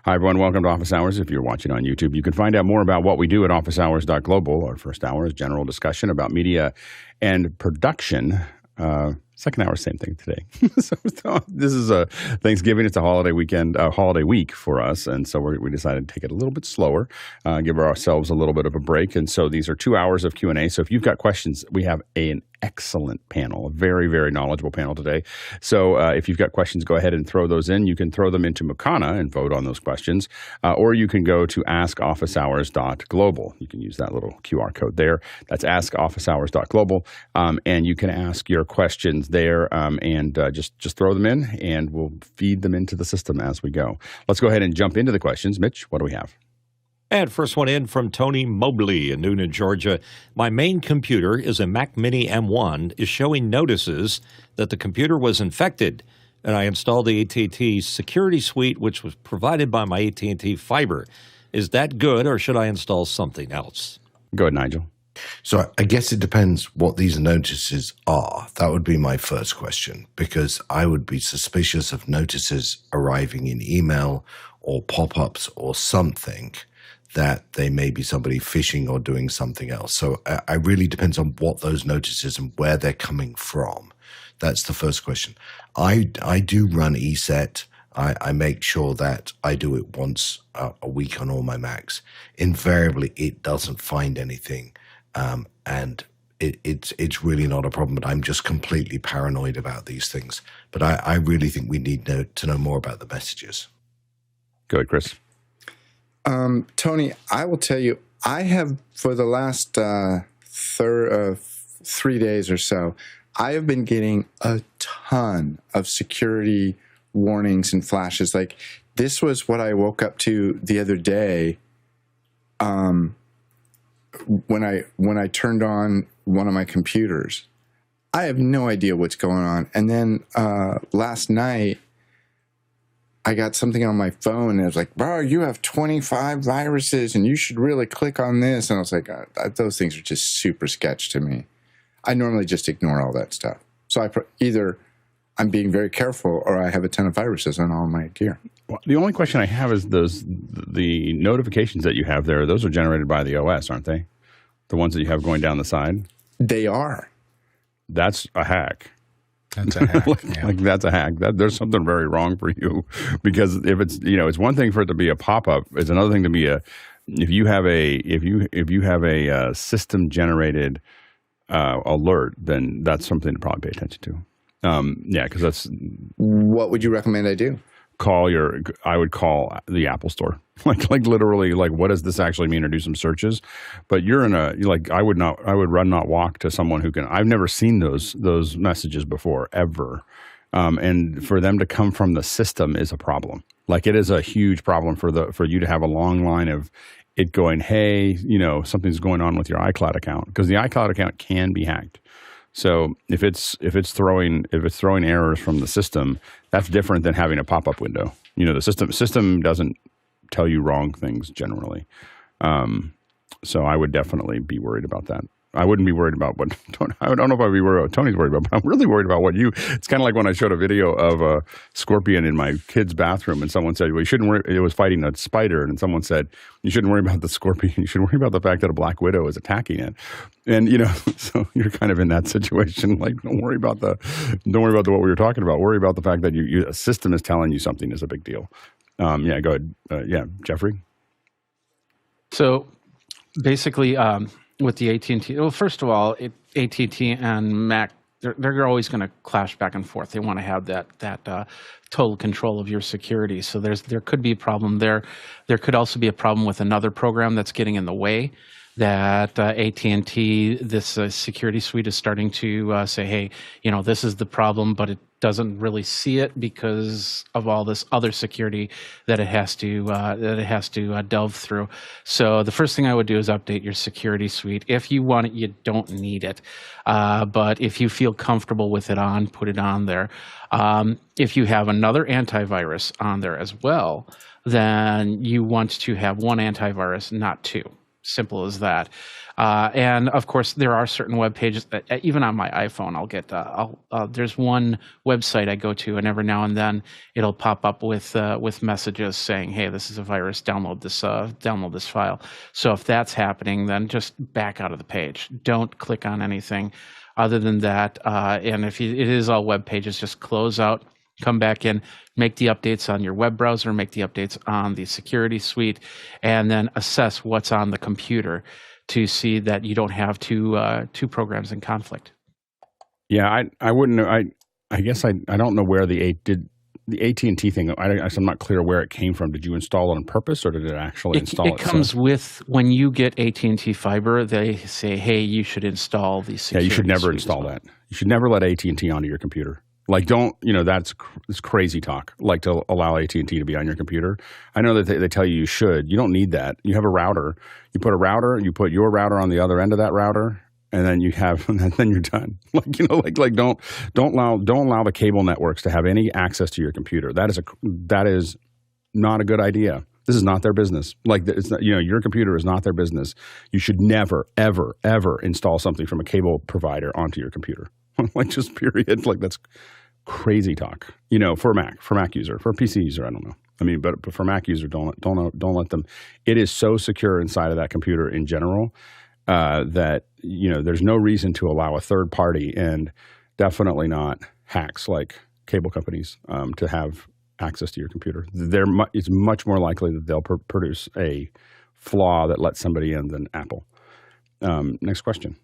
Hi, everyone. Welcome to Office Hours. If you're watching on YouTube, you can find out more about what we do at officehours.global. Our first hour is general discussion about media and production. Second hour, same thing today. So this is a Thanksgiving. It's a holiday weekend, a holiday week for us. And so we decided to take it a little bit slower, give ourselves a little bit of a break. And so these are 2 hours of Q&A. So if you've got questions, we have an excellent panel, a very, very knowledgeable panel today. So if you've got questions, go ahead and throw those in. You can throw them into Mukana and vote on those questions, or you can go to askofficehours.global. You can use that little QR code there. That's askofficehours.global, and you can ask your questions there, and just throw them in, and we'll feed them into the system as we go. Let's go ahead and jump into the questions. Mitch, what do we have? And first one in from Tony Mobley in Noonan, Georgia. My main computer is a Mac Mini M1, is showing notices that the computer was infected, and I installed the AT&T security suite, which was provided by my AT&T fiber. Is that good, or should I install something else? Go ahead, Nigel. So I guess it depends what these notices are. That would be my first question, because I would be suspicious of notices arriving in email or pop-ups or something that they may be somebody phishing or doing something else. So it really depends on what those notices and where they're coming from. That's the first question. I do run ESET. I make sure that I do it once a week on all my Macs. Invariably, it doesn't find anything. And it's really not a problem, but I'm just completely paranoid about these things. But I really think we need to know more about the messages. Go ahead, Chris. Tony, I will tell you, I have, for the last 3 days or so, I have been getting a ton of security warnings and flashes. Like, this was what I woke up to the other day when I turned on one of my computers. I have no idea what's going on. And then last night, I got something on my phone, and it was like, bro, you have 25 viruses, and you should really click on this. And I was like, those things are just super sketch to me. I normally just ignore all that stuff. So either I'm being very careful, or I have a ton of viruses on all my gear. Well, the only question I have is the notifications that you have there, those are generated by the OS, aren't they? The ones that you have going down the side? They are. That's a hack. That's a hack. Like that's a hack. There's something very wrong for you, because if it's it's one thing for it to be a pop up. It's another thing to be if you have a system generated alert, then that's something to probably pay attention to. Because that's. What would you recommend I do? I would call the Apple Store. like literally, like, what does this actually mean, or do some searches. But I would run, not walk to someone who can. I've never seen those messages before, ever. And for them to come from the system is a problem. Like, it is a huge problem for you to have a long line of it going, hey, something's going on with your iCloud account, because the iCloud account can be hacked. So if it's throwing errors from the system, that's different than having a pop-up window. The system doesn't tell you wrong things generally. So I would definitely be worried about that. I wouldn't be worried about what I don't know if I'd be worried about what Tony's worried about, but I'm really worried about what it's kind of like when I showed a video of a scorpion in my kid's bathroom, and someone said, well, you shouldn't worry, it was fighting a spider, and someone said, you shouldn't worry about the scorpion, you should worry about the fact that a black widow is attacking it. And so you're kind of in that situation. Like, don't worry about what we were talking about. Worry about the fact that a system is telling you something is a big deal. Go ahead. Jeffrey. So basically, with the AT&T, well, first of all, AT&T and Mac, they're always going to clash back and forth. They want to have that total control of your security. So there could be a problem there. There could also be a problem with another program that's getting in the way. That AT&T, this security suite, is starting to say, hey, this is the problem, but it doesn't really see it because of all this other security that it has to delve through. So the first thing I would do is update your security suite. If you want it, you don't need it, but if you feel comfortable with it on, put it on there. If you have another antivirus on there as well, then you want to have one antivirus, not two. Simple as that. And of course, there are certain web pages that even on my iPhone, I'll get. There's one website I go to, and every now and then it'll pop up with messages saying, "Hey, this is a virus. Download this file." So if that's happening, then just back out of the page. Don't click on anything other than that. And if it is all web pages, just close out. Come back in, make the updates on your web browser, make the updates on the security suite, and then assess what's on the computer to see that you don't have two programs in conflict. Yeah, I wouldn't know. I guess I don't know where the AT&T thing. I'm not clear where it came from. Did you install it on purpose, or did it actually install it? It comes with, when you get AT&T fiber, they say, hey, you should install the security. Yeah, you should never suite install as well. that. You should never let AT&T onto your computer. Like, don't, that's crazy talk, like to allow AT&T to be on your computer. I know that they tell you should. You don't need that. You have a router. You put your router on the other end of that router, and then then you're done. Don't allow the cable networks to have any access to your computer. That is not a good idea. This is not their business. Your computer is not their business. You should never, ever, ever install something from a cable provider onto your computer. Just period. That's crazy talk. For Mac user, for PC user, I don't know. I mean, but for Mac user, don't let them. It is so secure inside of that computer in general that there's no reason to allow a third party, and definitely not hacks like cable companies to have access to your computer. It's much more likely that they'll produce a flaw that lets somebody in than Apple. Next question.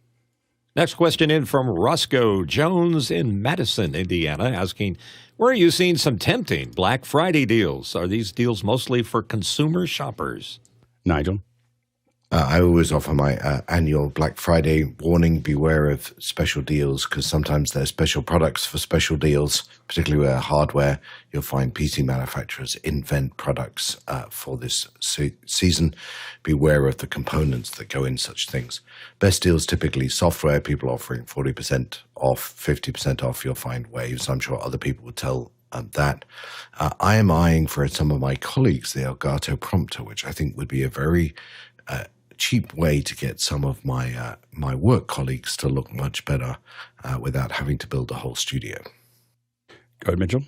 Next question in from Roscoe Jones in Madison, Indiana, asking, where are you seeing some tempting Black Friday deals? Are these deals mostly for consumer shoppers? Nigel? I always offer my annual Black Friday warning. Beware of special deals, because sometimes there's special products for special deals, particularly with hardware. You'll find PC manufacturers invent products for this season. Beware of the components that go in such things. Best deals typically software, people offering 40% off, 50% off. You'll find waves. I'm sure other people will tell that. I am eyeing for some of my colleagues the Elgato Prompter, which I think would be a very cheap way to get some of my my work colleagues to look much better without having to build a whole studio. Go ahead, Mitchell.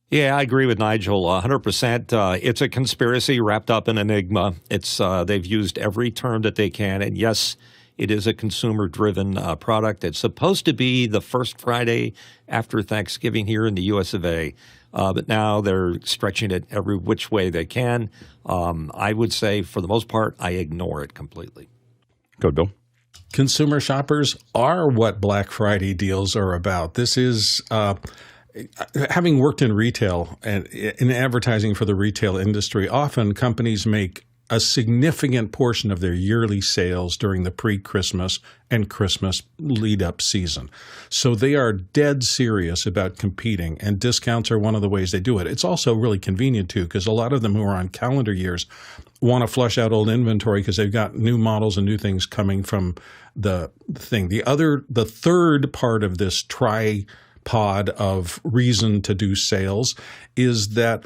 Yeah, I agree with Nigel 100%. It's a conspiracy wrapped up in enigma. They've used every term that they can, and yes, it is a consumer-driven product. It's supposed to be the first Friday after Thanksgiving here in the US of A. But now they're stretching it every which way they can. I would say, for the most part, I ignore it completely. Go, Bill. Consumer shoppers are what Black Friday deals are about. This is, having worked in retail and in advertising for the retail industry, often companies make a significant portion of their yearly sales during the pre-Christmas and Christmas lead-up season. So they are dead serious about competing, and discounts are one of the ways they do it. It's also really convenient, too, because a lot of them who are on calendar years want to flush out old inventory because they've got new models and new things coming from the thing. The third part of this tripod of reason to do sales is that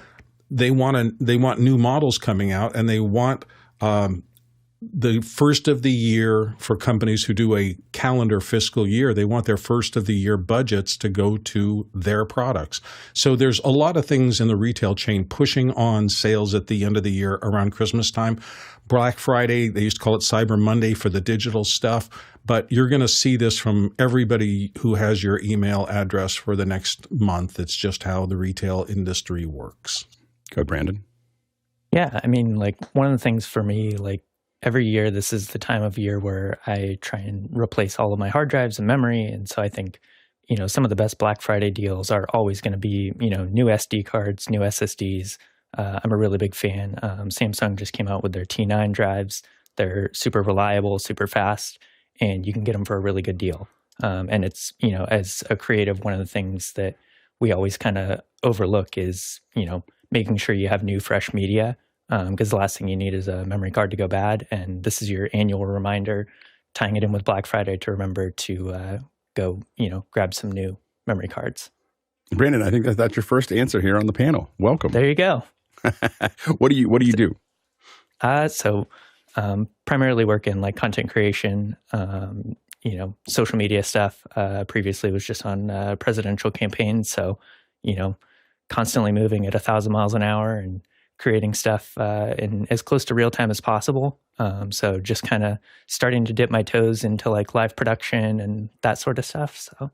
they want new models coming out, and they want the first of the year for companies who do a calendar fiscal year. They want their first of the year budgets to go to their products. So there's a lot of things in the retail chain pushing on sales at the end of the year around Christmas time. Black Friday, they used to call it Cyber Monday for the digital stuff, but you're going to see this from everybody who has your email address for the next month. It's just how the retail industry works. Go, Brandon. Yeah, I mean, one of the things for me, every year, this is the time of year where I try and replace all of my hard drives and memory. And so I think, some of the best Black Friday deals are always going to be, new SD cards, new SSDs. I'm a really big fan. Samsung just came out with their T9 drives. They're super reliable, super fast, and you can get them for a really good deal. And it's, as a creative, one of the things that we always kind of overlook is, making sure you have new, fresh media, because the last thing you need is a memory card to go bad. And this is your annual reminder, tying it in with Black Friday to remember to go, grab some new memory cards. Brandon, I think that's your first answer here on the panel. Welcome. There you go. What do you do? So primarily work in like content creation, social media stuff. Previously was just on presidential campaigns. So, constantly moving at 1,000 miles an hour and creating stuff in as close to real time as possible. So just kind of starting to dip my toes into like live production and that sort of stuff. So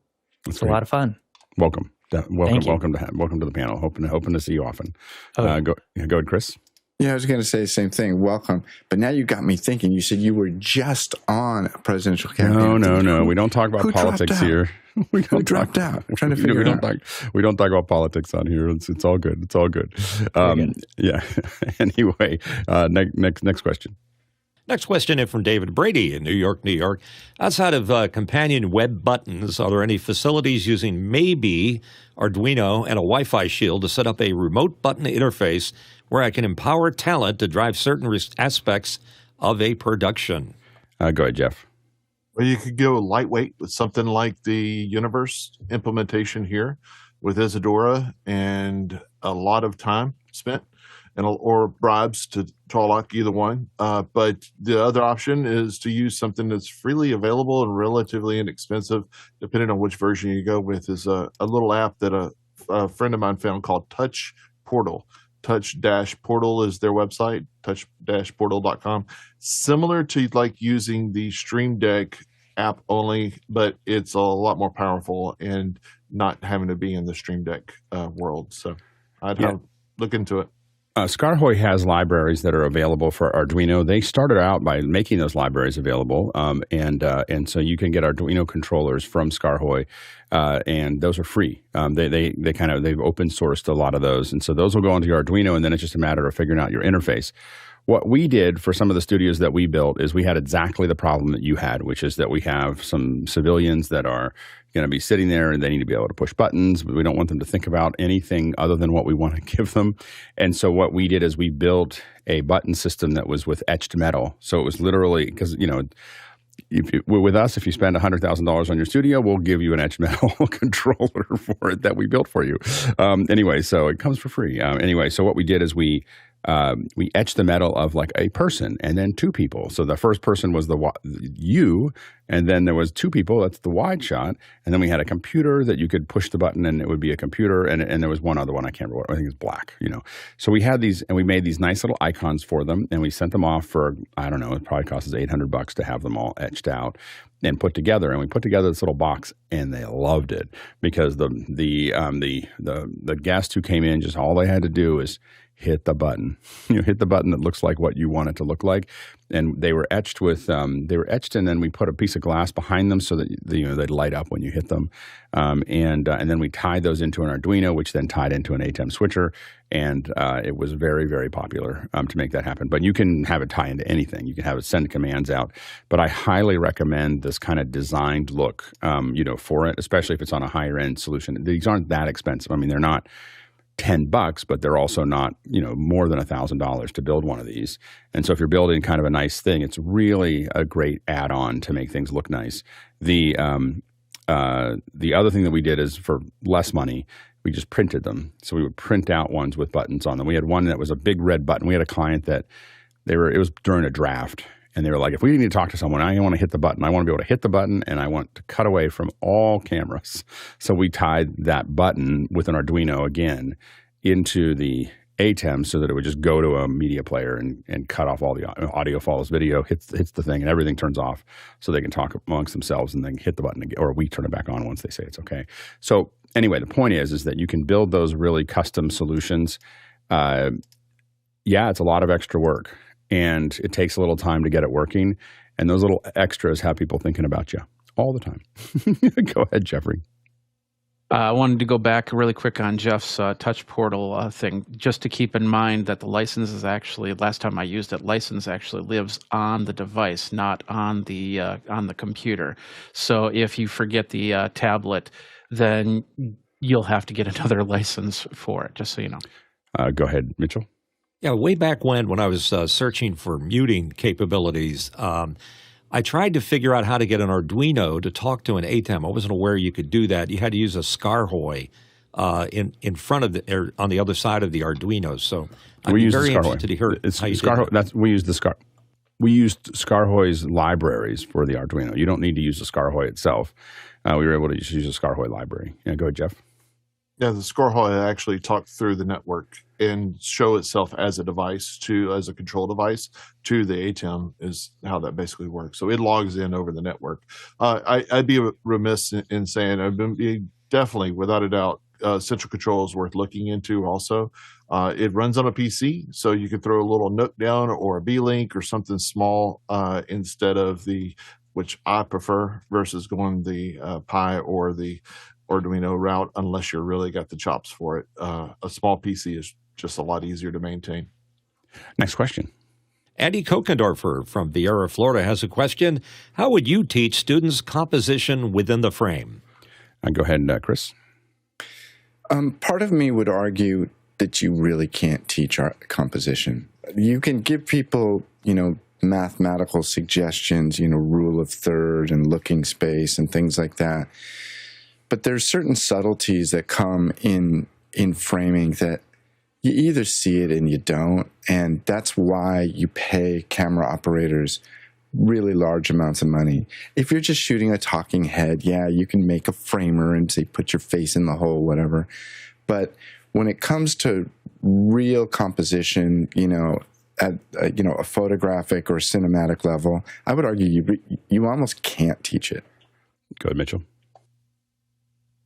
it's a lot of fun. Welcome to the panel. Hoping to see you often. Go ahead, Chris. Yeah, I was going to say the same thing. Welcome. But now you got me thinking. You said you were just on a presidential campaign. No. We don't talk about politics here. Who dropped out? I'm trying to figure it out. We don't talk about politics on here. It's all good. It's all good. Yeah. Anyway, next question. Next question in from David Brady in New York, New York. Outside of companion web buttons, are there any facilities using maybe Arduino and a Wi-Fi shield to set up a remote button interface where I can empower talent to drive certain aspects of a production? Go ahead, Jeff. Well, you could go lightweight with something like the Universe implementation here with Isadora and a lot of time spent or bribes to unlock either one. But the other option is to use something that's freely available and relatively inexpensive, depending on which version you go with, is a little app that a friend of mine found called Touch Portal. Touch-Portal is their website, touch-portal.com. Similar to like using the Stream Deck app only, but it's a lot more powerful and not having to be in the Stream Deck world. So I'd look into it. Skarhoy has libraries that are available for Arduino. They started out by making those libraries available, and so you can get Arduino controllers from Skarhoy, and those are free. They've open sourced a lot of those, and so those will go into your Arduino, and then it's just a matter of figuring out your interface. What we did for some of the studios that we built is we had exactly the problem that you had, which is that we have some civilians that are going to be sitting there and they need to be able to push buttons, but we don't want them to think about anything other than what we want to give them. And so what we did is we built a button system that was with etched metal. So it was literally, because, with us, if you spend $100,000 on your studio, we'll give you an etched metal controller for it that we built for you. Anyway, so it comes for free. So what we did is we etched the metal of like a person and then two people. So the first person was you, and then there was two people. That's the wide shot. And then we had a computer that you could push the button and it would be a computer. And there was one other one. I can't remember what, I think it's black, So we had these and we made these nice little icons for them and we sent them off for, I don't know, it probably cost us $800 to have them all etched out and put together. And we put together this little box and they loved it because the guest who came in, just all they had to do is hit the button. Hit the button that looks like what you want it to look like. And they were etched and then we put a piece of glass behind them so that they'd light up when you hit them. And then we tied those into an Arduino, which then tied into an ATEM switcher. And it was very, very popular to make that happen. But you can have it tie into anything. You can have it send commands out. But I highly recommend this kind of designed look, for it, especially if it's on a higher end solution. These aren't that expensive. I mean, they're not $10, but they're also not, more than $1,000 to build one of these. And so if you're building kind of a nice thing, it's really a great add-on to make things look nice. The other thing that we did is for less money, we just printed them. So we would print out ones with buttons on them. We had one that was a big red button. We had a client that it was during a draft. And they were like, if we need to talk to someone, I want to hit the button. I want to be able to hit the button, and I want to cut away from all cameras. So we tied that button with an Arduino again into the ATEM so that it would just go to a media player and cut off all the audio follows video, hits the thing, and everything turns off so they can talk amongst themselves and then hit the button again, or we turn it back on once they say it's okay. So anyway, the point is that you can build those really custom solutions. It's a lot of extra work. And it takes a little time to get it working. And those little extras have people thinking about you all the time. Go ahead, Jeffrey. I wanted to go back really quick on Jeff's Touch Portal thing, just to keep in mind that the license is actually, last time I used it, license actually lives on the device, not on the computer. So if you forget the tablet, then you'll have to get another license for it, just so you know. Go ahead, Mitchell. Yeah, way back when I was searching for muting capabilities, I tried to figure out how to get an Arduino to talk to an ATEM. I wasn't aware you could do that. You had to use a Skarhoy in front of or on the other side of the Arduino. So I'm very interested to hear how you did it. We use the we used Scarhoy's libraries for the Arduino. You don't need to use the Scarhoy itself. We were able to just use a Scarhoy library. Yeah, go ahead, Jeff. Yeah, the Scarhoy actually talked through the network and show itself as a device as a control device to the ATEM is how that basically works. So it logs in over the network. I'd be remiss in saying I've been definitely, without a doubt, central control is worth looking into also. It runs on a PC, so you could throw a little Nook down or a B-Link or something small instead of which I prefer versus going the Pi or the Arduino route, unless you're really got the chops for it. A small PC is just a lot easier to maintain. Next question. Andy Kokendorfer from Viera, Florida has a question. How would you teach students composition within the frame? Go ahead, Chris. Part of me would argue that you really can't teach art composition. You can give people, mathematical suggestions, rule of third and looking space and things like that. But there's certain subtleties that come in framing that you either see it and you don't, and that's why you pay camera operators really large amounts of money. If you're just shooting a talking head, yeah, you can make a framer and say, put your face in the hole, whatever. But when it comes to real composition, at a photographic or cinematic level, I would argue you almost can't teach it. Go ahead, Mitchell.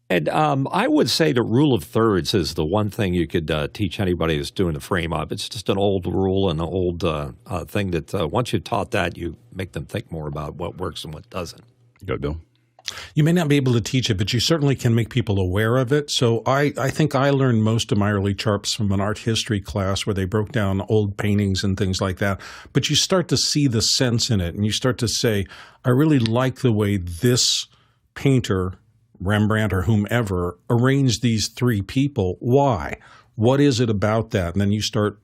And I would say the rule of thirds is the one thing you could teach anybody who's doing the frame up. It's just an old rule and an old thing that once you've taught that, you make them think more about what works and what doesn't. Go, Bill. You may not be able to teach it, but you certainly can make people aware of it. So I think I learned most of my early charts from an art history class where they broke down old paintings and things like that. But you start to see the sense in it, and you start to say, I really like the way this painter, Rembrandt or whomever, arranged these three people. Why? What is it about that? And then you start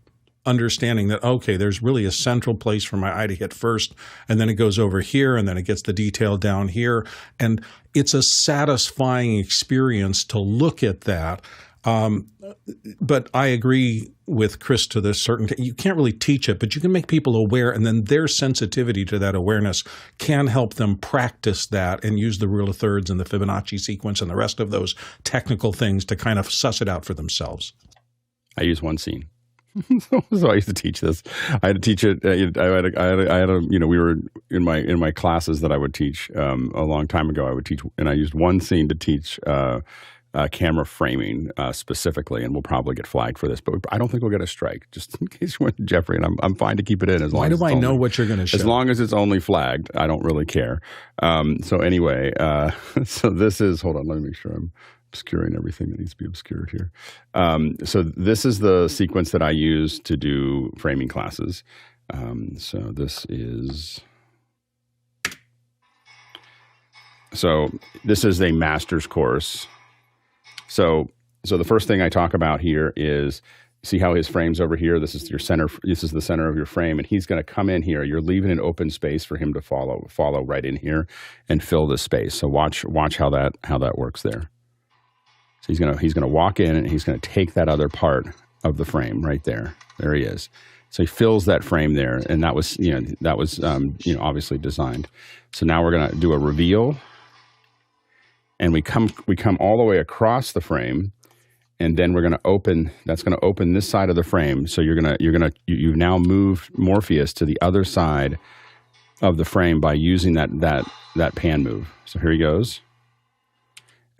understanding that, okay, there's really a central place for my eye to hit first, and then it goes over here, and then it gets the detail down here. And it's a satisfying experience to look at that. But I agree with Chris to this certain – you can't really teach it, but you can make people aware, and then their sensitivity to that awareness can help them practice that and use the rule of thirds and the Fibonacci sequence and the rest of those technical things to kind of suss it out for themselves. I use one scene. So I used to teach this. I had to teach it. We were in my classes that I would teach a long time ago. I would teach, and I used one scene to teach camera framing specifically, and we'll probably get flagged for this, but I don't think we'll get a strike. Just in case you went, Jeffrey, and I'm fine to keep it in as long. Why do I know what you're going to show? As long as it's only flagged, I don't really care. So anyway, so this is. Hold on, let me make sure I'm obscuring everything that needs to be obscured here. So this is the sequence that I use to do framing classes. So this is a master's course. So the first thing I talk about here is, see how his frame's over here? This is your center. This is the center of your frame, and he's going to come in here. You're leaving an open space for him to follow right in here and fill this space. So watch how that works there. So he's gonna walk in and he's gonna take that other part of the frame right there. There he is. So he fills that frame there, and that was obviously designed. So now we're gonna do a reveal, and we come all the way across the frame, and then we're gonna open. That's gonna open this side of the frame. So you've now moved Morpheus to the other side of the frame by using that pan move. So here he goes.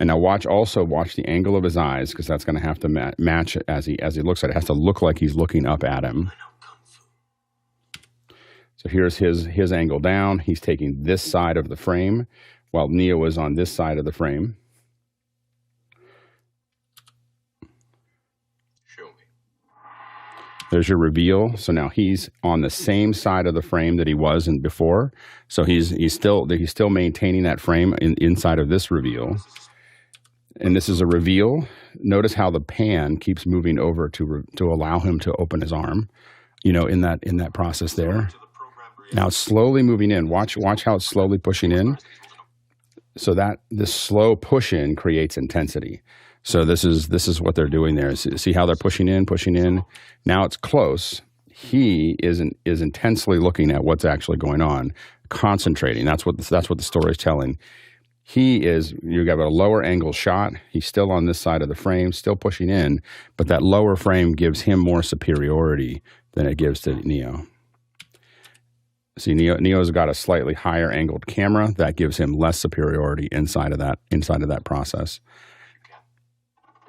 And now watch the angle of his eyes, because that's going to have to match it as he looks at it. It has to look like he's looking up at him. So here's his angle down. He's taking this side of the frame, while Neo is on this side of the frame. Show me. There's your reveal. So now he's on the same side of the frame that he was in before. So he's still maintaining that frame inside of this reveal. And this is a reveal. Notice how the pan keeps moving over to allow him to open his arm, in that process there. Now it's slowly moving in. Watch how it's slowly pushing in. So that this slow push in creates intensity. So this is what they're doing there. See how they're pushing in. Now it's close. he is intensely looking at what's actually going on, concentrating. That's what the story is telling. You got a lower angle shot. He's still on this side of the frame, still pushing in, but that lower frame gives him more superiority than it gives to Neo. See, Neo's got a slightly higher angled camera that gives him less superiority inside of that process.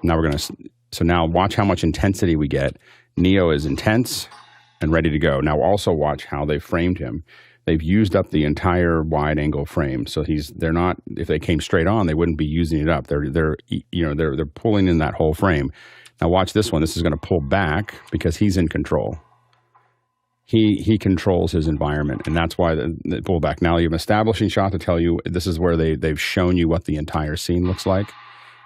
Now now watch how much intensity we get. Neo is intense and ready to go. Now also watch how they framed him. They've used up the entire wide angle frame. So they're not, if they came straight on, they wouldn't be using it up. They're pulling in that whole frame. Now watch this one. This is going to pull back because he's in control. He controls his environment, and that's why the pull back. Now you have an establishing shot to tell you this is where they've shown you what the entire scene looks like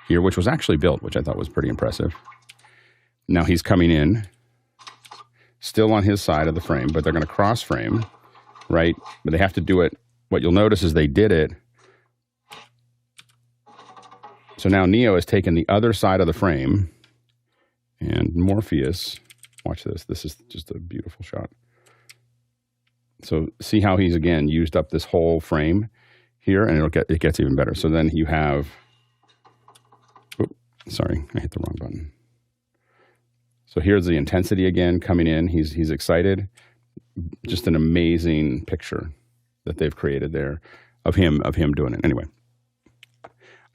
here, which was actually built, which I thought was pretty impressive. Now he's coming in, still on his side of the frame, but they're going to cross frame, right? But they have to do it. What you'll notice is they did it. So now Neo has taken the other side of the frame, and Morpheus, watch this. This is just a beautiful shot. So see how he's, again, used up this whole frame here, and it gets even better. So then you have, sorry, I hit the wrong button. So here's the intensity again coming in. He's excited. Just an amazing picture that they've created there of him doing it. Anyway,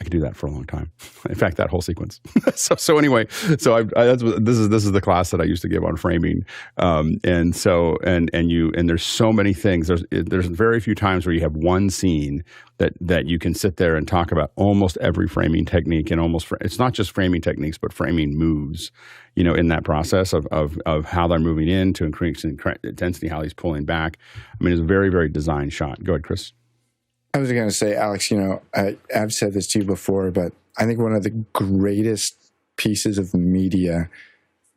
I could do that for a long time. In fact, that whole sequence. so anyway, so this is the class that I used to give on framing, and there's so many things. There's very few times where you have one scene that you can sit there and talk about almost every framing technique, and it's not just framing techniques, but framing moves. In that process of how they're moving in to increase intensity, how he's pulling back. I mean, it's a very, very designed shot. Go ahead, Chris. I was going to say, Alex, I've said this to you before, but I think one of the greatest pieces of media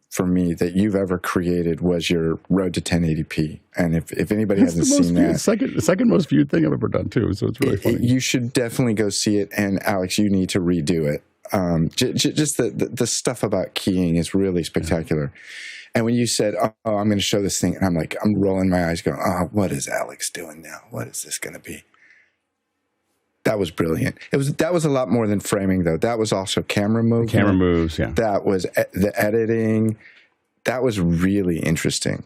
for me that you've ever created was your Road to 1080p. And if anybody hasn't seen that, the second most viewed thing I've ever done too. So it's really funny. You should definitely go see it. And Alex, you need to redo it. Just the stuff about keying is really spectacular. And when you said, "Oh, I'm going to show this thing," and I'm rolling my eyes, going, "Oh, what is Alex doing now? What is this going to be?" That was brilliant. That was a lot more than framing, though. That was also camera movement. Camera moves, yeah. That was the editing. That was really interesting.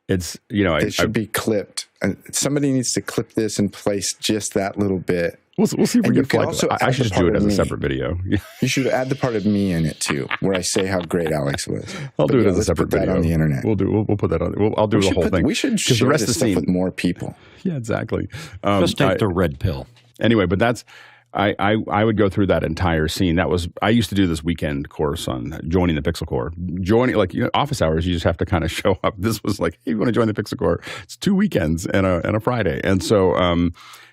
It's it should be clipped. Somebody needs to clip this and place just that little bit. We'll see if we can flag it. I should just do it as a separate video. You should add the part of me in it too, where I say how great Alex was. I'll do it as a separate video. That on the internet. We'll put that on. I'll do the whole thing. We should share the rest of the stuff with more people. Yeah, exactly. Just take the red pill. Anyway, but that's I would go through that entire scene. I used to do this weekend course on joining the Pixel Corps. Office hours, you just have to kind of show up. This was like, hey, you want to join the Pixel Corps? It's 2 weekends and a Friday. And so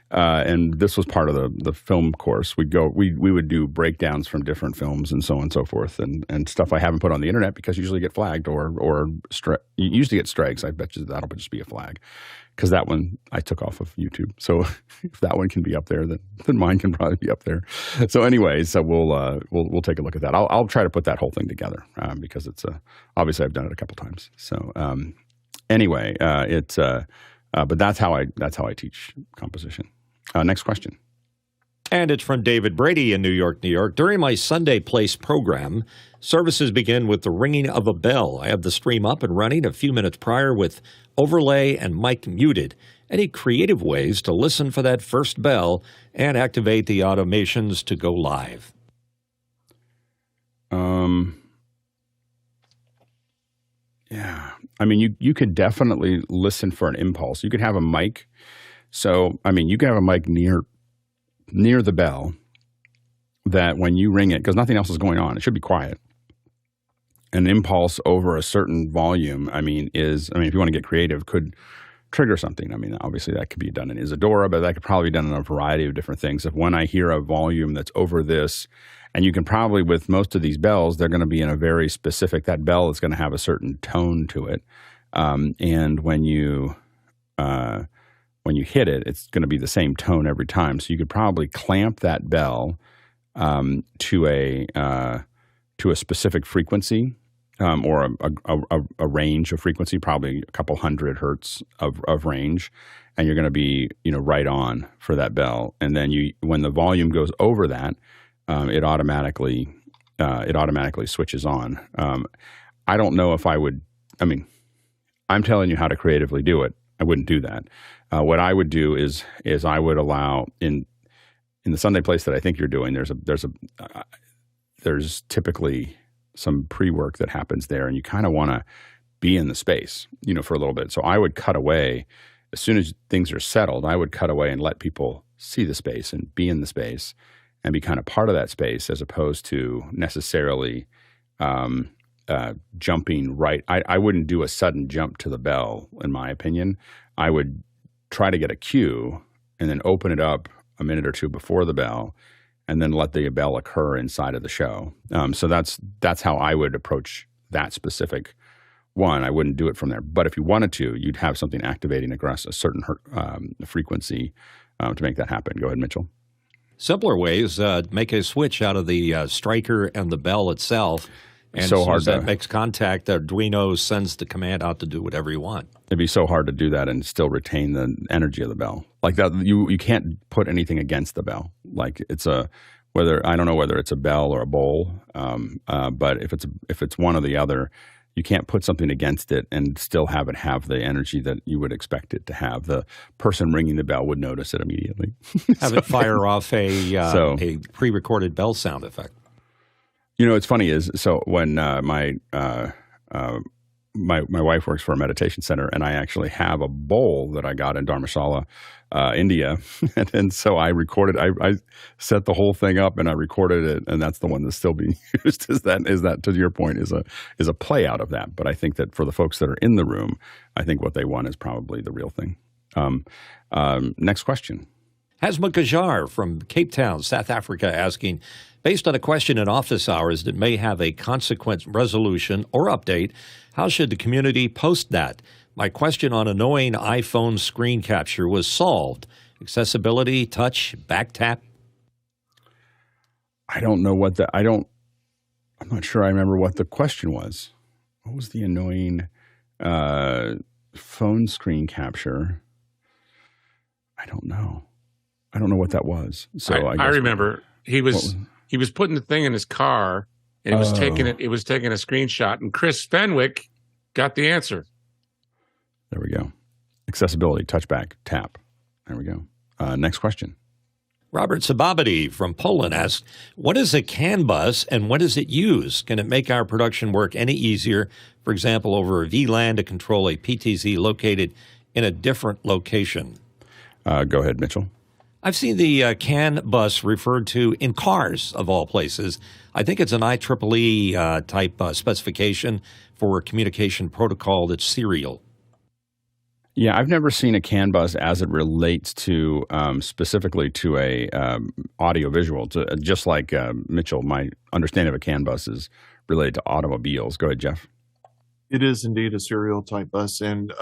and this was part of the film course. We would do breakdowns from different films and so on and so forth, and stuff I haven't put on the internet because you usually get flagged or you usually get strikes. I bet you that'll just be a flag. Because that one I took off of YouTube. So if that one can be up there, then mine can probably be up there. So anyway, we'll take a look at that. I'll try to put that whole thing together because it's obviously I've done it a couple times. So anyway, but that's how I teach composition. Next question. And it's from David Brady in New York, New York. During my Sunday Place program, services begin with the ringing of a bell. I have the stream up and running a few minutes prior with overlay and mic muted. Any creative ways to listen for that first bell and activate the automations to go live? Yeah. I mean, you could definitely listen for an impulse. You could have a mic. So, I mean, you can have a mic near the bell that when you ring it, because nothing else is going on, it should be quiet. An impulse over a certain volume, if you want to get creative, could trigger something. I mean, obviously that could be done in Isadora, but that could probably be done in a variety of different things. If when I hear a volume that's over this, and you can probably, with most of these bells, they're going to be in a very specific, that bell is going to have a certain tone to it. And when you hit it, it's going to be the same tone every time. So you could probably clamp that bell to a specific frequency or a range of frequency, probably a couple hundred hertz of range, and you're going to be right on for that bell. And then when the volume goes over that, it automatically switches on. I don't know if I would. I mean, I'm telling you how to creatively do it. I wouldn't do that. What I would do is I would allow in the Sunday place that I think you're doing. There's typically some pre-work that happens there, and you kind of want to be in the space, for a little bit. So I would cut away as soon as things are settled. I would cut away and let people see the space and be in the space and be kind of part of that space, as opposed to necessarily jumping right. I wouldn't do a sudden jump to the bell, in my opinion. I would try to get a cue and then open it up a minute or two before the bell, and then let the bell occur inside of the show. So that's how I would approach that specific one. I wouldn't do it from there. But if you wanted to, you'd have something activating across a certain frequency to make that happen. Go ahead, Mitchell. Simpler ways, make a switch out of the striker and the bell itself. And so hard as that makes contact, the Arduino sends the command out to do whatever you want. It'd be so hard to do that and still retain the energy of the bell. Like that, you can't put anything against the bell. Like I don't know whether it's a bell or a bowl, but if it's one or the other, you can't put something against it and still have it have the energy that you would expect it to have. The person ringing the bell would notice it immediately. Have it fire off a pre-recorded bell sound effect. It's funny is, so when my wife works for a meditation center, and I actually have a bowl that I got in Dharamshala, India, and so I recorded. I set the whole thing up and I recorded it, and that's the one that's still being used. Is that to your point is a play out of that? But I think that for the folks that are in the room, I think what they want is probably the real thing. Next question. Hasmukh Kajar from Cape Town, South Africa, asking, based on a question in office hours that may have a consequent resolution or update, how should the community post that? My question on annoying iPhone screen capture was solved. Accessibility, touch, back tap. I don't know I'm not sure I remember what the question was. What was the annoying phone screen capture? I don't know what that was. So I remember he was putting the thing in his car, and it was taking a screenshot, and Chris Fenwick got the answer. There we go. Accessibility, touchback, tap. There we go. Next question. Robert Sababity from Poland asks, what is a CAN bus and what does it use? Can it make our production work any easier, for example, over a vLAN to control a PTZ located in a different location? Go ahead, Mitchell. I've seen the CAN bus referred to in cars, of all places. I think it's an IEEE type specification for a communication protocol that's serial. Yeah, I've never seen a CAN bus as it relates to specifically to a audio-visual. Just like Mitchell, my understanding of a CAN bus is related to automobiles. Go ahead, Jeff. It is indeed a serial type bus, and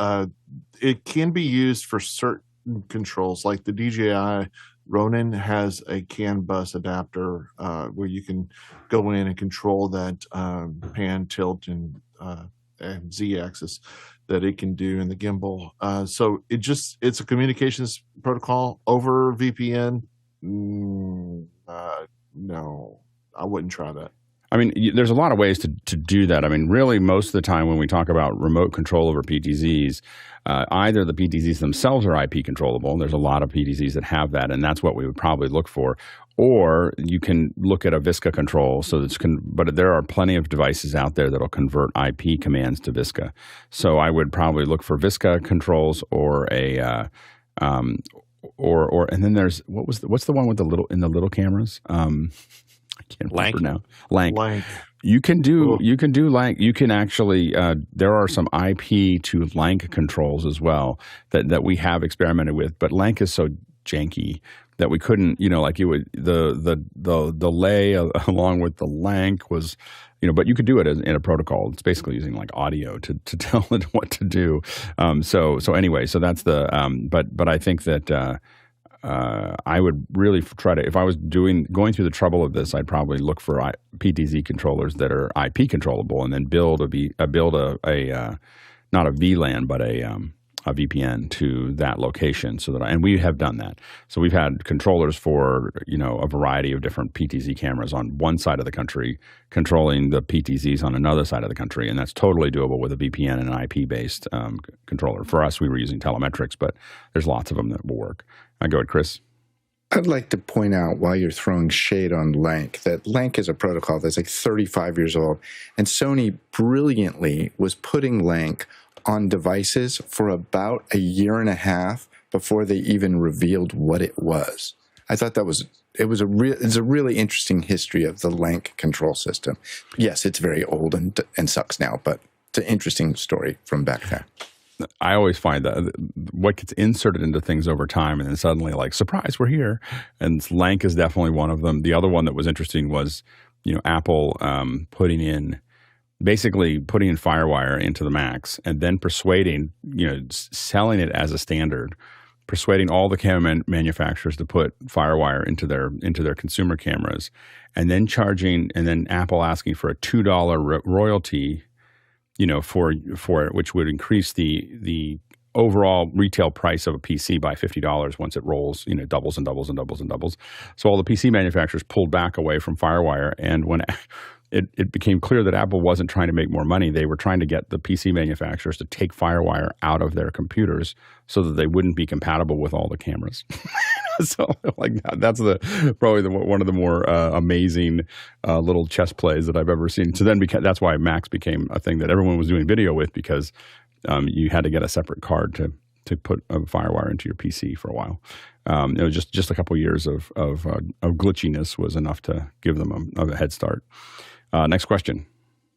it can be used for certain controls. Like the DJI Ronin has a CAN bus adapter where you can go in and control that pan, tilt, and Z-axis that it can do in the gimbal. So it's a communications protocol over VPN. No, I wouldn't try that. I mean, there's a lot of ways to do that. I mean, really, most of the time when we talk about remote control over PTZs, either the PTZs themselves are IP controllable. There's a lot of PTZs that have that, and that's what we would probably look for. Or you can look at a VISCA control. But there are plenty of devices out there that'll convert IP commands to VISCA. So I would probably look for VISCA controls or and then there's what's the one with the little cameras? I can't remember now. Lank. You can do Lank. You can actually there are some IP to Lank controls as well that we have experimented with, but Lank is so janky that we couldn't, like you would the lay along with the Lank was, but you could do it in a protocol. It's basically using like audio to tell it what to do. So anyway, so that's the but I think that I would really try to, if I was going through the trouble of this, I'd probably look for PTZ controllers that are IP controllable, and then build not a VLAN, but a VPN to that location, and we have done that. So we've had controllers for a variety of different PTZ cameras on one side of the country, controlling the PTZs on another side of the country, and that's totally doable with a VPN and an IP-based controller. For us, we were using telemetrics, but there's lots of them that will work. Go ahead, Chris. I'd like to point out, while you're throwing shade on LANC, that LANC is a protocol that's like 35 years old, and Sony brilliantly was putting LANC on devices for about a year and a half before they even revealed what it was. I thought it's a really interesting history of the LANC control system. Yes, it's very old and sucks now, but it's an interesting story from back then. I always find that what gets inserted into things over time, and then suddenly, like, surprise, we're here. And LANC is definitely one of them. The other one that was interesting was, Apple putting in FireWire into the Macs, and then persuading, selling it as a standard, persuading all the camera manufacturers to put FireWire into their consumer cameras, and then Apple asking for a $2 royalty, for it, which would increase the overall retail price of a PC by $50 once it rolls, doubles and doubles and doubles and doubles. So all the PC manufacturers pulled back away from FireWire, and when it became clear that Apple wasn't trying to make more money, they were trying to get the PC manufacturers to take FireWire out of their computers so that they wouldn't be compatible with all the cameras. So, like, that's probably one of the more amazing little chess plays that I've ever seen. So then that's why Macs became a thing that everyone was doing video with, because you had to get a separate card to put a FireWire into your PC for a while. It was just a couple of years of glitchiness was enough to give them a head start. Next question.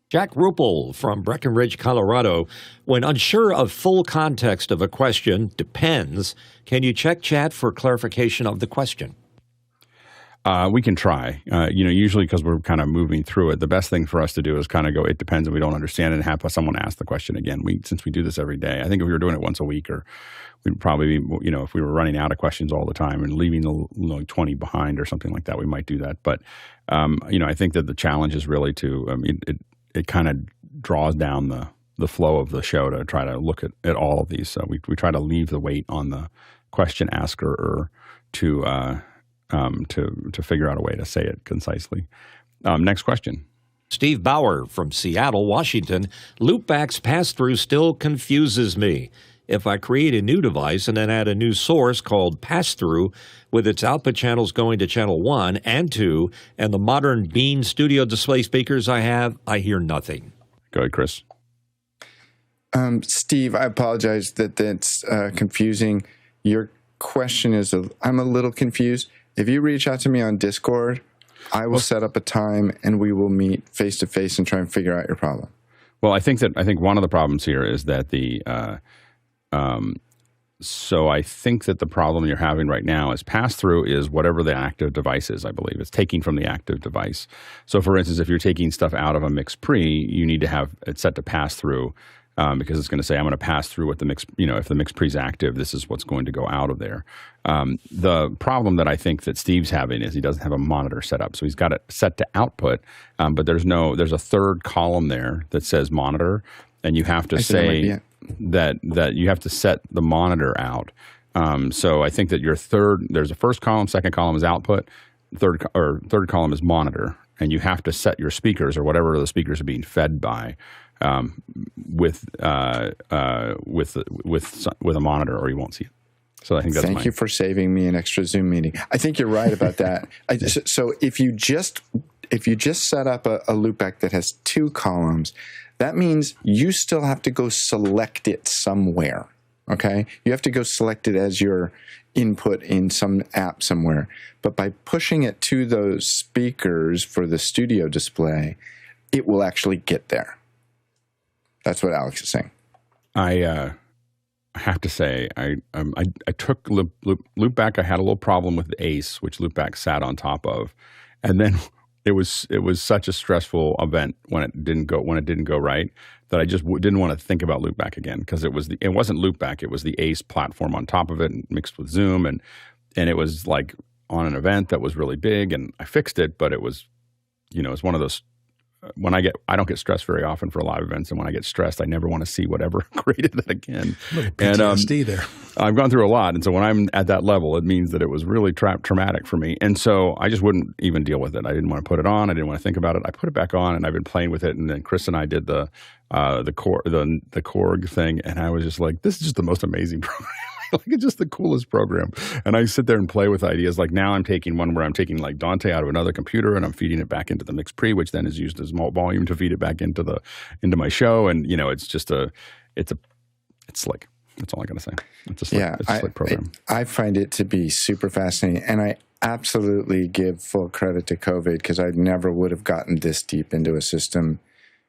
Jack Ruppel from Breckenridge, Colorado. When unsure of full context of a question, depends, can you check chat for clarification of the question? We can try. Usually because we're kind of moving through it, the best thing for us to do is kind of go, it depends, and we don't understand it, and have someone ask the question again. Since we do this every day, I think if we were doing it once a week, or we'd probably be, if we were running out of questions all the time and leaving 20 behind or something like that, we might do that. But, I think that the challenge is really it kind of draws down the flow of the show to try to look at all of these. So we try to leave the weight on the question asker to figure out a way to say it concisely. Next question. Steve Bauer from Seattle, Washington. Loopback's pass-through still confuses me. If I create a new device and then add a new source called Pass-Thru with its output channels going to channel 1 and 2 and the modern Bean Studio display speakers I hear nothing. Go ahead, Chris. Steve, I apologize that's confusing. Your question is, I'm a little confused. If you reach out to me on Discord, I will set up a time and we will meet face to face and try and figure out your problem. Well, I think one of the problems here is that so I think that the problem you're having right now is pass-through is whatever the active device is, I believe. It's taking from the active device. So, for instance, if you're taking stuff out of a mix pre, you need to have it set to pass-through. Because it's going to say, I'm going to pass through what the mix, if the mix pre is active, this is what's going to go out of there. The problem that I think that Steve's having is he doesn't have a monitor set up. So he's got it set to output, but there's a third column there that says monitor, and you have to say that you have to set the monitor out. So I think that there's a first column, second column is output, third column is monitor, and you have to set your speakers or whatever the speakers are being fed by. With a monitor, or you won't see it. So I think that's Thank you for saving me an extra Zoom meeting. I think you're right about that. So if you just set up a loopback that has 2 columns, that means you still have to go select it somewhere. Okay, you have to go select it as your input in some app somewhere. But by pushing it to those speakers for the studio display, it will actually get there. That's what Alex is saying. I have to say, I took Loopback. I had a little problem with the Ace, which Loopback sat on top of, and then it was such a stressful event when it didn't go right that I just didn't want to think about Loopback again, because it wasn't Loopback. It was the Ace platform on top of it, and mixed with Zoom, and it was like on an event that was really big, and I fixed it, but it was, it's one of those. I don't get stressed very often for live events, and when I get stressed, I never want to see whatever created that again. PTSD there. I've gone through a lot, and so when I'm at that level, it means that it was really traumatic for me, and so I just wouldn't even deal with it. I didn't want to put it on. I didn't want to think about it. I put it back on, and I've been playing with it. And then Chris and I did the Korg thing, and I was just like, this is just the most amazing program. Like, it's just the coolest program. And I sit there and play with ideas. Like now I'm taking one where I'm taking like Dante out of another computer and I'm feeding it back into the Mix Pre, which then is used as volume to feed it back into my show. And it's just it's slick. That's all I gotta say. It's a slick program. I find it to be super fascinating, and I absolutely give full credit to COVID, because I never would have gotten this deep into a system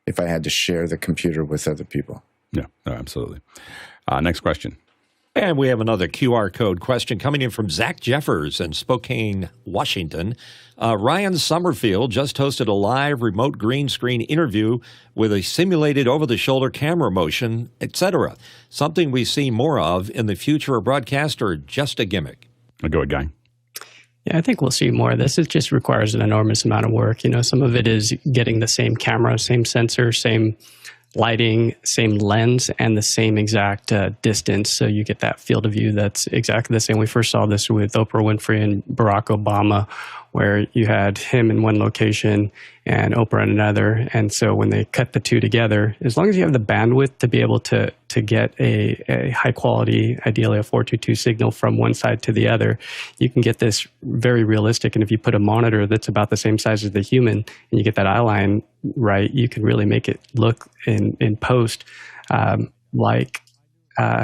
if I had to share the computer with other people. Yeah, no, absolutely. Next question. And we have another QR code question coming in from Zach Jeffers in Spokane, Washington. Ryan Somerfield just hosted a live remote green screen interview with a simulated over-the-shoulder camera motion, etc. Something we see more of in the future of broadcast, or just a gimmick? Go ahead, Guy. Yeah, I think we'll see more of this. It just requires an enormous amount of work. Some of it is getting the same camera, same sensor, same lighting, same lens, and the same exact distance. So you get that field of view that's exactly the same. We first saw this with Oprah Winfrey and Barack Obama, where you had him in one location and Oprah in another. And so when they cut the two together, as long as you have the bandwidth to be able to get a high quality, ideally a 422 signal from one side to the other, you can get this very realistic. And if you put a monitor that's about the same size as the human and you get that eye line right, you can really make it look in post like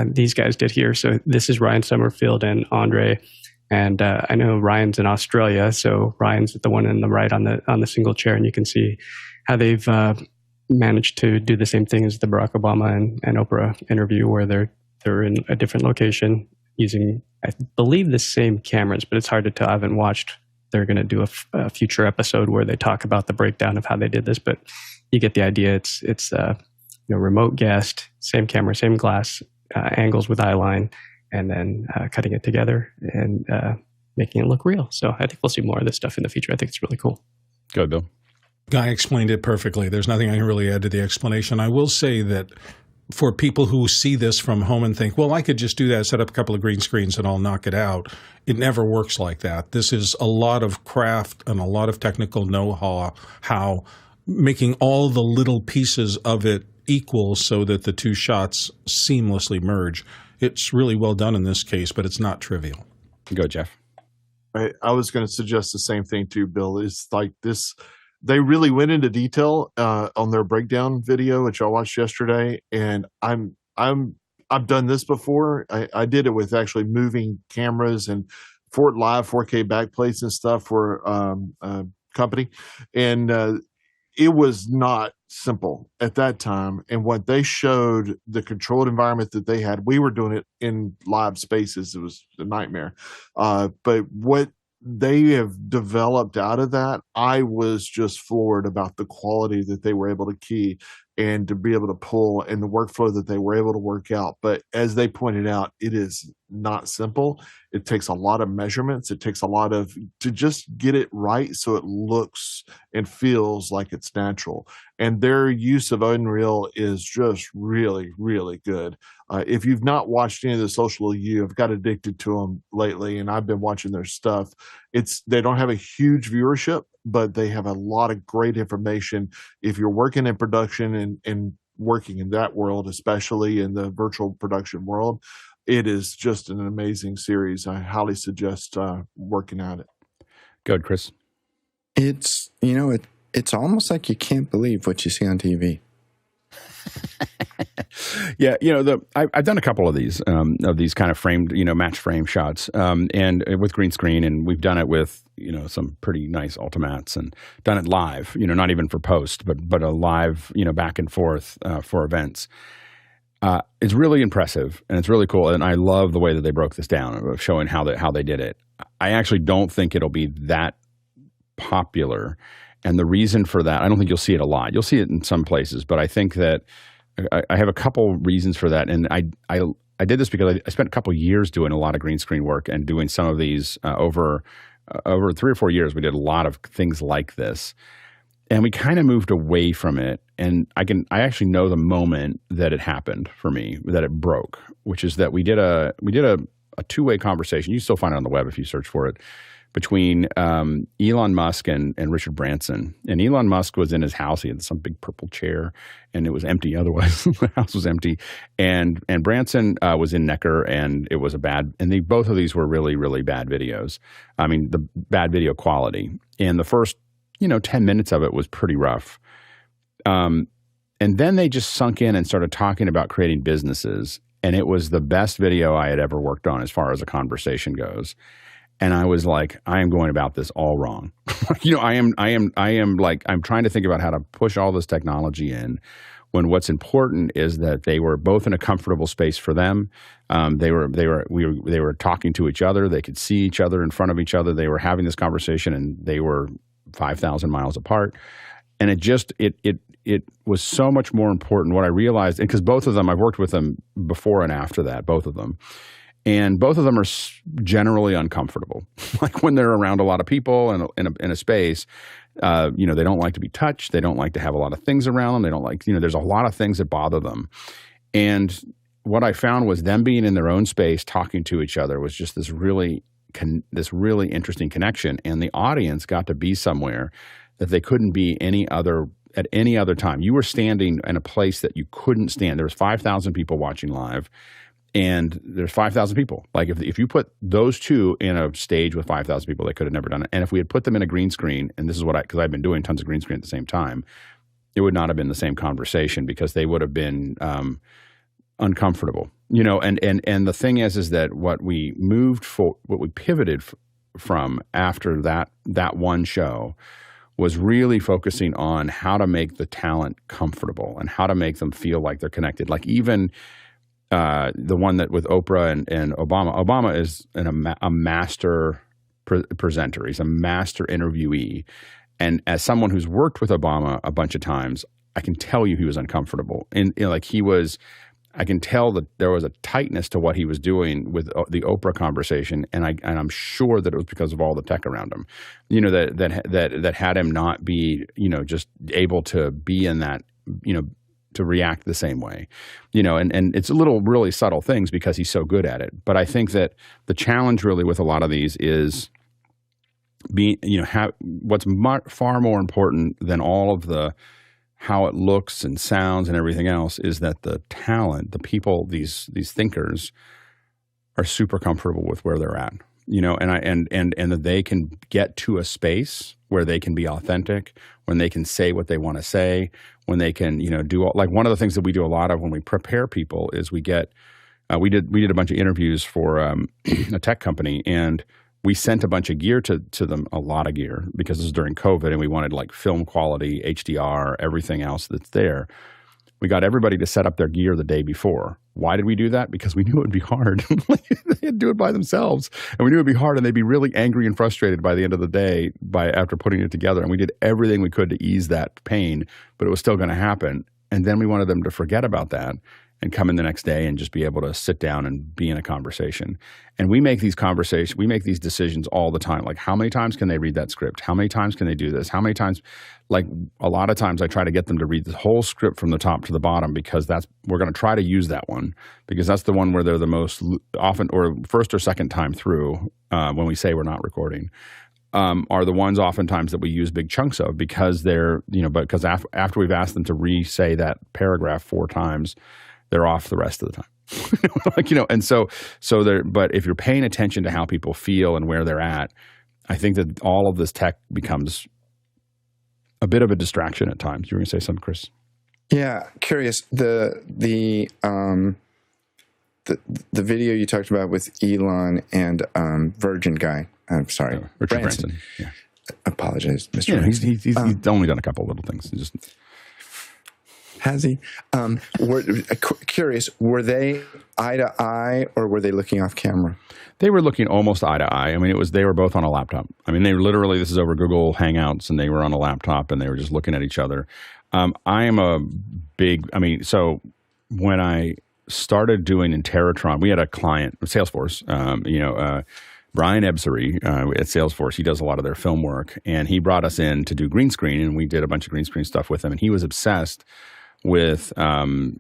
these guys did here. So this is Ryan Somerfield and Andre. And I know Ryan's in Australia, so Ryan's the one on the right on the single chair, and you can see how they've managed to do the same thing as the Barack Obama and Oprah interview, where they're in a different location using, I believe, the same cameras, but it's hard to tell. I haven't watched. They're going to do a future episode where they talk about the breakdown of how they did this, but you get the idea. It's remote guest, same camera, same glass angles with eye line, and then cutting it together and making it look real. So I think we'll see more of this stuff in the future. I think it's really cool. Go ahead, Bill. Guy explained it perfectly. There's nothing I can really add to the explanation. I will say that for people who see this from home and think, well, I could just do that, set up a couple of green screens and I'll knock it out. It never works like that. This is a lot of craft and a lot of technical know-how, making all the little pieces of it equal so that the two shots seamlessly merge. It's really well done in this case, but it's not trivial. Go, Jeff. I was going to suggest the same thing too, Bill. It's like this. They really went into detail on their breakdown video, which I watched yesterday, and I've done this before. I did it with actually moving cameras and live 4K backplates and stuff for a company, and it was not simple at that time. And what they showed, the controlled environment that they had, we were doing it in live spaces. It was a nightmare. But what they have developed out of that, I was just floored about the quality that they were able to key and to be able to pull, and the workflow that they were able to work out. But as they pointed out, it is not simple. It takes a lot of measurements. It takes a lot to just get it right so it looks and feels like it's natural. And their use of Unreal is just really, really good. If you've not watched any of the Social U, I've got addicted to them lately, and I've been watching their stuff. They don't have a huge viewership, but they have a lot of great information. If you're working in production and working in that world, especially in the virtual production world, it is just an amazing series. I highly suggest working at it. Go ahead, Chris. It's almost like you can't believe what you see on TV. Yeah, I've done a couple of these kind of framed, match frame shots, and with green screen, and we've done it with some pretty nice Ultimats, and done it live, not even for post, but a live, back and forth for events. It's really impressive, and it's really cool, and I love the way that they broke this down, of showing how they did it. I actually don't think it'll be that popular, and the reason for that, I don't think you'll see it a lot. You'll see it in some places, but I think that I have a couple reasons for that, and I did this because I spent a couple of years doing a lot of green screen work and doing some of these over 3 or 4 years. We did a lot of things like this, and we kind of moved away from it. And I actually know the moment that it happened for me, that it broke, which is that we did a two-way conversation. You still find it on the web if you search for it, between Elon Musk and Richard Branson. And Elon Musk was in his house. He had some big purple chair, and it was empty. Otherwise, the house was empty. And Branson was in Necker, and it was a bad. And both of these were really, really bad videos. I mean, the bad video quality. And the first, 10 minutes of it was pretty rough. And then they just sunk in and started talking about creating businesses. And it was the best video I had ever worked on as far as a conversation goes. And I was like, I am going about this all wrong. I am like, I'm trying to think about how to push all this technology in, when what's important is that they were both in a comfortable space for them. They were talking to each other. They could see each other in front of each other. They were having this conversation, and they were 5,000 miles apart. And it was so much more important. What I realized, and because both of them, I've worked with them before and after that, both of them. And both of them are generally uncomfortable. Like when they're around a lot of people in a space, they don't like to be touched. They don't like to have a lot of things around them. They don't like, there's a lot of things that bother them. And what I found was them being in their own space, talking to each other, was just this really interesting connection. And the audience got to be somewhere that they couldn't be at any other time. You were standing in a place that you couldn't stand. There was 5,000 people watching live. And there's 5,000 people. Like if you put those two in a stage with 5,000 people, they could have never done it. And if we had put them in a green screen, and this is because I've been doing tons of green screen at the same time, it would not have been the same conversation, because they would have been uncomfortable. And the thing is that what we pivoted from after that one show was really focusing on how to make the talent comfortable and how to make them feel like they're connected. Like even the one that with Oprah and Obama. Obama is a master presenter. He's a master interviewee. And as someone who's worked with Obama a bunch of times, I can tell you he was uncomfortable. And I can tell that there was a tightness to what he was doing with the Oprah conversation. And I'm sure that it was because of all the tech around him, that had him not be, just able to be in that, to react the same way, and it's a little really subtle things because he's so good at it. But I think that the challenge really with a lot of these is what's far more important than all of the how it looks and sounds and everything else is that the talent, the people, these thinkers are super comfortable with where they're at, and that they can get to a space where they can be authentic, when they can say what they want to say, when they can, do like one of the things that we do a lot of when we prepare people is we did a bunch of interviews for a tech company, and we sent a bunch of gear to them, a lot of gear, because this was during COVID and we wanted like film quality, HDR, everything else that's there. We got everybody to set up their gear the day before. Why did we do that? Because we knew it would be hard. They'd do it by themselves. And we knew it would be hard, and they'd be really angry and frustrated by the end of the day after putting it together. And we did everything we could to ease that pain, but it was still going to happen. And then we wanted them to forget about that and come in the next day and just be able to sit down and be in a conversation. And we make these decisions all the time. Like, how many times can they read that script? How many times can they do this? How many times? Like, a lot of times I try to get them to read the whole script from the top to the bottom, because we're going to try to use that one, because that's the one where they're the most often, or first or second time through, when we say we're not recording, are the ones oftentimes that we use big chunks of, because they're, because after we've asked them to re-say that paragraph 4 times, they're off the rest of the time. And so but if you're paying attention to how people feel and where they're at, I think that all of this tech becomes a bit of a distraction at times. You were going to say something, Chris? Yeah, curious. The video you talked about with Elon and Virgin guy. I'm sorry, Richard Branson. Yeah. Apologize, Mr. Yeah, Branson. he's only done a couple of little things. Has he? Curious, were they eye to eye, or were they looking off camera? They were looking almost eye to eye. I mean, they were both on a laptop. I mean, this is over Google Hangouts, and they were on a laptop, and they were just looking at each other. So when started doing in Teratron, we had a client, Salesforce, Brian Ebsery at Salesforce. He does a lot of their film work, and he brought us in to do green screen, and we did a bunch of green screen stuff with him. And he was obsessed with Teratron,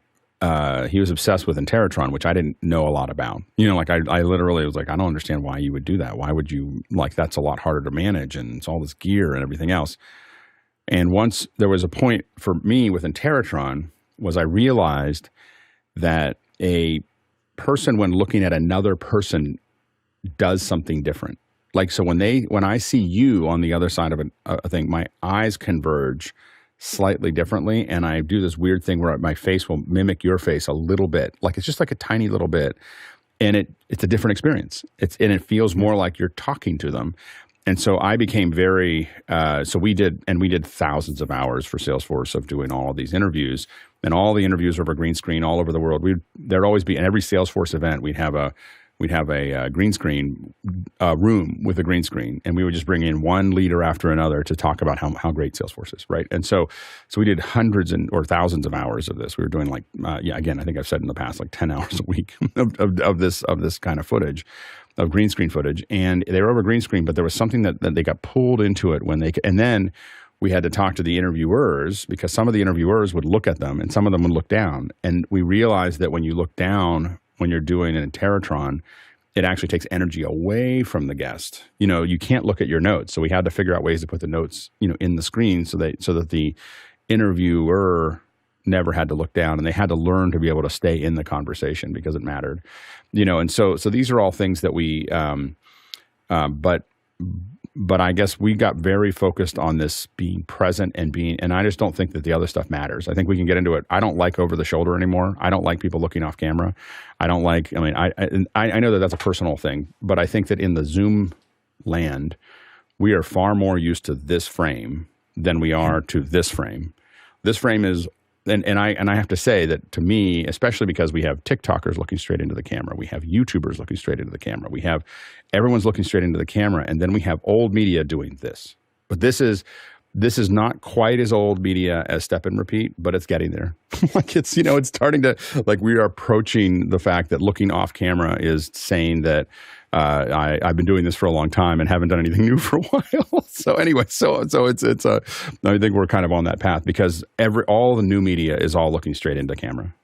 which I didn't know a lot about. I literally was like, I don't understand why you would do that. Why would you, that's a lot harder to manage, and it's all this gear and everything else. And once there was a point for me within Teratron was I realized that a person, when looking at another person, does something different. So when I see you on the other side of a thing, my eyes converge slightly differently, and I do this weird thing where my face will mimic your face a little bit. It's just like a tiny little bit, and it's a different experience. And it feels more like you're talking to them. And so I became very we did thousands of hours for Salesforce of doing all of these interviews, and all the interviews over green screen all over the world. There'd always be, in every Salesforce event, we'd have a green screen room with a green screen, and we would just bring in one leader after another to talk about how great Salesforce is, right? And so we did hundreds or thousands of hours of this. We were doing again, I think I've said in the past, 10 hours a week of this kind of footage, of green screen footage, and they were over green screen, but there was something that they got pulled into it and then we had to talk to the interviewers, because some of the interviewers would look at them and some of them would look down, and we realized that when you look down, when you're doing it in Teratron, it actually takes energy away from the guest. You can't look at your notes. So we had to figure out ways to put the notes, in the screen so that the interviewer never had to look down, and they had to learn to be able to stay in the conversation because it mattered. And so these are all things that we, but I guess we got very focused on this being present and I just don't think that the other stuff matters. I think we can get into it. I don't like over the shoulder anymore. I don't like people looking off camera. I don't like, I know that that's a personal thing, but I think that in the Zoom land, we are far more used to this frame than we are to this frame. This frame is, and I have to say that to me, especially because we have TikTokers looking straight into the camera, we have YouTubers looking straight into the camera, we have everyone's looking straight into the camera, and then we have old media doing this. But this is not quite as old media as step and repeat, but it's getting there. It's starting to, we are approaching the fact that looking off camera is saying that I've been doing this for a long time and haven't done anything new for a while. So anyway, so it's I think we're kind of on that path because all the new media is all looking straight into camera.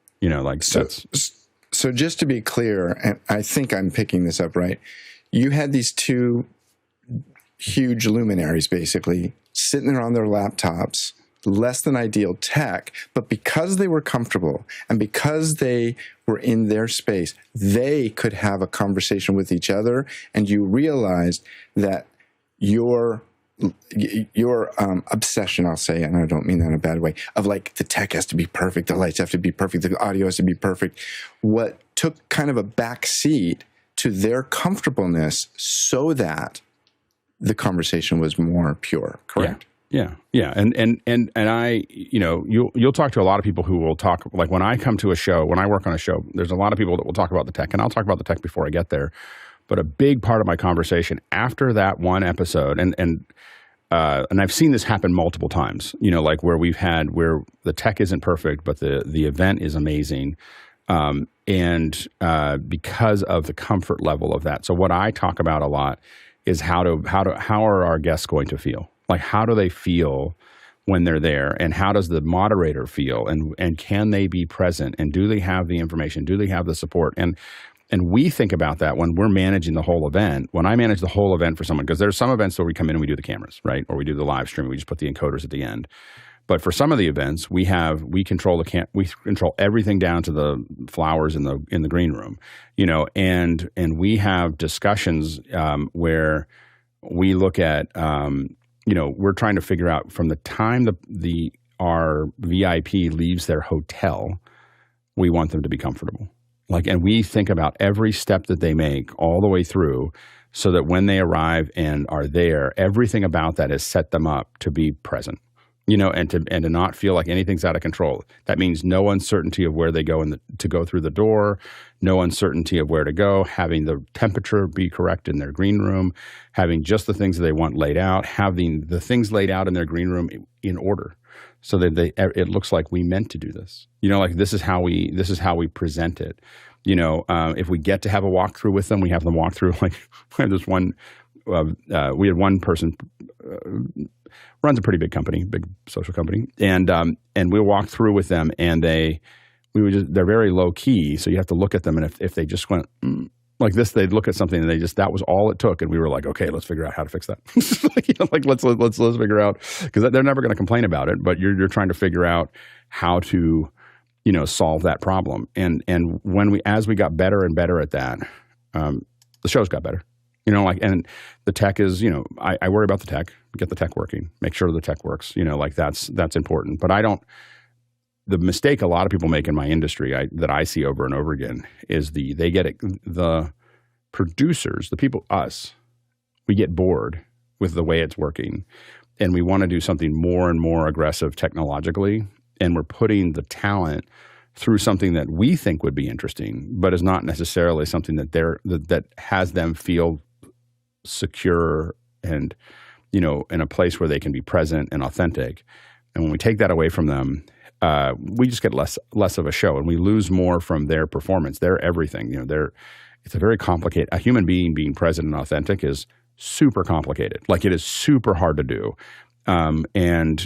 So just to be clear, and I think I'm picking this up right, you had these two huge luminaries basically sitting there on their laptops, less than ideal tech, but because they were comfortable and because they were in their space, they could have a conversation with each other, and you realized that your obsession, I'll say, and I don't mean that in a bad way, of the tech has to be perfect, the lights have to be perfect, the audio has to be perfect, what took kind of a back seat to their comfortableness so that the conversation was more pure, correct? Yeah. And I, you'll talk to a lot of people who will talk, when I come to a show, when I work on a show, there's a lot of people that will talk about the tech, and I'll talk about the tech before I get there. But a big part of my conversation after that one episode, and I've seen this happen multiple times, where the tech isn't perfect, but the event is amazing. And because of the comfort level of that. So what I talk about a lot is how are our guests going to feel? How do they feel when they're there, and how does the moderator feel, and can they be present, and do they have the information? Do they have the support? And we think about that when we're managing the whole event. When I manage the whole event for someone, because there's some events where we come in and we do the cameras, right? Or we do the live stream, we just put the encoders at the end. But for some of the events, we control we control everything down to the flowers in the green room, and we have discussions where we look at, we're trying to figure out from the time our VIP leaves their hotel, we want them to be comfortable. And we think about every step that they make all the way through, so that when they arrive and are there, everything about that has set them up to be present. And to not feel like anything's out of control. That means no uncertainty of where they go to go through the door, no uncertainty of where to go, having the temperature be correct in their green room, having just the things that they want laid out, having the things laid out in their green room in order. so that it looks like we meant to do this. Like this is how we present it. If we get to have a walkthrough with them, we have them walk through. Like we have this one, we had one person runs a pretty big company, big social company, and we walked through with them, and they're very low key, so you have to look at them, and if they just went like this, they'd look at something and that was all it took, and we were like, okay, let's figure out how to fix that. Let's figure out, because they're never going to complain about it, but you're trying to figure out how to solve that problem, and as we got better and better at that, the shows got better. And the tech is, I worry about the tech, get the tech working, make sure the tech works, that's important. But the mistake a lot of people make in my industry that I see over and over again is the producers, the people, us, we get bored with the way it's working, and we want to do something more and more aggressive technologically, and we're putting the talent through something that we think would be interesting, but is not necessarily something that has them feel secure and in a place where they can be present and authentic. And when we take that away from them, we just get less of a show, and we lose more from their performance. They're everything. It's a very complicated. A human being present and authentic is super complicated. Like, it is super hard to do, and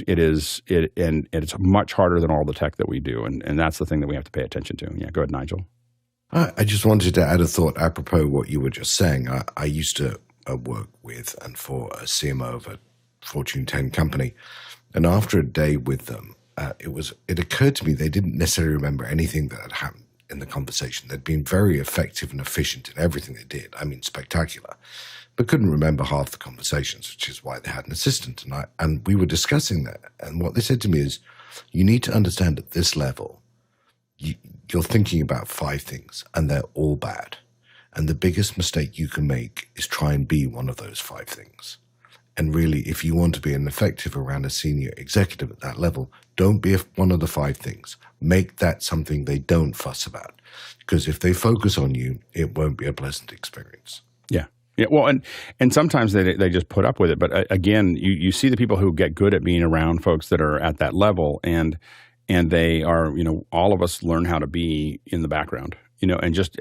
it's much harder than all the tech that we do, and that's the thing that we have to pay attention to. Yeah, go ahead, Nigel. I just wanted to add a thought apropos what you were just saying. I used to work with and for a CMO of a Fortune 10 company, and after a day with them, it occurred to me they didn't necessarily remember anything that had happened in the conversation. They'd been very effective and efficient in everything they did. I mean, spectacular, but couldn't remember half the conversations, which is why they had an assistant. And we were discussing that, and what they said to me is, you need to understand at this level, you're thinking about 5 things, and they're all bad. And the biggest mistake you can make is try and be one of those 5 things. And really, if you want to be an effective around a senior executive at that level, don't be one of the 5 things. Make that something they don't fuss about. Because if they focus on you, it won't be a pleasant experience. Yeah. Yeah. Well, and sometimes they just put up with it. But again, you see the people who get good at being around folks that are at that level, and they are, all of us learn how to be in the background. And just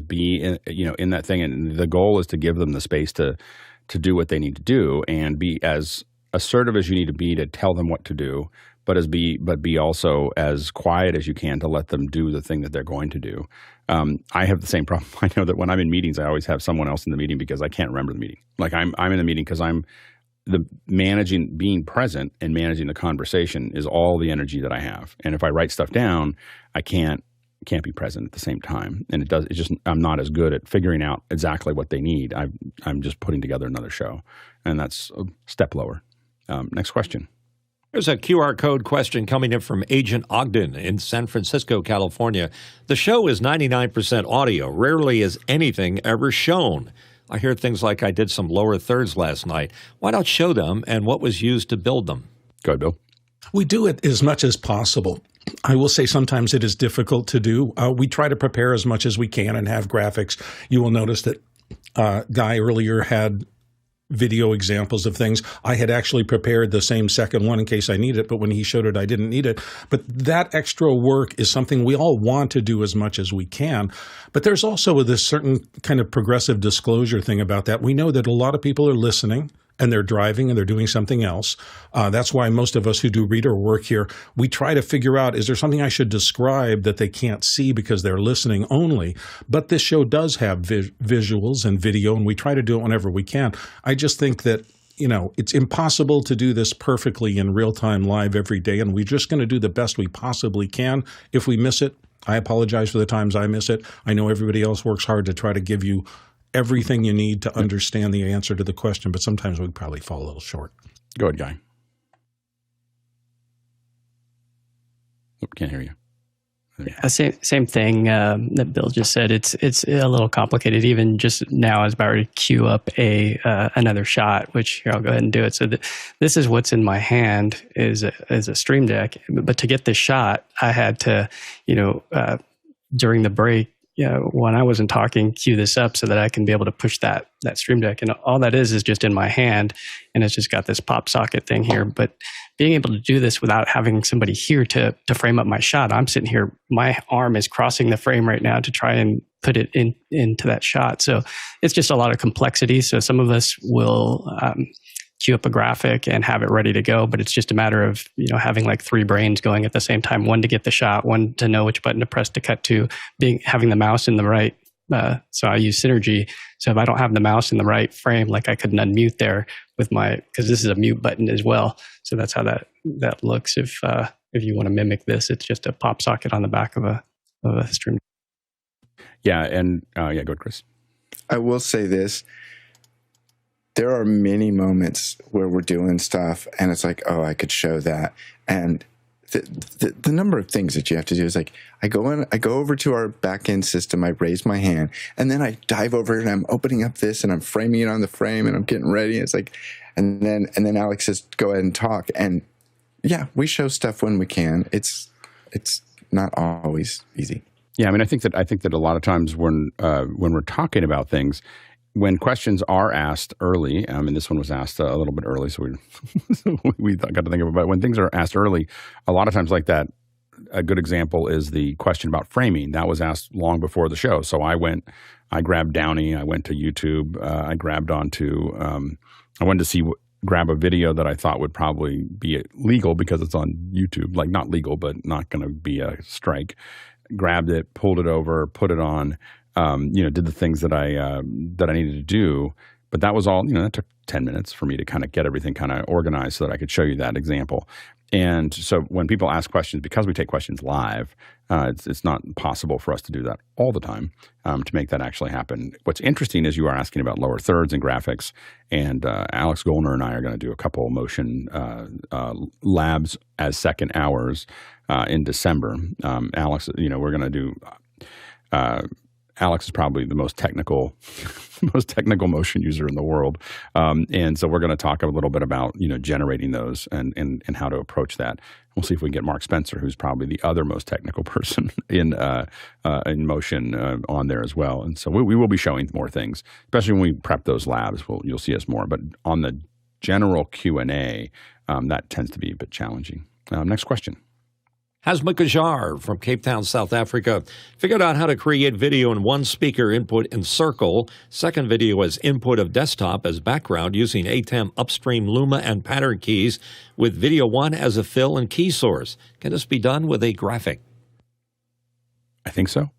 be in that thing. And the goal is to give them the space to do what they need to do, and be as assertive as you need to be to tell them what to do, but be also as quiet as you can to let them do the thing that they're going to do. I have the same problem. I know that when I'm in meetings, I always have someone else in the meeting because I can't remember the meeting. Like, I'm in the meeting because being present and managing the conversation is all the energy that I have. And if I write stuff down, I can't be present at the same time. And I'm not as good at figuring out exactly what they need. I'm just putting together another show, and that's a step lower. Next question. There's a QR code question coming in from Agent Ogden in San Francisco, California. The show is 99% audio. Rarely is anything ever shown. I hear things like, I did some lower thirds last night. Why not show them and what was used to build them? Go ahead, Bill. We do it as much as possible. I will say sometimes it is difficult to do. We try to prepare as much as we can and have graphics. You will notice that Guy earlier had video examples of things. I had actually prepared the same second one in case I need it, but when he showed it, I didn't need it. But that extra work is something we all want to do as much as we can. But there's also this certain kind of progressive disclosure thing about that. We know that a lot of people are listening, and they're driving and they're doing something else. That's why most of us who do reader work here, we try to figure out, is there something I should describe that they can't see because they're listening only? But this show does have visuals and video, and we try to do it whenever we can. I just think that, it's impossible to do this perfectly in real time live every day, and we're just going to do the best we possibly can. If we miss it, I apologize for the times I miss it. I know everybody else works hard to try to give you everything you need to understand the answer to the question, but sometimes we probably fall a little short. Go ahead, Guy. Can't hear you. Yeah, same thing that Bill just said. It's a little complicated. Even just now, I was about to queue up another shot, which here I'll go ahead and do it. So this is what's in my hand is a Stream Deck. But to get this shot, I had to, during the break, when I wasn't talking, cue this up so that I can be able to push that Stream Deck. And all that is just in my hand, and it's just got this pop socket thing here. But being able to do this without having somebody here to frame up my shot, I'm sitting here, my arm is crossing the frame right now to try and put it into that shot. So it's just a lot of complexity. So some of us will queue up a graphic and have it ready to go, but it's just a matter of having like 3 brains going at the same time, one to get the shot, one to know which button to press to cut to, having the mouse in the right. So I use Synergy. So if I don't have the mouse in the right frame, like I couldn't unmute there with because this is a mute button as well. So that's how that looks. If you want to mimic this, it's just a pop socket on the back of a stream. Yeah, and go ahead, Chris. I will say this. There are many moments where we're doing stuff and it's like, oh, I could show that. And the number of things that you have to do is like, I go over to our back-end system, I raise my hand, and then I dive over and I'm opening up this and I'm framing it on the frame and I'm getting ready. It's like, and then Alex says, go ahead and talk. And yeah, we show stuff when we can. It's not always easy. Yeah, I mean, I think that a lot of times when we're talking about things, when questions are asked early, I mean, this one was asked a little bit early, so we got to think about it. When things are asked early, a lot of times like that, a good example is the question about framing. That was asked long before the show. So I grabbed Downey, I went to YouTube, I grabbed onto, I wanted to grab a video that I thought would probably be legal because it's on YouTube, like not legal, but not going to be a strike. Grabbed it, pulled it over, put it on. Did the things that I needed to do, but that was all. That took 10 minutes for me to kind of get everything kind of organized so that I could show you that example. And so when people ask questions, because we take questions live, it's not possible for us to do that all the time to make that actually happen. What's interesting is you are asking about lower thirds and graphics, and Alex Gollner and I are going to do a couple motion labs as second hours in December. Alex, we're going to do. Alex is probably the most technical motion user in the world, and so we're going to talk a little bit about generating those and how to approach that. We'll see if we can get Mark Spencer, who's probably the other most technical person in motion, on there as well. And so we will be showing more things, especially when we prep those labs. You'll see us more, but on the general Q&A, that tends to be a bit challenging. Next question. Hasmukh Ajar from Cape Town, South Africa, figured out how to create video in one speaker input in circle, second video as input of desktop as background using ATEM Upstream Luma and Pattern keys with video 1 as a fill and key source. Can this be done with a graphic? I think so.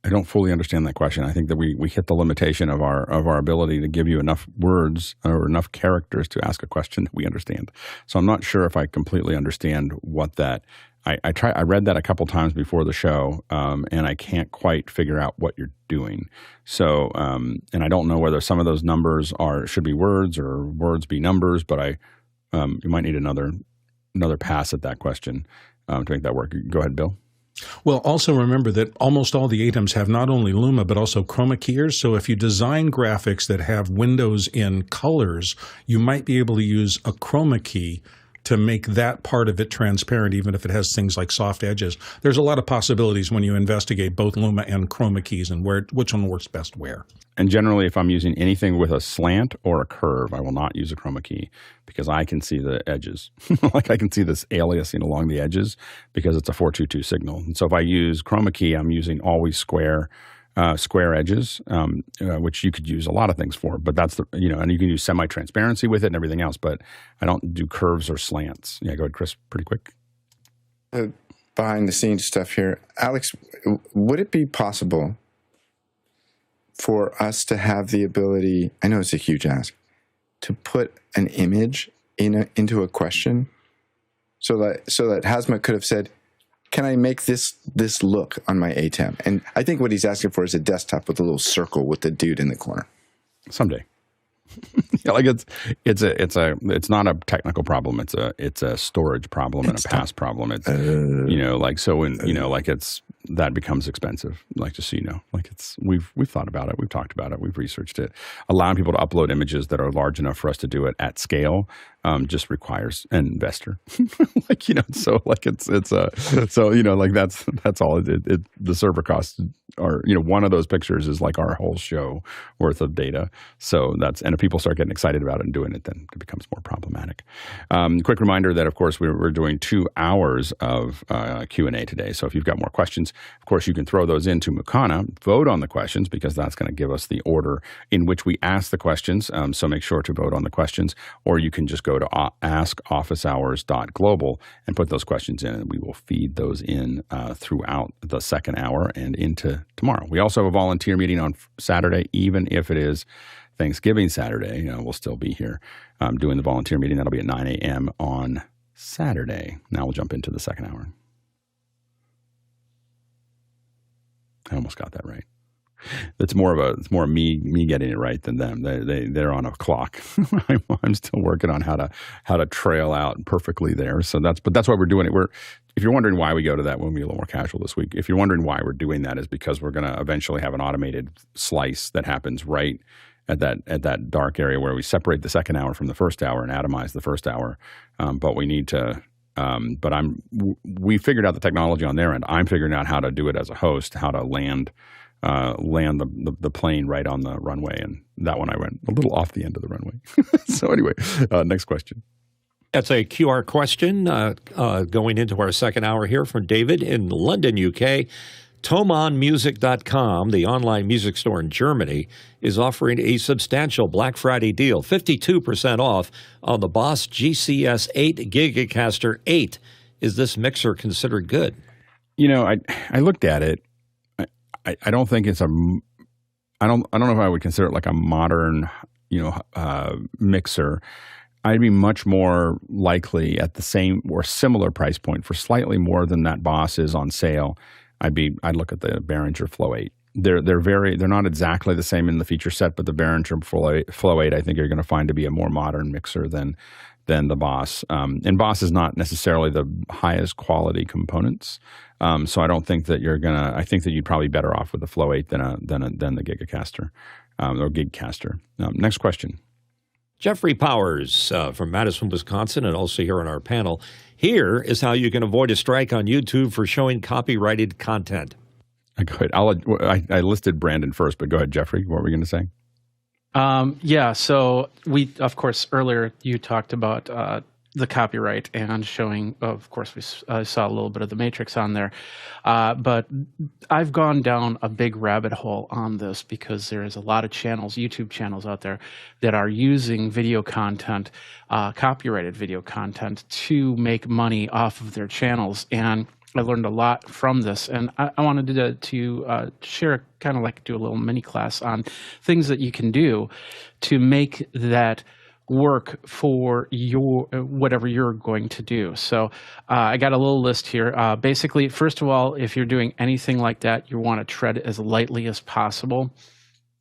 I don't fully understand that question. I think that we hit the limitation of our ability to give you enough words or enough characters to ask a question that we understand. So I'm not sure if I completely understand what that. I read that a couple times before the show, and I can't quite figure out what you're doing. So, and I don't know whether some of those numbers should be words or words be numbers, but you might need another pass at that question to make that work. Go ahead, Bill. Well, also remember that almost all the ATEMs have not only Luma, but also chroma keyers. So if you design graphics that have windows in colors, you might be able to use a chroma key to make that part of it transparent, even if it has things like soft edges. There's a lot of possibilities when you investigate both Luma and chroma keys and which one works best where. And generally, if I'm using anything with a slant or a curve, I will not use a chroma key because I can see the edges. Like I can see this aliasing along the edges because it's a 422 signal. And so if I use chroma key, I'm using always square edges, which you could use a lot of things for, but that's and you can use semi-transparency with it and everything else, but I don't do curves or slants. Yeah, go ahead, Chris, pretty quick. Behind the scenes stuff here. Alex, would it be possible for us to have the ability, I know it's a huge ask, to put an image into a question so that Hasmukh could have said, can I make this look on my ATEM? And I think what he's asking for is a desktop with a little circle with the dude in the corner. Someday. Yeah, like it's not a technical problem. It's a storage problem and a pass problem. It's like so when like that becomes expensive. Like just so you know, like we've thought about it, we've talked about it, we've researched it. Allowing people to upload images that are large enough for us to do it at scale just requires an investor. So like it's like that's all. The server costs are one of those pictures is like our whole show worth of data. So and if people start getting excited about it and doing it, then it becomes more problematic. Quick reminder that of course we're doing 2 hours of Q&A today. So if you've got more questions, of course you can throw those into Mukana, vote on the questions because that's going to give us the order in which we ask the questions. So make sure to vote on the questions, or you can just go to askofficehours.global and put those questions in, and we will feed those in throughout the second hour and into tomorrow. We also have a volunteer meeting on Saturday, even if it is Thanksgiving Saturday. We'll still be here doing the volunteer meeting. That'll be at 9 a.m. on Saturday. Now we'll jump into the second hour. I almost got that right. It's more of me getting it right than them. They're on a clock. I'm still working on how to trail out perfectly there. So that's why we're doing it. If you're wondering why we go to that, we'll be a little more casual this week. If you're wondering why we're doing that, is because we're going to eventually have an automated slice that happens right at that dark area where we separate the second hour from the first hour and atomize the first hour. But we need to. We figured out the technology on their end. I'm figuring out how to do it as a host, how to land the plane right on the runway, and that one I went a little off the end of the runway. So anyway, next question. That's a QR question going into our second hour here from David in London, UK. ThomonMusic.com, the online music store in Germany, is offering a substantial Black Friday deal, 52% off on the Boss GCS-8 Gigcaster8. Is this mixer considered good? I looked at it. I don't think it's I don't know if I would consider it like a modern, mixer. I'd be much more likely at the same or similar price point for slightly more than that Boss is on sale. I'd look at the Behringer Flow 8. They're not exactly the same in the feature set, but the Behringer Flow 8 I think you're going to find to be a more modern mixer than the Boss. And Boss is not necessarily the highest quality components. So I don't think that I think that you'd probably be better off with the Flow 8 than the Gigacaster or Gigcaster. Next question. Jeffrey Powers from Madison, Wisconsin, and also here on our panel. Here is how you can avoid a strike on YouTube for showing copyrighted content. Go ahead. I listed Brandon first, but go ahead, Jeffrey. What were we going to say? So we, of course, earlier you talked about the copyright and showing, of course, we saw a little bit of the Matrix on there. But I've gone down a big rabbit hole on this because there is a lot of channels, YouTube channels out there that are using video content, copyrighted video content to make money off of their channels. And I learned a lot from this, and I wanted to share, kind of like do a little mini class on things that you can do to make that work for your whatever you're going to do. So I got a little list here. Basically, first of all, if you're doing anything like that, you want to tread as lightly as possible.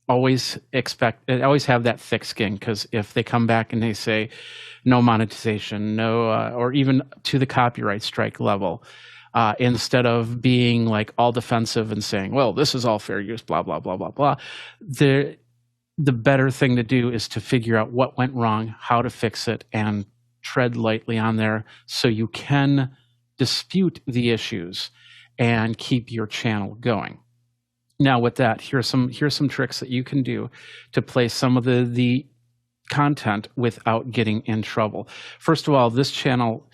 Always have that thick skin, because if they come back and they say no monetization, no, or even to the copyright strike level, instead of being like all defensive and saying, well, this is all fair use, blah, blah, blah, blah, blah, the better thing to do is to figure out what went wrong, how to fix it, and tread lightly on there so you can dispute the issues and keep your channel going. Now with that, here's some tricks that you can do to play some of the content without getting in trouble. First of all, this channel,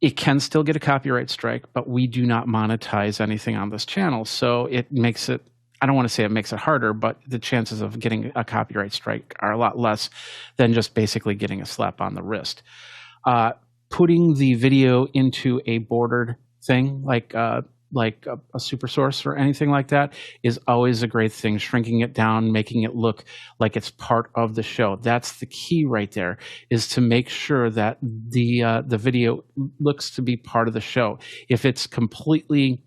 it can still get a copyright strike, but we do not monetize anything on this channel. So it makes it, I don't want to say it makes it harder, but the chances of getting a copyright strike are a lot less than just basically getting a slap on the wrist. Putting the video into a bordered thing like a super source or anything like that is always a great thing. Shrinking it down, making it look like it's part of the show. That's the key right there, is to make sure that the video looks to be part of the show. If it's completely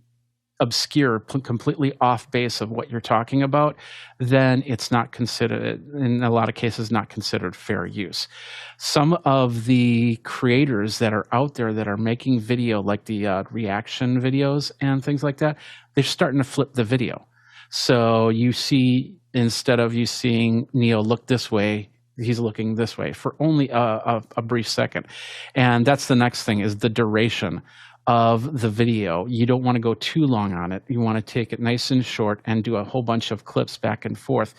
obscure, completely off base of what you're talking about, then it's not considered, in a lot of cases, not considered fair use. Some of the creators that are out there that are making video, like the reaction videos and things like that, they're starting to flip the video. So you see, instead of you seeing Neo look this way, he's looking this way for only a brief second. And that's the next thing, is the duration of the video. You don't want to go too long on it. You want to take it nice and short and do a whole bunch of clips back and forth.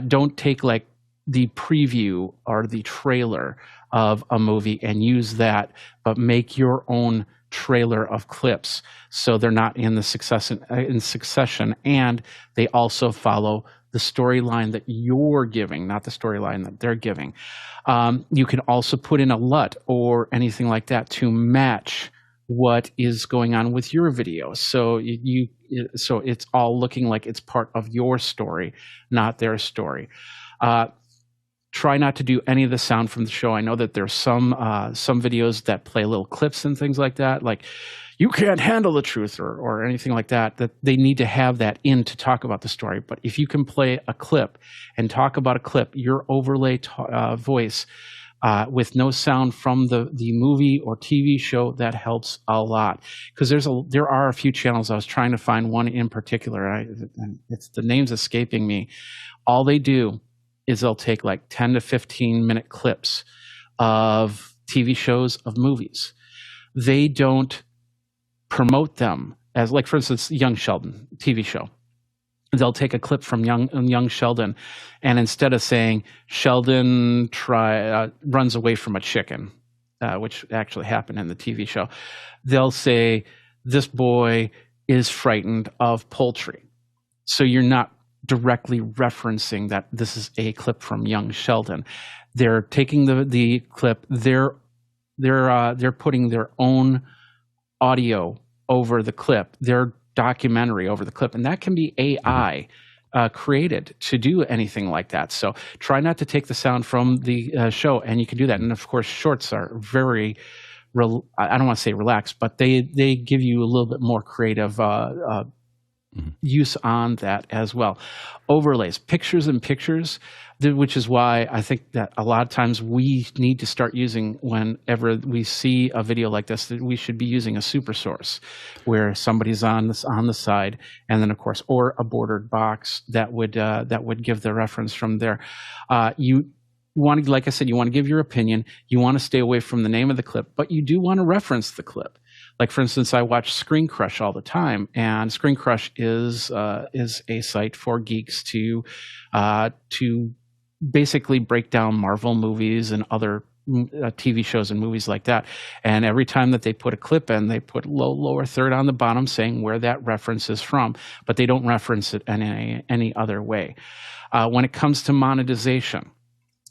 Don't take like the preview or the trailer of a movie and use that, but make your own trailer of clips so they're not in succession, and they also follow the storyline that you're giving, not the storyline that they're giving. You can also put in a LUT or anything like that to match what is going on with your video. So so it's all looking like it's part of your story, not their story. Try not to do any of the sound from the show. I know that there's some videos that play little clips and things like that, like you can't handle the truth or anything like that, that they need to have that in to talk about the story. But if you can play a clip and talk about a clip, your overlay voice with no sound from the movie or TV show, that helps a lot. Because there are a few channels. I was trying to find one in particular. And the name's escaping me. All they do is they'll take like 10 to 15 minute clips of TV shows, of movies. They don't promote them as, like, for instance, Young Sheldon TV show. They'll take a clip from young Sheldon, and instead of saying Sheldon runs away from a chicken, which actually happened in the TV show, they'll say this boy is frightened of poultry. So you're not directly referencing that this is a clip from Young Sheldon. They're taking the clip. They're putting their own audio over the clip, their documentary over the clip, and that can be AI created to do anything like that. So try not to take the sound from the show, and you can do that. And of course, shorts are very, I don't want to say relaxed, but they give you a little bit more creative use on that as well. Overlays, pictures in pictures, which is why I think that a lot of times we need to start using, whenever we see a video like this, that we should be using a super source where somebody's on the side, and then of course, or a bordered box that would give the reference from there. You want to, like I said, you want to give your opinion. You want to stay away from the name of the clip, but you do want to reference the clip. Like, for instance, I watch Screen Crush all the time, and Screen Crush is a site for geeks to basically break down Marvel movies and other TV shows and movies like that. And every time that they put a clip in, they put lower third on the bottom saying where that reference is from, but they don't reference it in any other way. When it comes to monetization,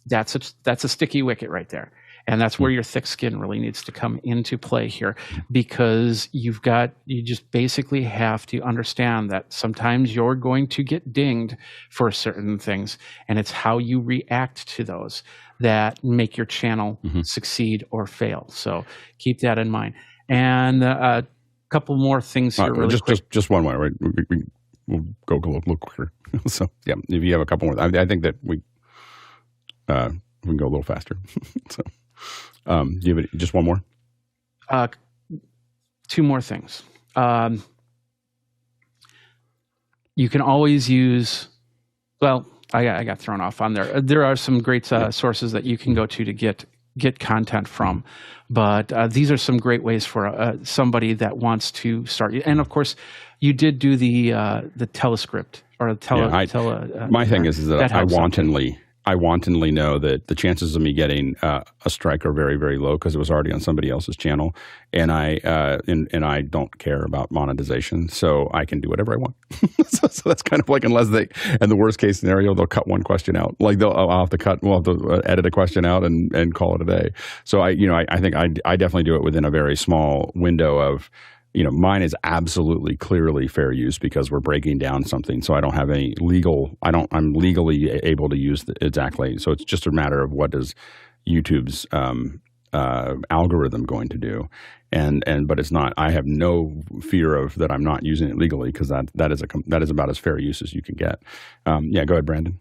that's a sticky wicket right there. And that's where your thick skin really needs to come into play here, because you just basically have to understand that sometimes you're going to get dinged for certain things, and it's how you react to those that make your channel succeed or fail. So keep that in mind. And a couple more things here really quick. Just one more, right? We'll go a little quicker. So yeah, if you have a couple more, I think that we can go a little faster. So. Do you have just one more? Two more things. You can always use, well, I got thrown off on there. There are some great sources that you can go to get content from, but these are some great ways for somebody that wants to start. And of course, you did do the telescript or my thing is that I wantonly know that the chances of me getting a strike are very, very low because it was already on somebody else's channel, and I don't care about monetization, so I can do whatever I want. so that's kind of like, unless they, in the worst case scenario, they'll cut one question out. Like I'll have to edit a question out and call it a day. So I think I definitely do it within a very small window of. Mine is absolutely clearly fair use because we're breaking down something. So I don't have any I'm legally able to use exactly. So it's just a matter of what does YouTube's algorithm going to do? But it's not. I have no fear of that. I'm not using it legally because that is about as fair use as you can get. Yeah, go ahead, Brandon.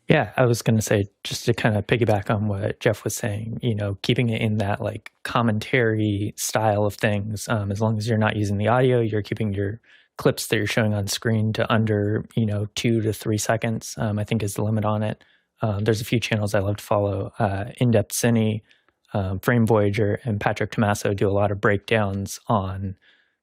Yeah, I was going to say, just to kind of piggyback on what Jeff was saying, keeping it in that like commentary style of things, as long as you're not using the audio, you're keeping your clips that you're showing on screen to under, 2 to 3 seconds, I think is the limit on it. There's a few channels I love to follow. In-Depth Cine, Frame Voyager, and Patrick Tommaso do a lot of breakdowns on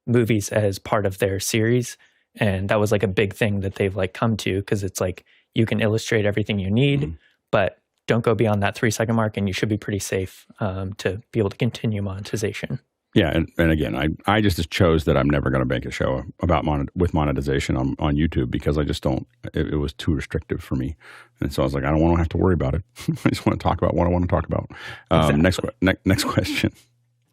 movies as part of their series. And that was like a big thing that they've like come to, because it's like, you can illustrate everything you need, but don't go beyond that 3-second mark, and you should be pretty safe to be able to continue monetization. Yeah, and again, I just chose that I'm never going to make a show about with monetization on YouTube because I just don't. It was too restrictive for me, and so I was like, I don't want to have to worry about it. I just want to talk about what I want to talk about. Exactly. Next question.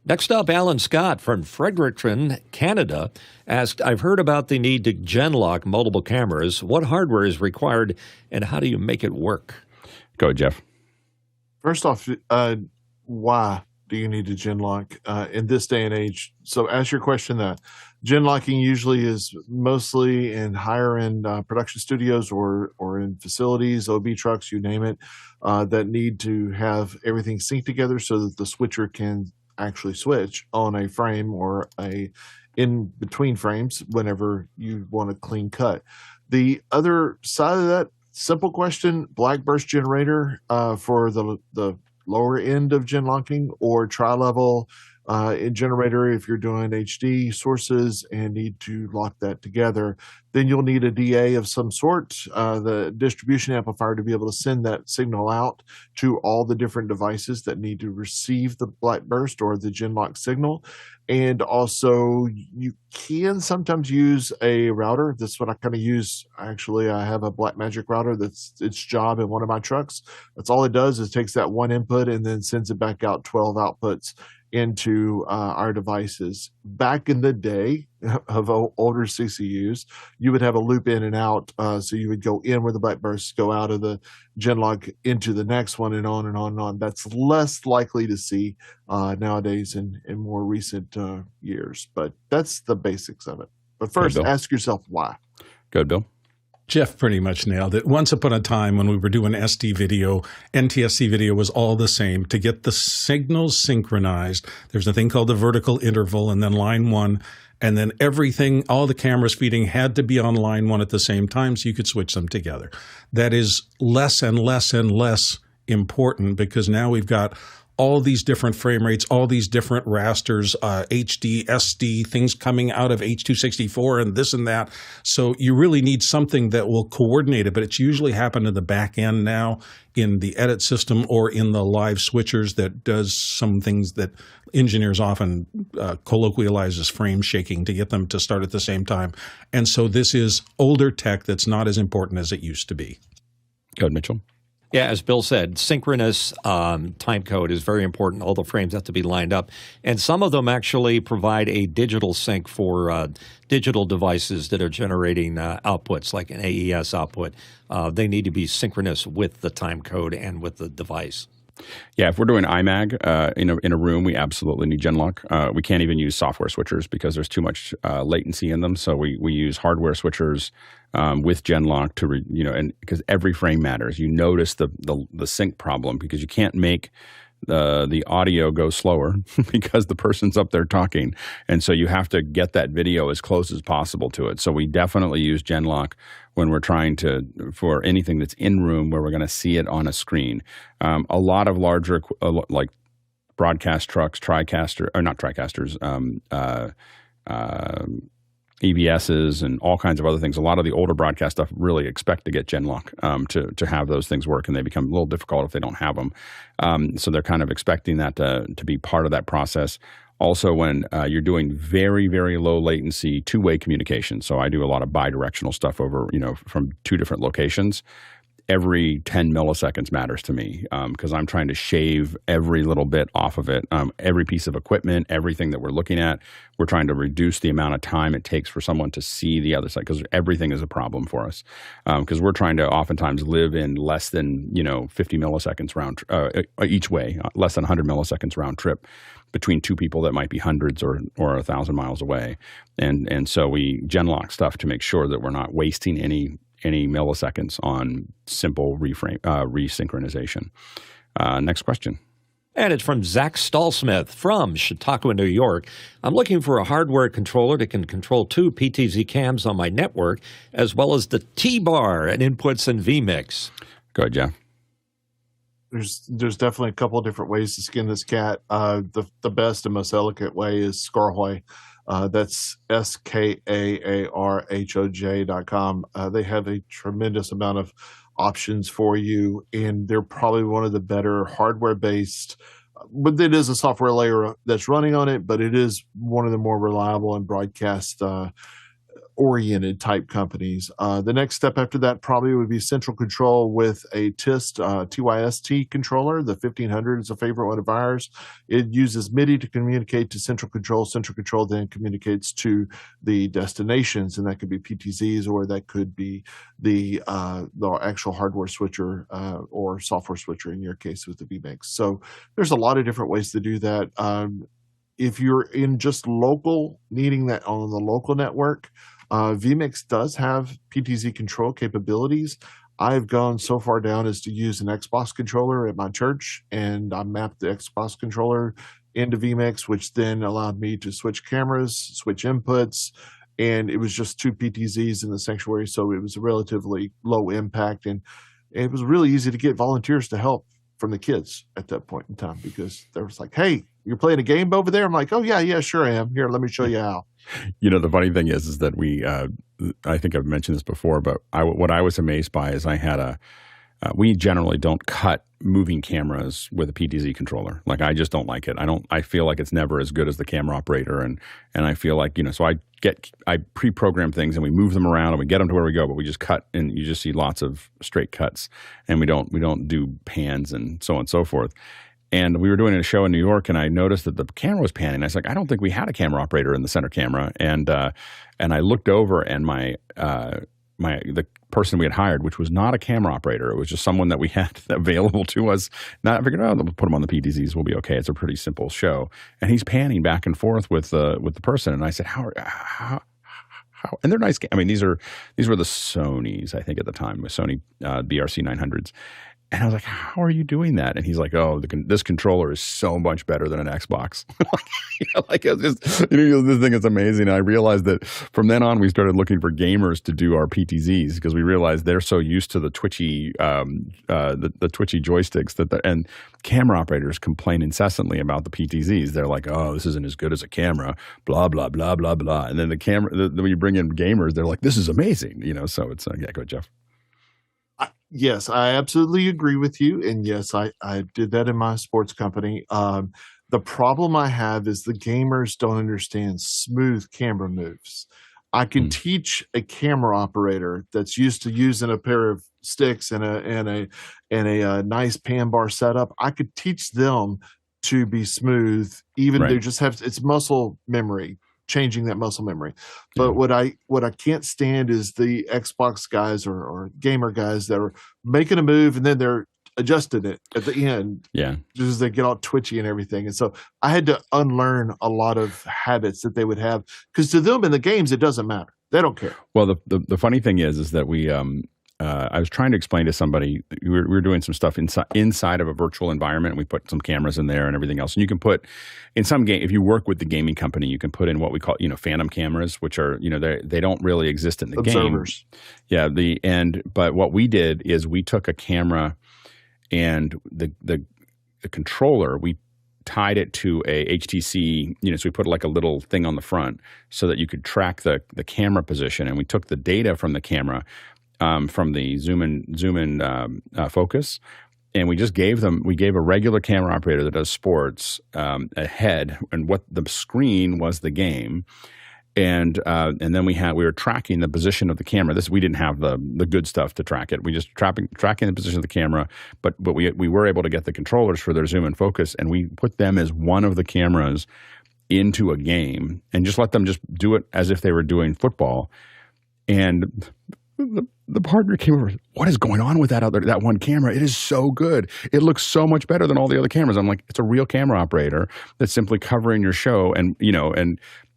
Next up, Alan Scott from Fredericton, Canada, asked, I've heard about the need to genlock multiple cameras. What hardware is required, and how do you make it work? Go ahead, Jeff. First off, why do you need to genlock in this day and age? So ask your question that. Genlocking usually is mostly in higher-end production studios or in facilities, OB trucks, you name it, that need to have everything synced together so that the switcher can actually switch on a frame or in between frames whenever you want a clean cut. The other side of that simple question, black burst generator for the lower end of genlocking, or tri-level generator if you're doing HD sources and need to lock that together. Then you'll need a DA of some sort, the distribution amplifier, to be able to send that signal out to all the different devices that need to receive the black burst or the genlock signal. And also you can sometimes use a router. That's what I kind of use. Actually, I have a Blackmagic router that's its job in one of my trucks. That's all it does, is takes that one input and then sends it back out 12 outputs into our devices. Back in the day of older CCUs, you would have a loop in and out. So you would go in where the black bursts, go out of the genlock into the next one, and on and on and on. That's less likely to see nowadays in more recent years. But that's the basics of it. But first, ask yourself why. Good, Bill. Jeff pretty much nailed it. Once upon a time when we were doing SD video, NTSC video was all the same. To get the signals synchronized, there's a thing called the vertical interval, and then line 1, and then everything, all the cameras feeding had to be on line 1 at the same time so you could switch them together. That is less and less and less important because now we've got all these different frame rates, all these different rasters, HD, SD, things coming out of H.264 and this and that. So you really need something that will coordinate it, but it's usually happened in the back end now in the edit system or in the live switchers that does some things that engineers often colloquialize as frame shaking to get them to start at the same time. And so this is older tech that's not as important as it used to be. Go ahead, Mitchell. Yeah, as Bill said, synchronous time code is very important. All the frames have to be lined up. And some of them actually provide a digital sync for digital devices that are generating outputs, like an AES output. They need to be synchronous with the time code and with the device. Yeah, if we're doing IMAG in a room, we absolutely need genlock. We can't even use software switchers because there's too much latency in them. So we use hardware switchers with genlock to and because every frame matters. You notice the sync problem because you can't make the audio go slower because the person's up there talking, and so you have to get that video as close as possible to it. So we definitely use genlock when we're trying to, for anything that's in room where we're going to see it on a screen. A lot of larger like broadcast trucks, EBSs and all kinds of other things. A lot of the older broadcast stuff really expect to get genlock to have those things work, and they become a little difficult if they don't have them. So they're kind of expecting that to be part of that process. Also, when you're doing very, very low latency two-way communication, so I do a lot of bidirectional stuff over, from two different locations. every 10 milliseconds matters to me because I'm trying to shave every little bit off of it. Every piece of equipment, everything that we're looking at, we're trying to reduce the amount of time it takes for someone to see the other side because everything is a problem for us. Because we're trying to oftentimes live in less than 50 milliseconds round each way, less than 100 milliseconds round trip between two people that might be hundreds or 1,000 miles away. And so we genlock stuff to make sure that we're not wasting any milliseconds on simple resynchronization. Next question. And it's from Zach Stallsmith from Chautauqua, New York. I'm looking for a hardware controller that can control 2 PTZ cams on my network, as well as the T-bar and inputs in vMix. Go ahead, Jeff. There's definitely a couple of different ways to skin this cat. The best and most elegant way is Skarhoj. That's SKAARHOJ.com. They have a tremendous amount of options for you, and they're probably one of the better hardware-based, but it is a software layer that's running on it, but it is one of the more reliable and broadcast oriented type companies. The next step after that probably would be Central Control with a TYST controller. The 1500 is a favorite one of ours. It uses MIDI to communicate to Central Control. Central Control then communicates to the destinations, and that could be PTZs or that could be the actual hardware switcher or software switcher in your case with the vMix. So there's a lot of different ways to do that. If you're in just local, needing that on the local network, vMix does have PTZ control capabilities. I've gone so far down as to use an Xbox controller at my church, and I mapped the Xbox controller into vMix, which then allowed me to switch cameras, switch inputs, and it was just 2 PTZs in the sanctuary, so it was relatively low impact, and it was really easy to get volunteers to help from the kids at that point in time because they was like, hey, you're playing a game over there? I'm like, oh, yeah, sure I am. Here, let me show you how. The funny thing is that we, I think I've mentioned this before, but what I was amazed by is I had we generally don't cut moving cameras with a PTZ controller. Like, I just don't like it. I feel like it's never as good as the camera operator. And I feel like, so I pre-program things and we move them around and we get them to where we go, but we just cut and you just see lots of straight cuts and we don't do pans and so on and so forth. And we were doing a show in New York, and I noticed that the camera was panning. I was like, I don't think we had a camera operator in the center camera. And I looked over, and the person we had hired, which was not a camera operator, it was just someone that we had available to us. Now I figured, we'll put him on the PTZs, we'll be okay. It's a pretty simple show. And he's panning back and forth with the person. And I said, how? And they're nice. I mean, these were the Sonys, I think at the time, with Sony BRC 900s. And I was like, how are you doing that? And he's like, this controller is so much better than an Xbox. This thing is amazing. And I realized that from then on, we started looking for gamers to do our PTZs because we realized they're so used to the twitchy, the twitchy joysticks and camera operators complain incessantly about the PTZs. They're like, oh, this isn't as good as a camera, blah, blah, blah, blah, blah. And then when you bring in gamers, they're like, this is amazing. So it's, yeah, go ahead, Jeff. Yes, I absolutely agree with you. And yes, I did that in my sports company. The problem I have is the gamers don't understand smooth camera moves. I can teach a camera operator that's used to using a pair of sticks and a nice pan bar setup. I could teach them to be smooth, even they just have it's muscle memory. Changing that muscle memory. But what I can't stand is the Xbox guys or gamer guys that are making a move and then they're adjusting it at the end. Yeah. Just as they get all twitchy and everything. And so I had to unlearn a lot of habits that they would have because to them in the games, it doesn't matter. They don't care. Well, the funny thing is that we, I was trying to explain to somebody, we were doing some stuff inside of a virtual environment, and we put some cameras in there and everything else. And you can put in some game, if you work with the gaming company, you can put in what we call, phantom cameras, which are, they don't really exist in the Observers. Game. Yeah. But what we did is we took a camera and the controller, we tied it to a HTC, so we put like a little thing on the front so that you could track the camera position. And we took the data from the camera, from the zoom in focus, and we gave a regular camera operator that does sports a head, and what the screen was the game, And then we were tracking the position of the camera. We didn't have the good stuff to track it. We just tracking the position of the camera, but we were able to get the controllers for their zoom and focus, and we put them as one of the cameras into a game and just let them just do it as if they were doing football. And the partner came over, what is going on with that one camera? It is so good. It looks so much better than all the other cameras. I'm like, it's a real camera operator that's simply covering your show, and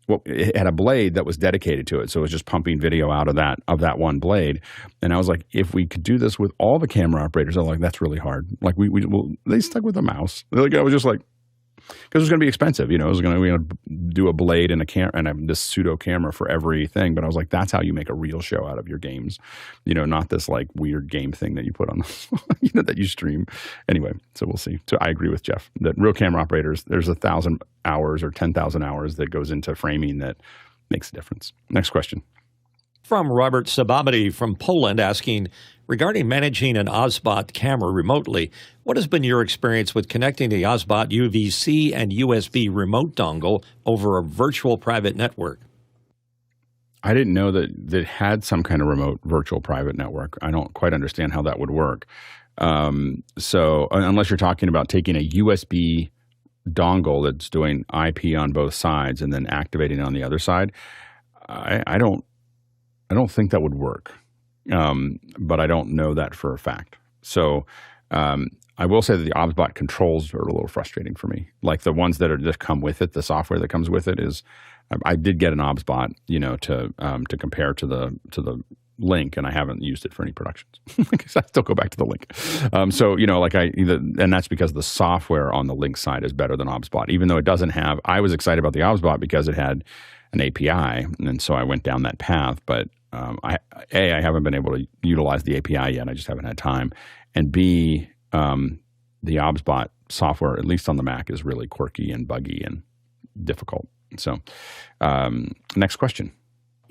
well, it had a blade that was dedicated to it, so it was just pumping video out of that one blade. And I was like, if we could do this with all the camera operators, I'm like, that's really hard. Like they stuck with a mouse. Like I was just like, because it was going to be expensive, it was going to do a blade and a camera and this pseudo camera for everything. But I was like, that's how you make a real show out of your games, not this like weird game thing that you put on, that you stream. Anyway, so we'll see. So I agree with Jeff that real camera operators, there's 1,000 hours or 10,000 hours that goes into framing that makes a difference. Next question. From Robert Sababity from Poland asking, regarding managing an OSBot camera remotely, what has been your experience with connecting the OSBot UVC and USB remote dongle over a virtual private network? I didn't know that it had some kind of remote virtual private network. I don't quite understand how that would work. So unless you're talking about taking a USB dongle that's doing IP on both sides and then activating it on the other side, I don't think that would work. But I don't know that for a fact. So I will say that the OBSBot controls are a little frustrating for me. Like the ones that just come with it, the software that comes with it is, I did get an OBSBot, to compare to the Link, and I haven't used it for any productions. I still go back to the Link. And that's because the software on the Link side is better than OBSBot, even though it doesn't have. I was excited about the OBSBot because it had an API, and so I went down that path. But I haven't been able to utilize the API yet. I just haven't had time. And B, the OBSBot software, at least on the Mac, is really quirky and buggy and difficult. So, next question.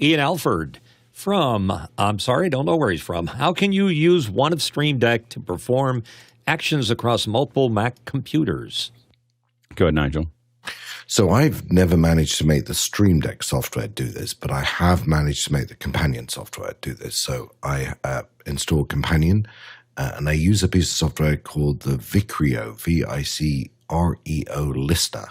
Ian Alford from, I'm sorry, don't know where he's from. How can you use one of Stream Deck to perform actions across multiple Mac computers? Go ahead, Nigel. So I've never managed to make the Stream Deck software do this, but I have managed to make the Companion software do this. So I installed Companion, and I use a piece of software called the Vicreo, Vicreo listener.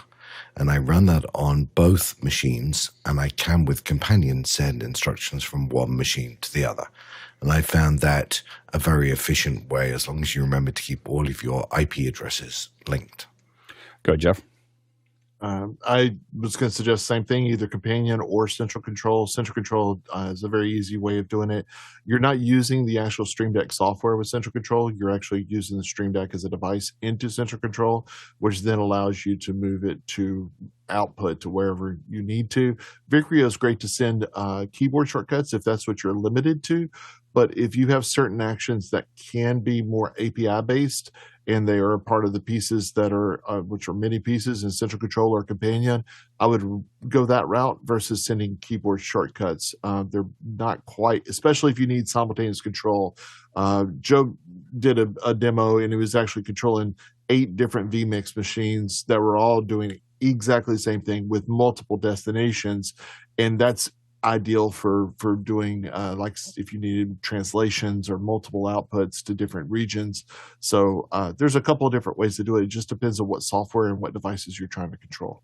And I run that on both machines, and I can, with Companion, send instructions from one machine to the other. And I found that a very efficient way, as long as you remember to keep all of your IP addresses linked. Go ahead, Jeff. I was going to suggest the same thing, either Companion or Central Control. Central Control is a very easy way of doing it. You're not using the actual Stream Deck software with Central Control. You're actually using the Stream Deck as a device into Central Control, which then allows you to move it to output to wherever you need to. Vicreo is great to send keyboard shortcuts if that's what you're limited to. But if you have certain actions that can be more API based, and they are a part of the pieces that are, which are many pieces in Central Control or Companion, I would go that route versus sending keyboard shortcuts. They're not quite, especially if you need simultaneous control. Joe did a demo, and he was actually controlling 8 different vMix machines that were all doing exactly the same thing with multiple destinations, and that's ideal for doing like if you needed translations or multiple outputs to different regions. So there's a couple of different ways to do it. It just depends on what software and what devices you're trying to control.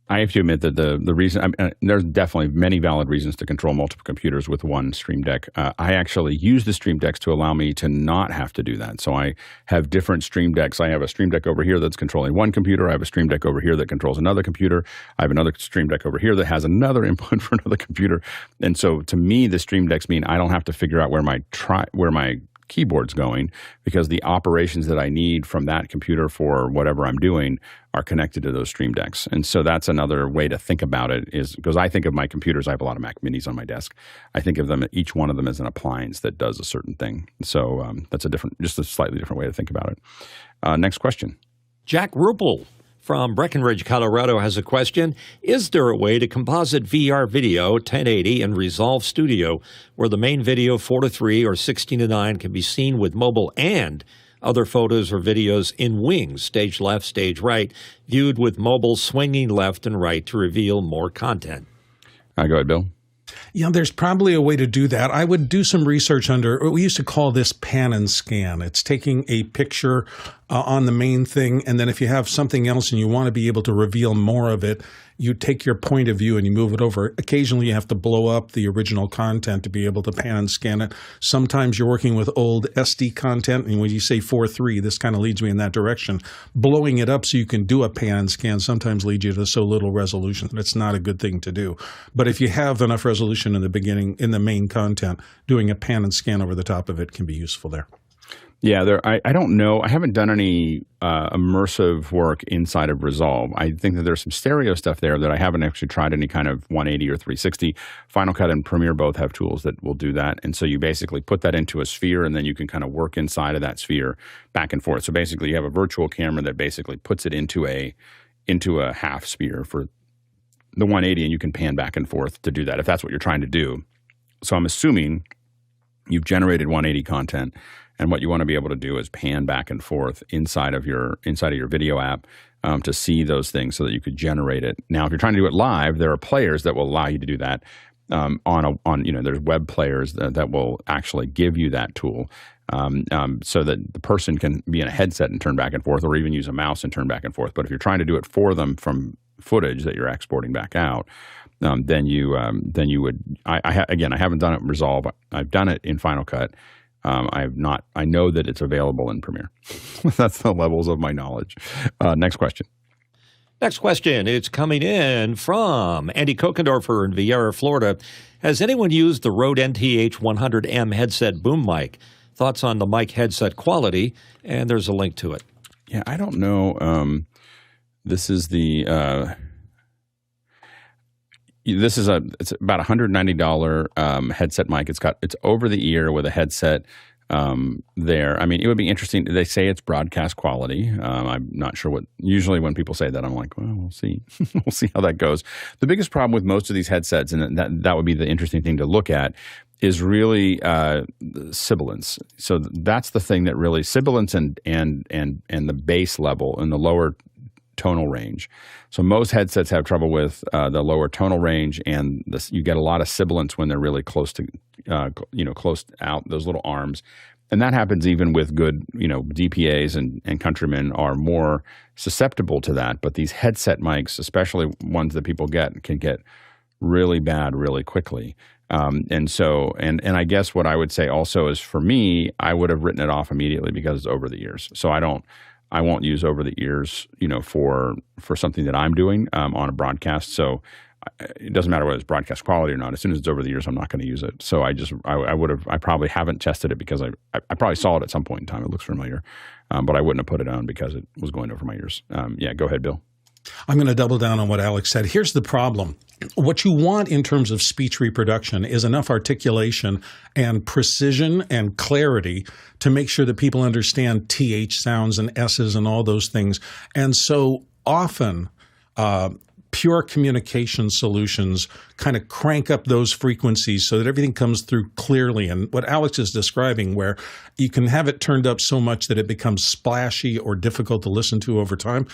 I have to admit that the reason, there's definitely many valid reasons to control multiple computers with one Stream Deck. I actually use the Stream Decks to allow me to not have to do that. So I have different Stream Decks. I have a Stream Deck over here that's controlling one computer. I have a Stream Deck over here that controls another computer. I have another Stream Deck over here that has another input for another computer. And so to me, the Stream Decks mean I don't have to figure out where my keyboard's going, because the operations that I need from that computer for whatever I'm doing are connected to those Stream Decks. And so that's another way to think about it, is because I think of my computers, I have a lot of Mac Minis on my desk. I think of them, each one of them as an appliance that does a certain thing. So that's just a slightly different way to think about it. Next question. Jack Ruppel from Breckenridge, Colorado has a question. Is there a way to composite VR video 1080 in Resolve Studio where the main video 4:3 or 16:9 can be seen with mobile and other photos or videos in wings, stage left, stage right, viewed with mobile swinging left and right to reveal more content? Go ahead, Bill. Yeah, there's probably a way to do that. I would do some research under, we used to call this pan and scan. It's taking a picture on the main thing, and then if you have something else and you want to be able to reveal more of it, you take your point of view and you move it over. Occasionally, you have to blow up the original content to be able to pan and scan it. Sometimes you're working with old SD content, and when you say 4:3, this kind of leads me in that direction. Blowing it up so you can do a pan and scan sometimes leads you to so little resolution that it's not a good thing to do. But if you have enough resolution in the beginning, in the main content, doing a pan and scan over the top of it can be useful there. Yeah, I don't know. I haven't done any immersive work inside of Resolve. I think that there's some stereo stuff there that I haven't actually tried any kind of 180 or 360. Final Cut and Premiere both have tools that will do that. And so you basically put that into a sphere, and then you can kind of work inside of that sphere back and forth. So basically you have a virtual camera that basically puts it into a half sphere for the 180, and you can pan back and forth to do that if that's what you're trying to do. So I'm assuming you've generated 180 content, and what you want to be able to do is pan back and forth inside of your video app to see those things so that you could generate it. Now, if you're trying to do it live, there are players that will allow you to do that. There's web players that will actually give you that tool so that the person can be in a headset and turn back and forth, or even use a mouse and turn back and forth. But if you're trying to do it for them from footage that you're exporting back out, then you would. I haven't done it in Resolve. I've done it in Final Cut. I know that it's available in Premiere. That's the levels of my knowledge. Next question. Next question. It's coming in from Andy Kokendorfer in Viera, Florida. Has anyone used the Rode NTH100M headset boom mic? Thoughts on the mic headset quality? And there's a link to it. Yeah, I don't know. This is the... it's about $190 headset mic. It's over the ear with a headset there. I mean, it would be interesting. They say it's broadcast quality. I'm not sure what. Usually, when people say that, I'm like, well, we'll see. We'll see how that goes. The biggest problem with most of these headsets, and that would be the interesting thing to look at, is really sibilance. So that's the thing that really sibilance and the bass level and the lower tonal range. So most headsets have trouble with the lower tonal range, and you get a lot of sibilance when they're really close to, close out those little arms. And that happens even with good, DPAs and Countrymen are more susceptible to that. But these headset mics, especially ones that people get, can get really bad really quickly. And I guess what I would say also is, for me, I would have written it off immediately because it's over the ears. So I won't use over the ears, for something that I'm doing on a broadcast. So it doesn't matter whether it's broadcast quality or not. As soon as it's over the ears, I'm not going to use it. So I probably haven't tested it because I probably saw it at some point in time. It looks familiar, but I wouldn't have put it on because it was going over my ears. Go ahead, Bill. I'm going to double down on what Alex said. Here's the problem. What you want in terms of speech reproduction is enough articulation and precision and clarity to make sure that people understand TH sounds and S's and all those things. And so often, pure communication solutions kind of crank up those frequencies so that everything comes through clearly. And what Alex is describing, where you can have it turned up so much that it becomes splashy or difficult to listen to over time.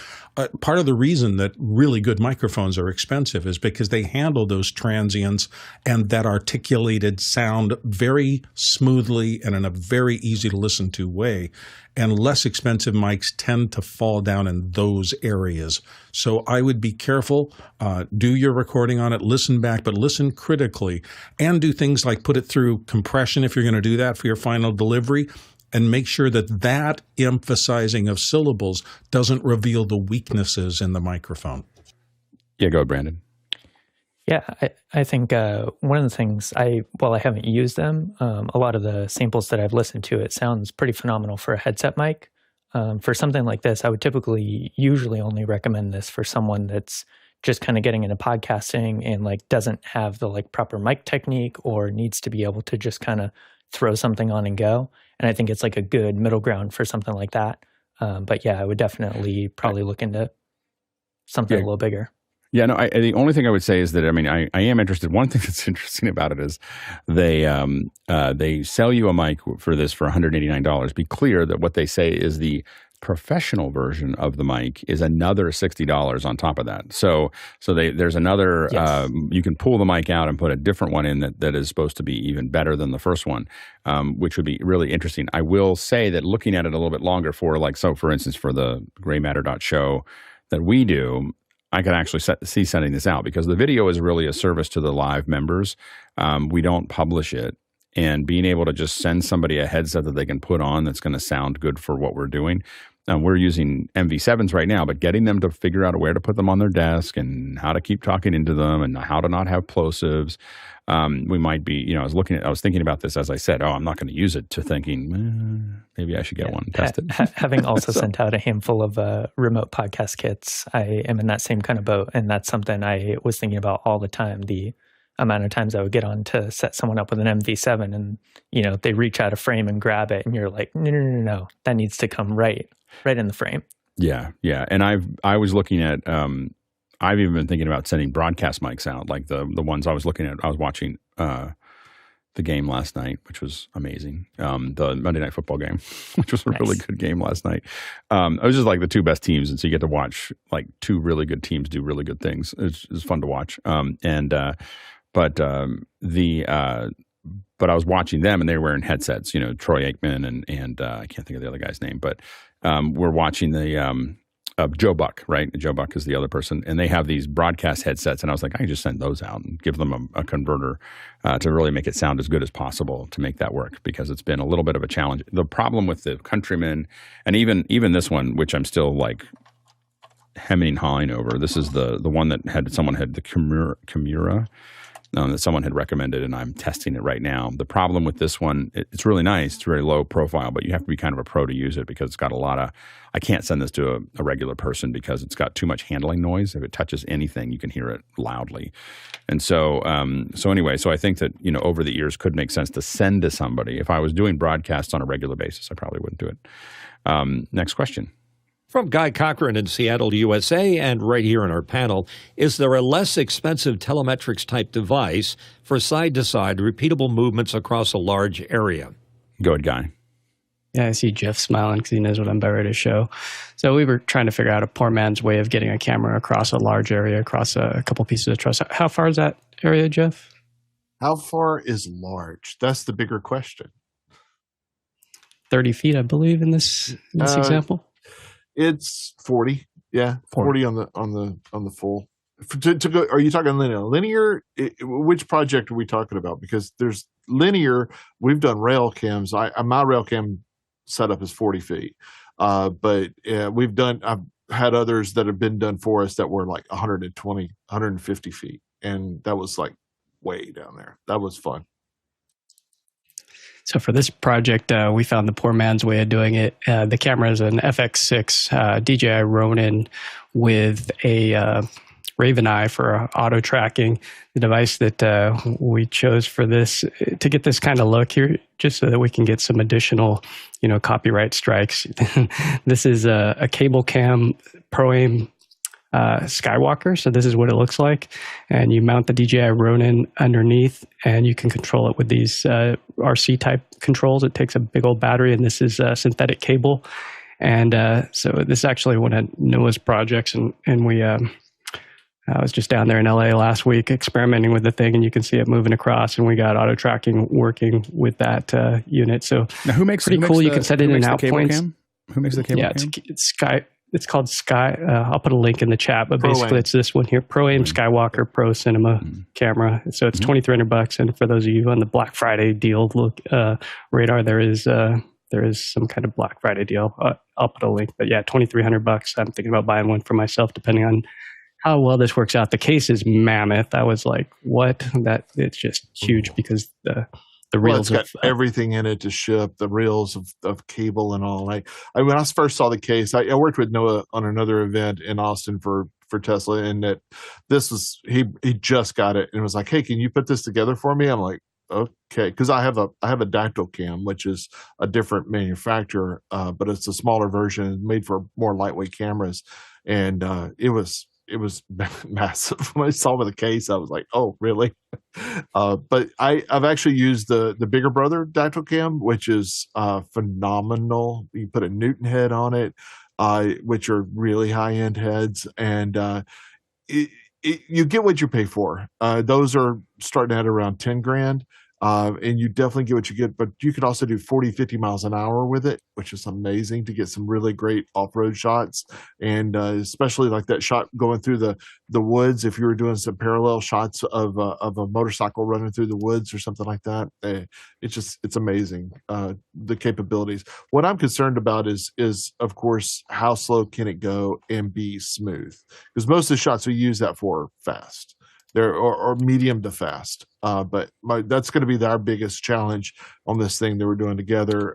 Part of the reason that really good microphones are expensive is because they handle those transients and that articulated sound very smoothly and in a very easy to listen to way. And less expensive mics tend to fall down in those areas. So I would be careful, do your recording on it, listen back, but listen critically, and do things like put it through compression if you're going to do that for your final delivery, and make sure that emphasizing of syllables doesn't reveal the weaknesses in the microphone. Yeah, go ahead, Brandon. Yeah, I think one of the things, while I haven't used them, a lot of the samples that I've listened to, it sounds pretty phenomenal for a headset mic. For something like this, I would usually only recommend this for someone that's just kind of getting into podcasting and doesn't have the proper mic technique or needs to be able to just kind of throw something on and go. And I think it's a good middle ground for something like that. But yeah, I would definitely probably look into something a little bigger. Yeah, no, the only thing I would say is that, I am interested. One thing that's interesting about it is they sell you a mic for this for $189. Be clear that what they say is the professional version of the mic is another $60 on top of that. So there's another, you can pull the mic out and put a different one in that is supposed to be even better than the first one, which would be really interesting. I will say that looking at it a little bit longer for for instance, for the graymatter.show that we do, I can actually see sending this out because the video is really a service to the live members. We don't publish it. And being able to just send somebody a headset that they can put on that's going to sound good for what we're doing. We're using MV7s right now, but getting them to figure out where to put them on their desk and how to keep talking into them and how to not have plosives. We might be, I was thinking about this as I said, I'm not going to use it, to thinking maybe I should get one tested. Having also sent out a handful of remote podcast kits, I am in that same kind of boat. And that's something I was thinking about all the time. The amount of times I would get on to set someone up with an MV7 and, they reach out a frame and grab it and you're like, no, that needs to come right in the frame. Yeah. And I was looking at, I've even been thinking about sending broadcast mics out, like the ones I was looking at. I was watching the game last night, which was amazing. The Monday Night Football game, which was a really good game last night. It was just like the two best teams. And so you get to watch like two really good teams do really good things. It's fun to watch. But I was watching them and they were wearing headsets, Troy Aikman and I can't think of the other guy's name, but we're watching the Joe Buck, right? Joe Buck is the other person, and they have these broadcast headsets, and I was like, I can just send those out and give them a converter to really make it sound as good as possible to make that work, because it's been a little bit of a challenge. The problem with the Countryman, and even this one, which I'm still like hemming and hawing over, this is the one that someone had the Kimura. That someone had recommended, and I'm testing it right now. The problem with this one, it's really nice. It's very low profile, but you have to be kind of a pro to use it because it's got a lot of – I can't send this to a regular person because it's got too much handling noise. If it touches anything, you can hear it loudly. And so anyway, I think that, over the ears could make sense to send to somebody. If I was doing broadcasts on a regular basis, I probably wouldn't do it. Next question. From Guy Cochran in Seattle, USA, and right here in our panel, is there a less expensive telemetrics-type device for side-to-side repeatable movements across a large area? Go ahead, Guy. Yeah, I see Jeff smiling because he knows what I'm about ready to show. So we were trying to figure out a poor man's way of getting a camera across a large area, across a couple pieces of truss. How far is that area, Jeff? How far is large? That's the bigger question. 30 feet, I believe, in this example. It's 40. Yeah, 40 on the full. To go, are you talking linear? Linear, which project are we talking about? Because there's linear. We've done rail cams. My rail cam setup is 40 feet. But I've had others that have been done for us that were like 120, 150 feet. And that was like way down there. That was fun. So for this project, we found the poor man's way of doing it. The camera is an FX6 DJI Ronin with a Raven Eye for auto tracking. The device that we chose for this to get this kind of look here, just so that we can get some additional, copyright strikes. This is a cable cam Pro Aim Skywalker. So this is what it looks like. And you mount the DJI Ronin underneath and you can control it with these RC type controls. It takes a big old battery, and this is a synthetic cable. And so this is actually one of Noah's projects, and we I was just down there in LA last week experimenting with the thing, and you can see it moving across, and we got auto tracking working with that unit. So now who makes pretty cool. You can set it in out points. Cam? Who makes the cable cam? It's Sky. It's called Sky. I'll put a link in the chat, but basically it's this one here, Pro Aim Skywalker Pro Cinema camera. So it's $2,300, and for those of you on the Black Friday deal radar, there is some kind of Black Friday deal. I'll put a link, but yeah, $2,300. I'm thinking about buying one for myself, depending on how well this works out. The case is mammoth. I was like, what? It's just huge because the reels it's got everything in it to ship, the reels of cable and all. When I first saw the case, I worked with Noah on another event in Austin for Tesla, and that this was he just got it and was like, hey, can you put this together for me? I'm like, okay, because I have a Dactyl Cam, which is a different manufacturer, but it's a smaller version made for more lightweight cameras, and it was it was massive. When I saw the case, I was like, "Oh, really?" But I've actually used the bigger brother Dactyl Cam, which is phenomenal. You put a Newton head on it, which are really high end heads, and you get what you pay for. Those are starting at around 10 grand. And you definitely get what you get, but you could also do 40, 50 miles an hour with it, which is amazing to get some really great off-road shots. And especially like that shot going through the woods, if you were doing some parallel shots of a motorcycle running through the woods or something like that, it's amazing, the capabilities. What I'm concerned about is of course, how slow can it go and be smooth? Because most of the shots we use that for are fast. They're or medium to fast, but that's going to be our biggest challenge on this thing that we're doing together.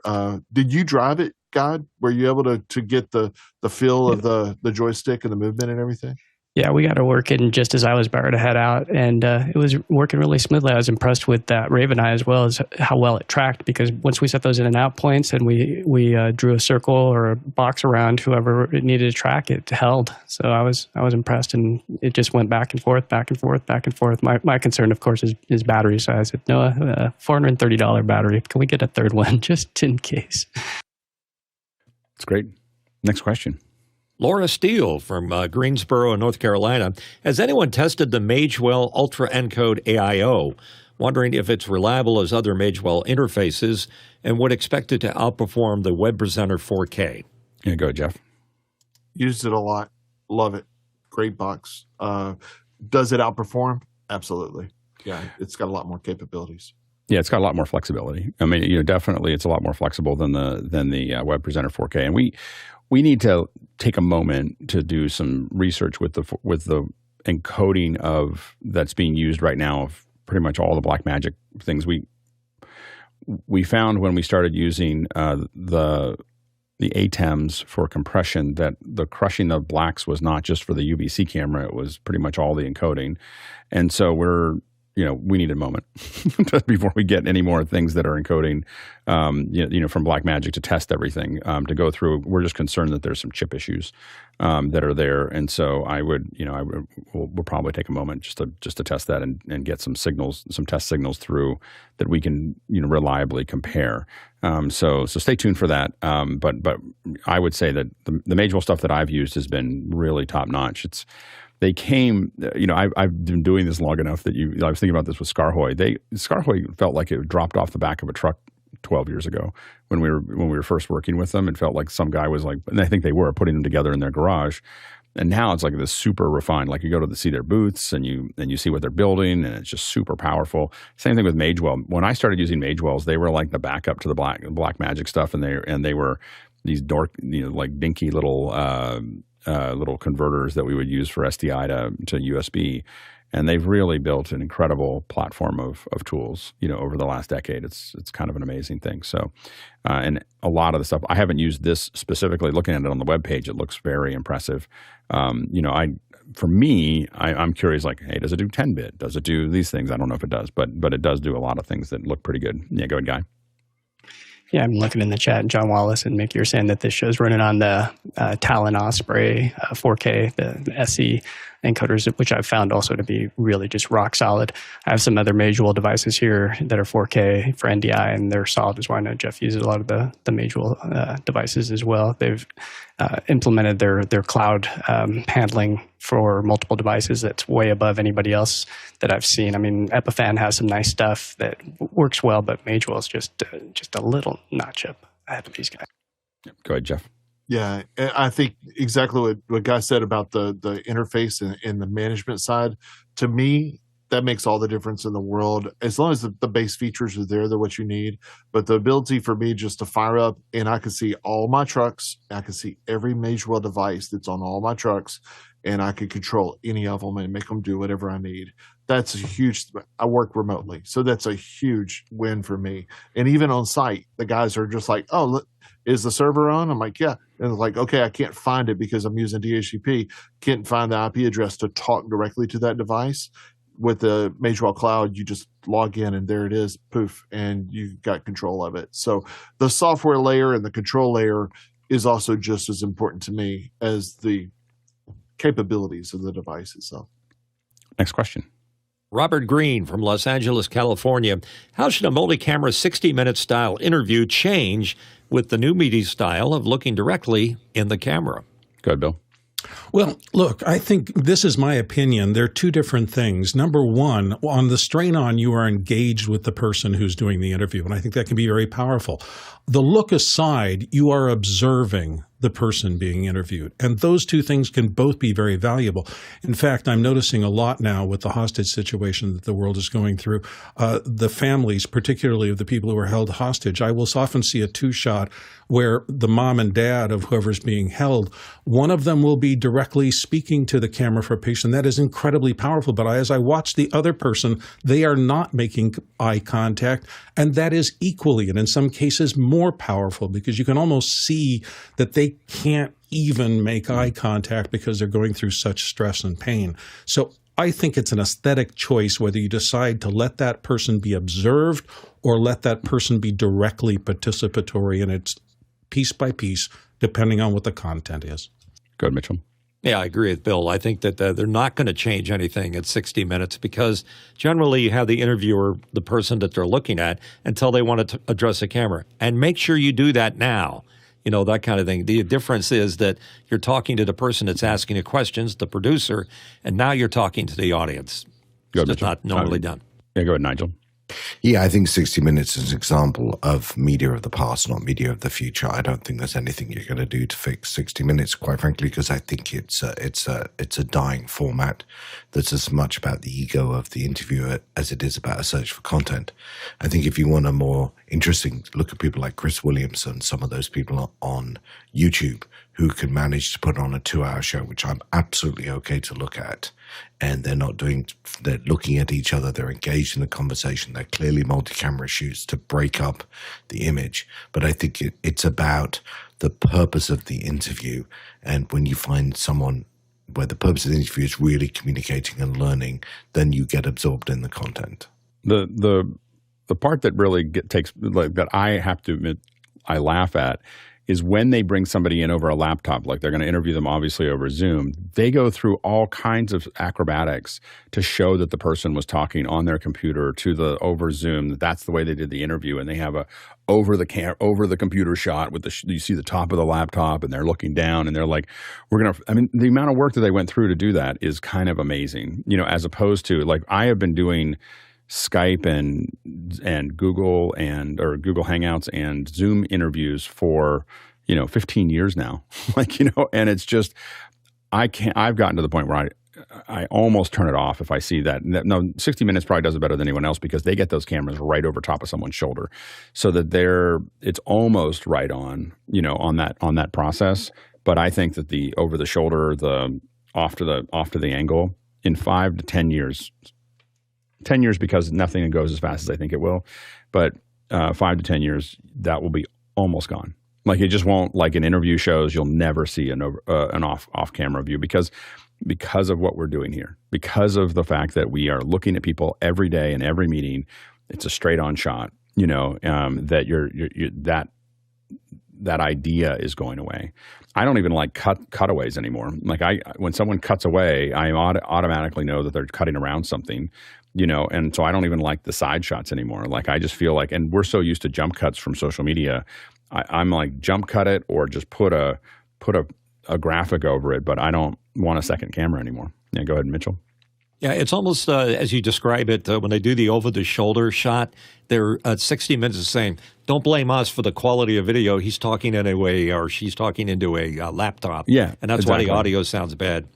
Did you drive it, God? Were you able to get the feel of the joystick and the movement and everything? Yeah, we got to work in just as I was about to head out, and it was working really smoothly. I was impressed with that Raven Eye as well as how well it tracked, because once we set those in and out points and we drew a circle or a box around whoever it needed to track, it held. So I was impressed, and it just went back and forth, back and forth, back and forth. My concern, of course, is battery size. Noah, $430 battery. Can we get a third one just in case? That's great. Next question. Laura Steele from Greensboro, North Carolina. Has anyone tested the Magewell Ultra Encode AIO? Wondering if it's reliable as other Magewell interfaces and would expect it to outperform the Web Presenter 4K. Yeah, go, Jeff. Used it a lot. Love it. Great box. Does it outperform? Absolutely. Yeah, it's got a lot more capabilities. Yeah, it's got a lot more flexibility. I mean, definitely it's a lot more flexible than the Web Presenter 4K. And we need to take a moment to do some research with the encoding of that's being used right now of pretty much all the Blackmagic things. We found when we started using the ATEMs for compression that the crushing of blacks was not just for the UVC camera; it was pretty much all the encoding, and so we need a moment before we get any more things that are encoding, from Blackmagic to test everything, to go through. We're just concerned that there's some chip issues that are there, and so we'll probably take a moment just to test that and get some test signals through that we can reliably compare. So stay tuned for that. But I would say that the Magewell stuff that I've used has been really top notch. They came, I've been doing this long enough that I was thinking about this with Skarhoy. Skarhoy felt like it dropped off the back of a truck 12 years ago when we were first working with them. It felt like some guy was like, and I think they were putting them together in their garage. And now it's like this super refined, like you go to see their booths and you see what they're building, and it's just super powerful. Same thing with Magewell. When I started using Magewells, they were like the backup to the Blackmagic stuff, and they were these like dinky little converters that we would use for SDI to USB. And they've really built an incredible platform of tools, over the last decade. It's kind of an amazing thing. So, and a lot of the stuff, I haven't used this specifically. Looking at it on the webpage, it looks very impressive. I'm curious, like, hey, does it do 10-bit? Does it do these things? I don't know if it does, but it does do a lot of things that look pretty good. Yeah, go ahead, Guy. Yeah, I'm looking in the chat. John Wallace and Mick, you're saying that this show's running on the Talon Osprey 4K, the SE encoders, which I've found also to be really just rock solid. I have some other Magewell devices here that are 4K for NDI, and they're solid as well. I know Jeff uses a lot of the Magewell devices as well. They've implemented their cloud handling for multiple devices that's way above anybody else that I've seen. I mean, Epiphan has some nice stuff that works well, but Magewell is just a little notch up ahead of these guys. Go ahead, Jeff. Yeah, I think exactly what Guy said about the interface and the management side. To me, that makes all the difference in the world. As long as the base features are there, they're what you need. But the ability for me just to fire up, and I can see all my trucks, I can see every Magewell device that's on all my trucks, and I can control any of them and make them do whatever I need. That's a huge. I work remotely, so that's a huge win for me. And even on site, the guys are just like, "Oh, look, is the server on?" I'm like, "Yeah." And they're like, "Okay, I can't find it because I'm using DHCP. Can't find the IP address to talk directly to that device." With the Magewell Cloud, you just log in and there it is, poof, and you got control of it. So the software layer and the control layer is also just as important to me as the capabilities of the device itself. Next question. Robert Green from Los Angeles, California. How should a multi-camera 60-minute style interview change with the new media style of looking directly in the camera? Go ahead, Bill. Well, look, I think this is my opinion. They're two different things. Number one, on the strain on, you are engaged with the person who's doing the interview, and I think that can be very powerful. The look aside, you are observing the person being interviewed, and those two things can both be very valuable. In fact, I'm noticing a lot now with the hostage situation that the world is going through, the families, particularly of the people who are held hostage. I will often see a two-shot where the mom and dad of whoever's being held, one of them will be directly speaking to the camera for a patient. That is incredibly powerful. But as I watch the other person, they are not making eye contact, and that is equally, and in some cases, more powerful, because you can almost see that they can't even make eye contact because they're going through such stress and pain. So I think it's an aesthetic choice whether you decide to let that person be observed or let that person be directly participatory, and it's piece by piece, depending on what the content is. Go ahead, Mitchell. Yeah, I agree with Bill. I think that they're not going to change anything at 60 minutes because generally you have the interviewer, the person that they're looking at, until they want to address the camera. And make sure you do that now, you know, that kind of thing. The difference is that you're talking to the person that's asking the questions, the producer, and now you're talking to the audience. Good, it's not normally done. Yeah, go ahead, Nigel. Yeah, I think 60 Minutes is an example of media of the past, not media of the future. I don't think there's anything you're going to do to fix 60 Minutes, quite frankly, because I think it's a dying format that's as much about the ego of the interviewer as it is about a search for content. I think if you want a more interesting look at people like Chris Williamson, some of those people on YouTube who can manage to put on a 2-hour show, which I'm absolutely okay to look at, and they're looking at each other, they're engaged in the conversation, they're clearly multi-camera shoots to break up the image. But I think it's about the purpose of the interview, and when you find someone where the purpose of the interview is really communicating and learning, then you get absorbed in the content. The part that really that I have to admit I laugh at is when they bring somebody in over a laptop, like they're going to interview them obviously over Zoom, they go through all kinds of acrobatics to show that the person was talking on their computer to over Zoom. That's the way they did the interview, and they have a over the computer shot with you see the top of the laptop, and they're looking down, and they're like, the amount of work that they went through to do that is kind of amazing, you know, as opposed to, like, I have been doing Skype and Google or Google Hangouts and Zoom interviews for, 15 years now. And it's just, I've gotten to the point where I almost turn it off if I see that. No, 60 Minutes probably does it better than anyone else because they get those cameras right over top of someone's shoulder so that it's almost right on, on that process. But I think that the over the shoulder, the off to the angle in 5 to 10 years, 10 years because nothing goes as fast as I think it will, but 5 to 10 years, that will be almost gone. Like it just won't, like in interview shows, you'll never see an off-camera view because of what we're doing here, because of the fact that we are looking at people every day in every meeting. It's a straight-on shot, that that idea is going away. I don't even like cutaways anymore. Like when someone cuts away, I automatically know that they're cutting around something. And so I don't even like the side shots anymore. Like I just feel like, and we're so used to jump cuts from social media. I'm like jump cut it or just put a graphic over it, but I don't want a second camera anymore. Yeah, go ahead, Mitchell. Yeah, it's almost as you describe it, when they do the over-the-shoulder shot, they're 60 Minutes is saying, don't blame us for the quality of video. He's talking or she's talking into a laptop. Yeah, and that's exactly why the audio sounds bad.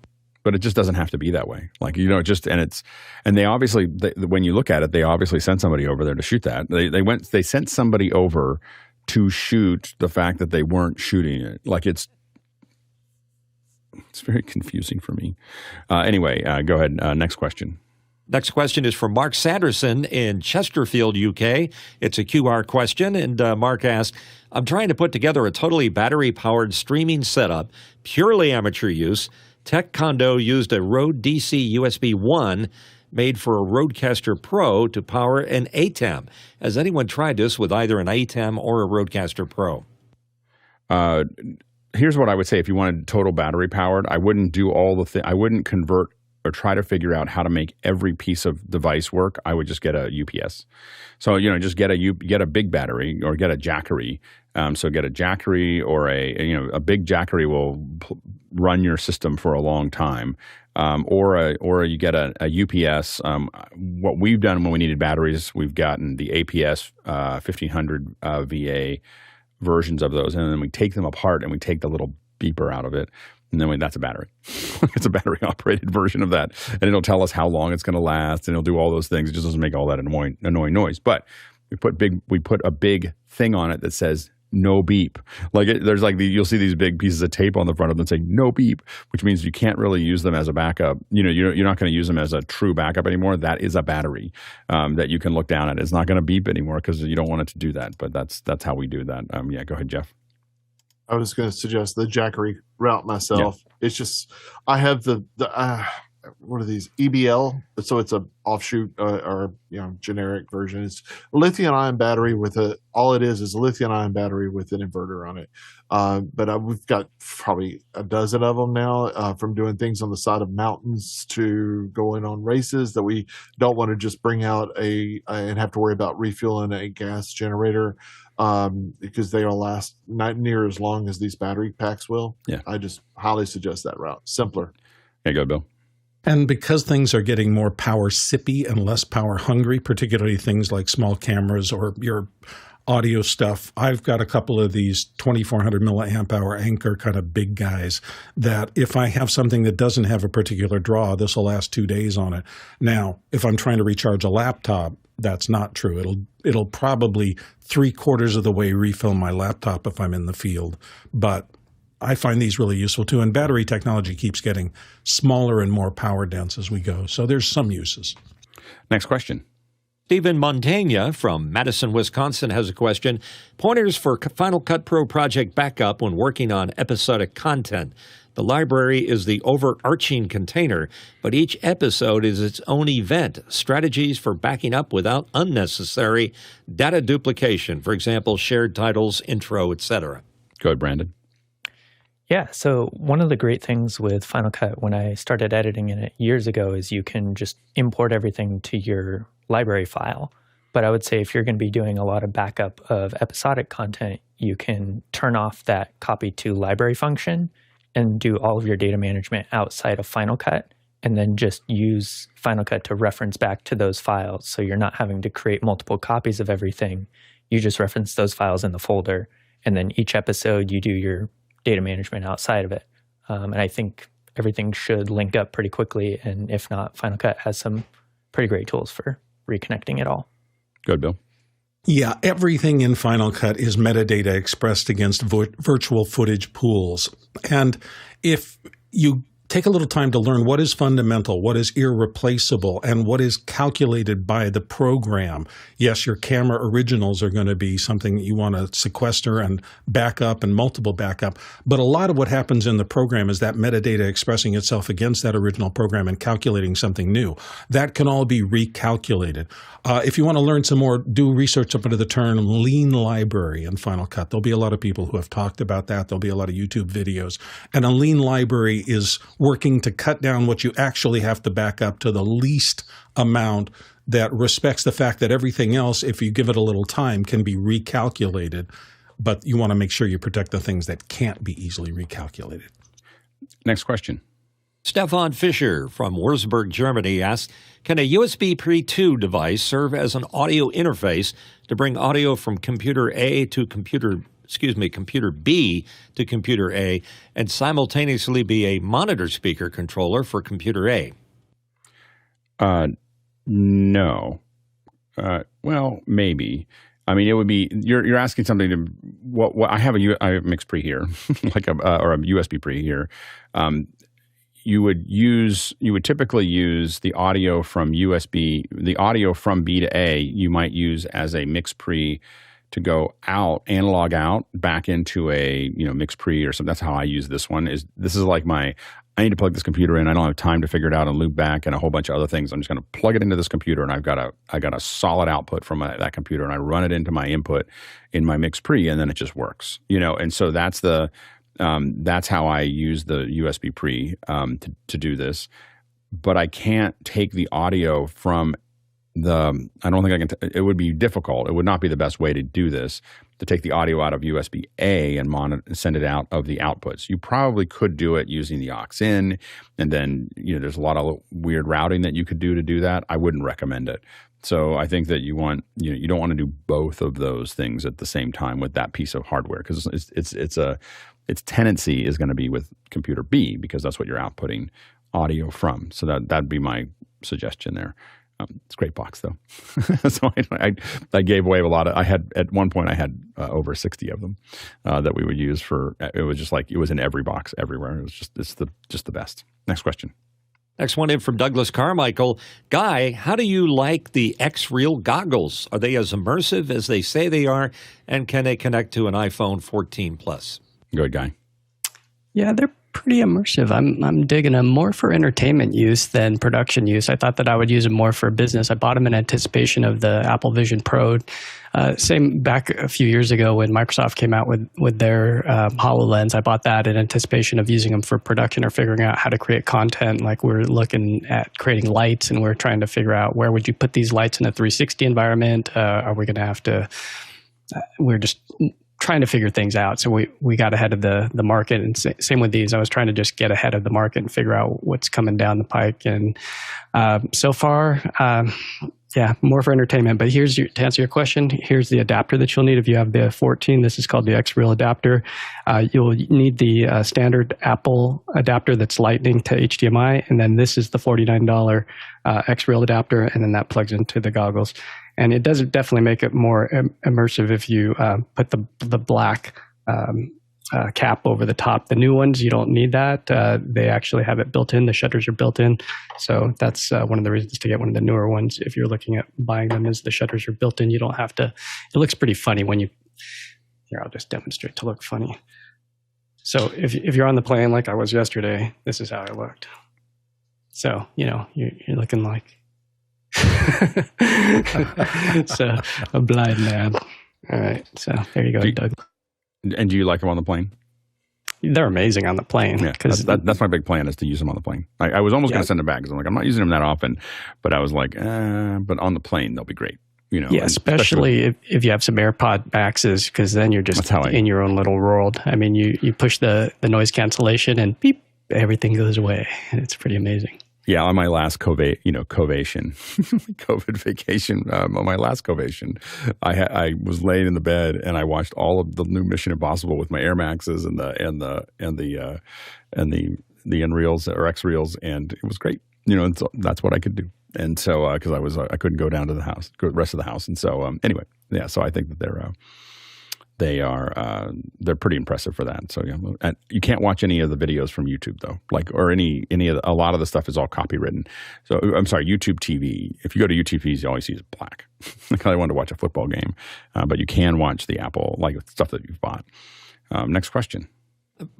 But it just doesn't have to be that way. Like, and they obviously, when you look at it, they obviously sent somebody over there to shoot that. They sent somebody over to shoot the fact that they weren't shooting it. Like it's very confusing for me. Anyway, go ahead. Next question. Next question is from Mark Sanderson in Chesterfield, UK. It's a QR question, and Mark asks, I'm trying to put together a totally battery-powered streaming setup, purely amateur use. Tech Condo used a Rode DC USB 1 made for a Rodecaster Pro to power an ATEM. Has anyone tried this with either an ATEM or a Rodecaster Pro? here's what I would say. If you wanted total battery powered, I wouldn't do all the thing. I wouldn't convert or try to figure out how to make every piece of device work. I would just get a UPS. So, just get a big battery or get a Jackery. So get a Jackery or a big Jackery will run your system for a long time. Or you get a UPS. What we've done when we needed batteries, we've gotten the APS 1500 VA versions of those, and then we take them apart and we take the little beeper out of it. And then that's a battery. It's a battery-operated version of that. And it'll tell us how long it's going to last, and it'll do all those things. It just doesn't make all that annoying noise. But we put a big thing on it that says no beep. You'll see these big pieces of tape on the front of them saying no beep, which means you can't really use them as a backup. You're not going to use them as a true backup anymore. That is a battery that you can look down at. It's not going to beep anymore because you don't want it to do that. But that's how we do that. Yeah, go ahead, Jeff. I was going to suggest the Jackery route myself. Yeah. It's just, I have what are these? EBL. So it's a offshoot or generic version. It's a lithium-ion battery all it is a lithium-ion battery with an inverter on it. But we've got probably a dozen of them now, from doing things on the side of mountains to going on races that we don't want to just bring out and have to worry about refueling a gas generator. Because they'll last not near as long as these battery packs will. Yeah. I just highly suggest that route. Simpler. There you go, Bill. And because things are getting more power sippy and less power hungry, particularly things like small cameras or your audio stuff, I've got a couple of these 2400 milliamp hour Anchor kind of big guys that if I have something that doesn't have a particular draw, this will last 2 days on it. Now, if I'm trying to recharge a laptop, that's not true. It'll probably 3/4 of the way refill my laptop if I'm in the field. But I find these really useful too. And battery technology keeps getting smaller and more power dense as we go. So there's some uses. Next question. Stephen Montaigne from Madison, Wisconsin has a question. Pointers for Final Cut Pro project backup when working on episodic content. The library is the overarching container, but each episode is its own event. Strategies for backing up without unnecessary data duplication. For example, shared titles, intro, etc. Go ahead, Brandon. Yeah, so one of the great things with Final Cut when I started editing in it years ago is you can just import everything to your library file. But I would say if you're going to be doing a lot of backup of episodic content, you can turn off that copy to library function and do all of your data management outside of Final Cut, and then just use Final Cut to reference back to those files. So you're not having to create multiple copies of everything. You just reference those files in the folder, and then each episode you do your data management outside of it. And I think everything should link up pretty quickly, and if not, Final Cut has some pretty great tools for reconnecting it all. Good, Bill. Yeah, everything in Final Cut is metadata expressed against virtual footage pools. And if you take a little time to learn what is fundamental, what is irreplaceable, and what is calculated by the program. Yes, your camera originals are going to be something that you want to sequester and back up and multiple backup. But a lot of what happens in the program is that metadata expressing itself against that original program and calculating something new. That can all be recalculated. If you want to learn some more, do research up into the term lean library in Final Cut. There'll be a lot of people who have talked about that. There'll be a lot of YouTube videos. And a lean library is working to cut down what you actually have to back up to the least amount that respects the fact that everything else, if you give it a little time, can be recalculated. But you want to make sure you protect the things that can't be easily recalculated. Next question. Stefan Fischer from Würzburg, Germany asks, can a USB Pre-2 device serve as an audio interface to bring audio from computer A to computer B to computer A and simultaneously be a monitor speaker controller for computer A? No. Well, maybe. I mean, it would be you're asking something to what I have a vMix pre here, or a USB pre here. You would typically use the audio from USB, the audio from B to A. You might use as a mix pre to go out, analog out, back into a mix pre or something. That's how I use this one. This is like I need to plug this computer in. I don't have time to figure it out on Loopback and a whole bunch of other things. I'm just going to plug it into this computer, and I got a solid output from that computer, and I run it into my input in my mix pre, and then it just works. And so that's That's how I use the USB pre to do this. But I can't take the audio from I don't think I can. It would be difficult. It would not be the best way to do this, to take the audio out of USB A and send it out of the outputs. You probably could do it using the aux in, and then there's a lot of weird routing that you could do to do that. I wouldn't recommend it. So I think that you don't want to do both of those things at the same time with that piece of hardware, because its tendency is going to be with computer B, because that's what you're outputting audio from. So that'd be my suggestion there. It's a great box though. So I gave away a lot of. At one point I had over 60 of them that we would use for. It was just like it was in every box everywhere. It was just the best. Next question. Next one in from Douglas Carmichael. Guy, how do you like the X-Real goggles? Are they as immersive as they say they are? And can they connect to an iPhone 14 Plus? Good, Guy. Yeah, they're pretty immersive. I'm digging them more for entertainment use than production use. I thought that I would use them more for business. I bought them in anticipation of the Apple Vision Pro. Same back a few years ago when Microsoft came out with their HoloLens. I bought that in anticipation of using them for production or figuring out how to create content. Like we're looking at creating lights, and we're trying to figure out where would you put these lights in a 360 environment. Are we going to have to? We're just trying to figure things out. So we got ahead of the market, and same with these. I was trying to just get ahead of the market and figure out what's coming down the pike. And so far, more for entertainment. But to answer your question, here's the adapter that you'll need if you have the 14. This is called the X-Real adapter. You'll need the standard Apple adapter that's Lightning to HDMI, and then this is the $49 X-Real adapter, and then that plugs into the goggles. And it does definitely make it more immersive if you put the black cap over the top. The new ones, you don't need that. They actually have it built in. The shutters are built in. So that's one of the reasons to get one of the newer ones. If you're looking at buying them, is the shutters are built in. You don't have to. It looks pretty funny when you. Here, I'll just demonstrate to look funny. So if you're on the plane like I was yesterday, this is how I looked. So you're looking like. So a blind man. All right, so there you go, Doug. And do you like them on the plane? They're amazing on the plane. Yeah, that's my big plan, is to use them on the plane. I was almost going to send them back because I'm not using them that often, but I was like, but on the plane they'll be great. Yeah, especially if you have some AirPod Maxes, because then you're just in your own little world. I mean, you push the noise cancellation and beep, everything goes away. It's pretty amazing. Yeah, on my last COVID vacation, on my last Covation, I was laying in the bed and I watched all of the new Mission Impossible with my Air Maxes and the Unreals or X-Reals, and it was great. And so that's what I could do. And so because I couldn't go down to the house, go the rest of the house, and so anyway, yeah. So I think that they're pretty impressive for that. So yeah, and you can't watch any of the videos from YouTube though, or a lot of the stuff is all copywritten. So I'm sorry, YouTube TV. If you go to YouTube TV, you always see is black. Like I wanted to watch a football game, but you can watch the Apple stuff that you've bought. Next question.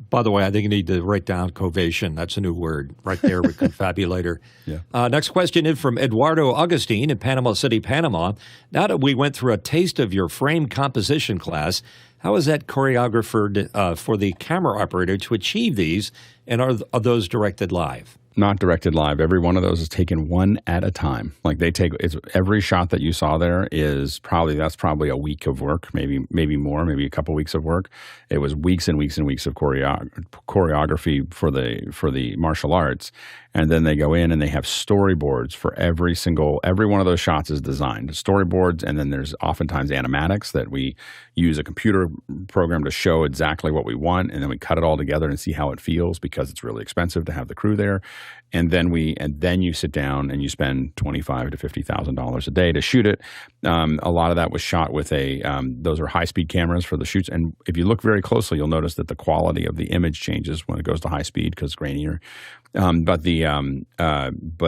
By the way, I think you need to write down covation. That's a new word right there with confabulator. Yeah. Next question is from Eduardo Augustine in Panama City, Panama. Now that we went through a taste of your frame composition class, how is that choreographed for the camera operator to achieve these, and are those directed live? Not directed live. Every one of those is taken one at a time. Like every shot that you saw there that's probably a week of work, maybe more, maybe a couple weeks of work. It was weeks and weeks and weeks of choreography for the martial arts. And then they go in and they have storyboards for every one of those shots is designed. Storyboards, and then there's oftentimes animatics that we use a computer program to show exactly what we want, and then we cut it all together and see how it feels, because it's really expensive to have the crew there. And then you sit down and you spend $25,000 to $50,000 a day to shoot it. A lot of that was shot with those are high-speed cameras for the shoots. And if you look very closely, you'll notice that the quality of the image changes when it goes to high speed because it's grainier. But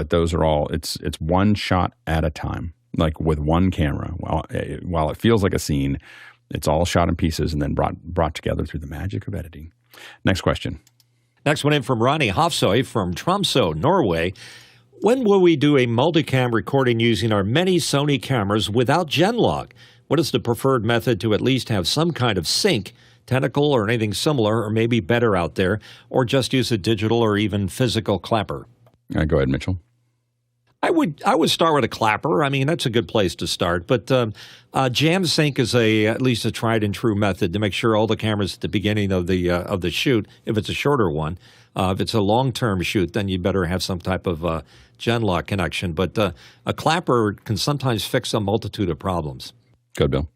those are all, it's one shot at a time, like with one camera. While it feels like a scene, it's all shot in pieces and then brought together through the magic of editing. Next question. Next one in from Ronnie Hofsoy from Tromsø, Norway. When will we do a multicam recording using our many Sony cameras without genlock? What is the preferred method to at least have some kind of sync tentacle or anything similar, or maybe better out there, or just use a digital or even physical clapper? Go ahead, Mitchell. I would start with a clapper. I mean, that's a good place to start. But jam sync is at least a tried and true method to make sure all the cameras at the beginning of the shoot, if it's a shorter one, if it's a long-term shoot, then you better have some type of genlock connection. But a clapper can sometimes fix a multitude of problems. Good, Bill.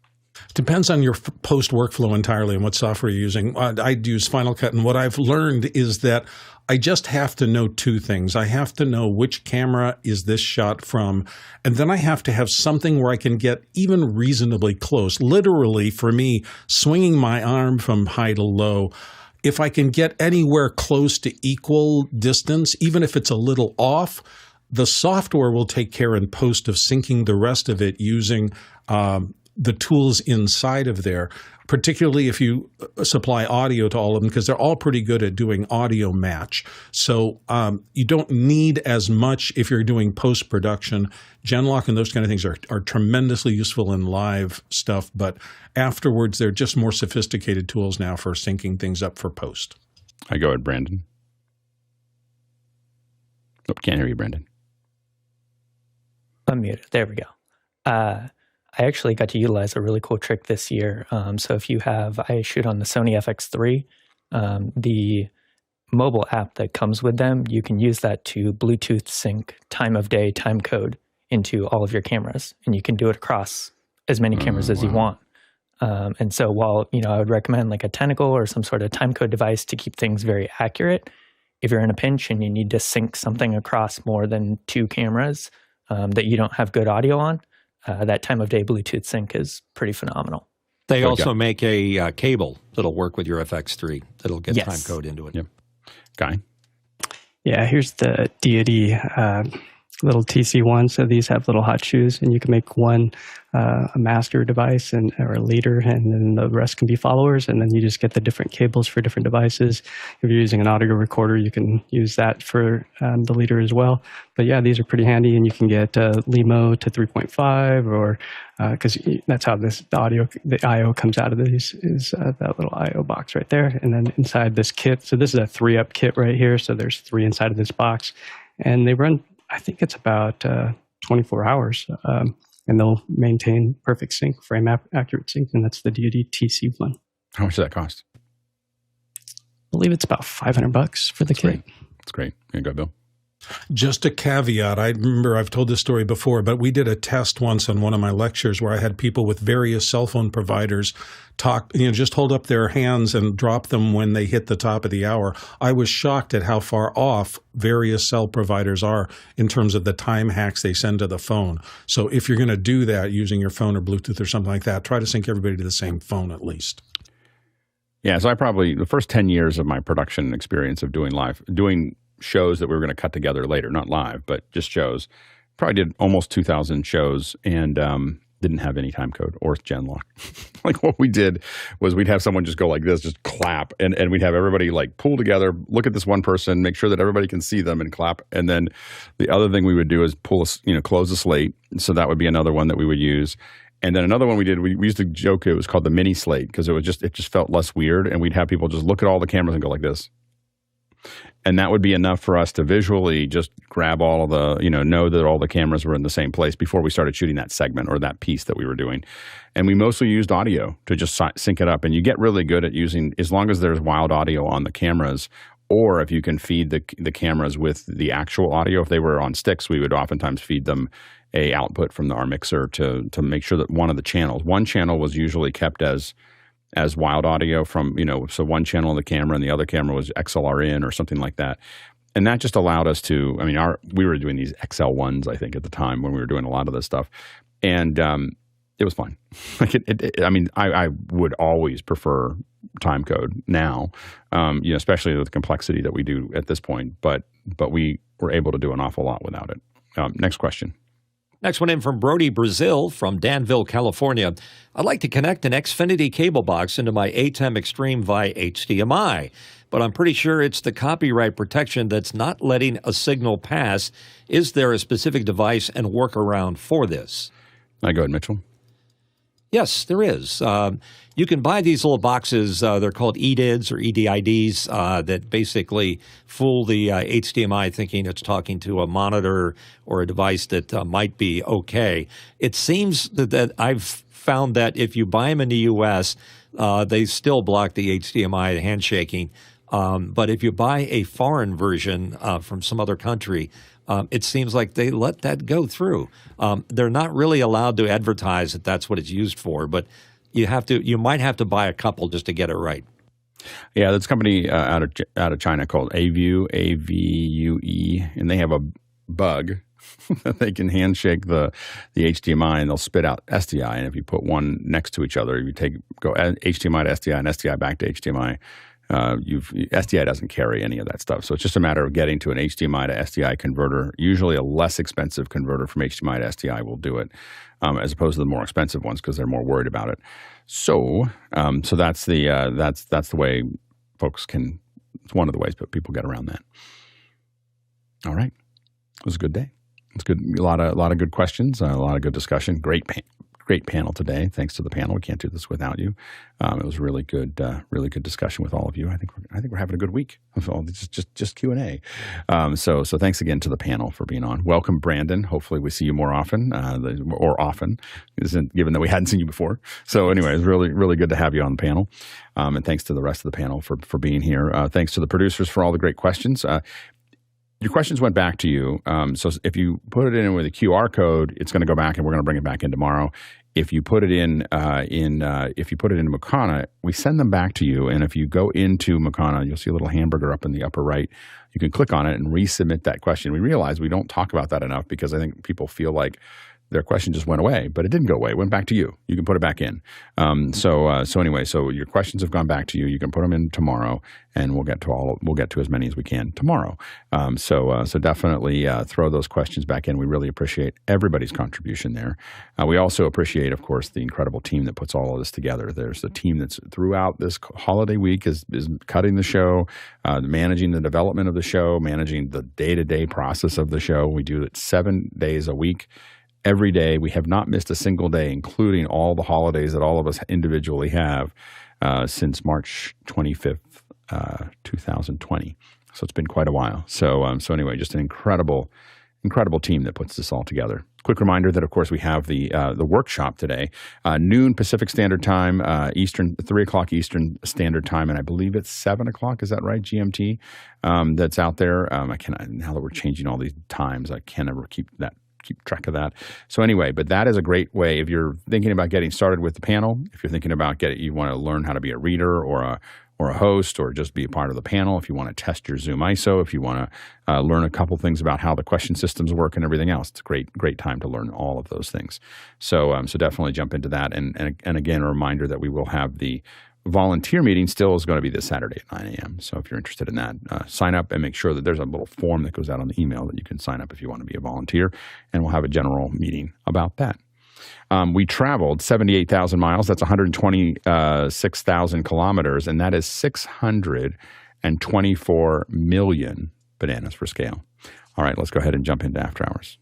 Depends on your post workflow entirely and what software you're using. I use Final Cut, and what I've learned is that I just have to know two things. I have to know which camera is this shot from, and then I have to have something where I can get even reasonably close. Literally, for me, swinging my arm from high to low, if I can get anywhere close to equal distance, even if it's a little off, the software will take care in post of syncing the rest of it using the tools inside of there, particularly if you supply audio to all of them, because they're all pretty good at doing audio match. So you don't need as much if you're doing post-production. Genlock and those kind of things are tremendously useful in live stuff, but afterwards they're just more sophisticated tools now for syncing things up for post. I go ahead, Brandon. Nope, can't hear you, Brandon. Unmuted. There we go. I actually got to utilize a really cool trick this year. So if you have, I shoot on the Sony FX3, the mobile app that comes with them, you can use that to Bluetooth sync time of day, time code into all of your cameras. And you can do it across as many cameras as you want. And so while, I would recommend like a tentacle or some sort of time code device to keep things very accurate, if you're in a pinch and you need to sync something across more than two cameras that you don't have good audio on, that time of day Bluetooth sync is pretty phenomenal. They also make a cable that'll work with your FX3 that'll get time code into it. Yep. Guy? Yeah, here's the Deity little TC one. So these have little hot shoes, and you can make one a master device or a leader, and then the rest can be followers. And then you just get the different cables for different devices. If you're using an audio recorder, you can use that for the leader as well. But yeah, these are pretty handy, and you can get LEMO to 3.5, or because that's how the I/O comes out of these is that little I/O box right there, and then inside this kit. So this is a 3-up kit right here. So there's 3 inside of this box, and they run. I think it's about 24 hours, and they'll maintain perfect sync, frame accurate sync, and that's the Deity TC one. How much does that cost? I believe it's about $500 for the kit. That's great. Here you go, Bill. Just a caveat. I remember I've told this story before, but we did a test once on one of my lectures where I had people with various cell phone providers just hold up their hands and drop them when they hit the top of the hour. I was shocked at how far off various cell providers are in terms of the time hacks they send to the phone. So if you're going to do that using your phone or Bluetooth or something like that, try to sync everybody to the same phone at least. Yeah, so the first 10 years of my production experience of doing shows that we were going to cut together later, not live, but just shows. Probably did almost 2,000 shows and didn't have any time code or genlock. Like what we did was we'd have someone just go like this, just clap, and we'd have everybody like pull together, look at this one person, make sure that everybody can see them and clap. And then the other thing we would do is close the slate. So that would be another one that we would use. And then another one we did, we used to joke it was called the mini slate because it just felt less weird. And we'd have people just look at all the cameras and go like this. And that would be enough for us to visually just grab all of the, know that all the cameras were in the same place before we started shooting that segment or that piece that we were doing. And we mostly used audio to just sync it up. And you get really good at using, as long as there's wild audio on the cameras, or if you can feed the cameras with the actual audio. If they were on sticks, we would oftentimes feed them a output from our mixer to make sure that one channel was usually kept as wild audio from, so one channel on the camera and the other camera was XLR in or something like that. And that just allowed us to, we were doing these XL1s, I think, at the time when we were doing a lot of this stuff. And it was fun. I would always prefer time code now, especially with the complexity that we do at this point. But we were able to do an awful lot without it. Next question. Next one in from Brody Brazil from Danville, California. I'd like to connect an Xfinity cable box into my ATEM Upstream via HDMI, but I'm pretty sure it's the copyright protection that's not letting a signal pass. Is there a specific device and workaround for this? Go ahead, Mitchell. Yes, there is. You can buy these little boxes. They're called EDIDs or EDIDs that basically fool the HDMI thinking it's talking to a monitor or a device that might be okay. It seems that I've found that if you buy them in the U.S., they still block the HDMI handshaking. But if you buy a foreign version from some other country, it seems like they let that go through. They're not really allowed to advertise that that's what it's used for, but you might have to buy a couple just to get it right. Yeah, there's a company out of China called AVUE, AVUE, and they have a bug that they can handshake the HDMI and they'll spit out SDI. And if you put one next to each other, if you go HDMI to SDI and SDI back to HDMI, SDI doesn't carry any of that stuff. So it's just a matter of getting to an HDMI to SDI converter. Usually a less expensive converter from HDMI to SDI will do it, as opposed to the more expensive ones because they're more worried about it. So that's the way folks can. It's one of the ways, but people get around that. All right, it was a good day. It's good. A lot of good questions. A lot of good discussion. Great panel today. Thanks to the panel. We can't do this without you. It was really good discussion with all of you. I think we're having a good week. Just Q&A. So thanks again to the panel for being on. Welcome, Brandon. Hopefully we see you more often, given that we hadn't seen you before. So anyway, it's really, really good to have you on the panel. And thanks to the rest of the panel for being here. Thanks to the producers for all the great questions. Your questions went back to you. So if you put it in with a QR code, it's going to go back, and we're going to bring it back in tomorrow. If you put it in Makana, we send them back to you. And if you go into Makana, you'll see a little hamburger up in the upper right. You can click on it and resubmit that question. We realize we don't talk about that enough because I think people feel like their question just went away, but it didn't go away. It went back to you. You can put it back in. So anyway, your questions have gone back to you. You can put them in tomorrow, and we'll get to as many as we can tomorrow. So definitely throw those questions back in. We really appreciate everybody's contribution there. We also appreciate, of course, the incredible team that puts all of this together. There's a team that's throughout this holiday week is cutting the show, managing the development of the show, managing the day-to-day process of the show. We do it 7 days a week. Every day. We have not missed a single day, including all the holidays that all of us individually have since March 25th, 2020. So it's been quite a while. So anyway, just an incredible team that puts this all together. Quick reminder that, of course, we have the workshop today, noon Pacific Standard Time, Eastern, 3 o'clock Eastern Standard Time, and I believe it's 7 o'clock. Is that right, GMT? That's out there. Now that we're changing all these times, I can't ever keep track of that. So anyway, but that is a great way if you're thinking about getting started with the panel. If you're thinking about you want to learn how to be a reader or a host or just be a part of the panel. If you want to test your Zoom ISO, if you want to learn a couple things about how the question systems work and everything else, it's a great time to learn all of those things. So definitely jump into that. And again, a reminder that we will have the volunteer meeting still is going to be this Saturday at 9 a.m. So if you're interested in that, sign up and make sure that there's a little form that goes out on the email that you can sign up if you want to be a volunteer, and we'll have a general meeting about that. We traveled 78,000 miles. That's 126,000 kilometers, and that is 624 million bananas for scale. All right, let's go ahead and jump into After Hours.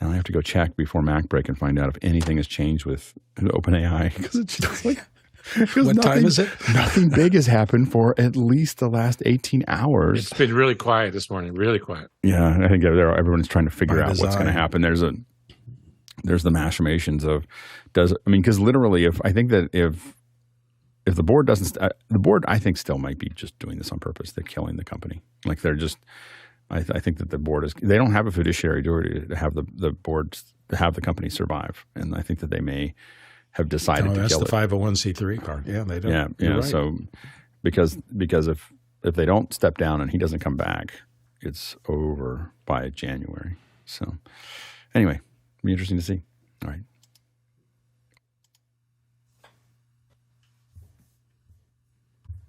Now I have to go check before Mac break and find out if anything has changed with OpenAI, because it's just like what time is it? Nothing big has happened for at least the last 18 hours. It's been really quiet this morning, really quiet. Yeah, I think everyone's trying to figure out what's going to happen. There's the machinations of because literally, if the board doesn't, the board I think still might be just doing this on purpose. They're killing the company. Like they're just. I think that the board they don't have a fiduciary duty to have the board to have the company survive, and I think that they may have decided to kill it. That's the 501c3 part. Yeah, they don't. Yeah. Right. So because if they don't step down and he doesn't come back, it's over by January. So anyway, it'll be interesting to see. All right.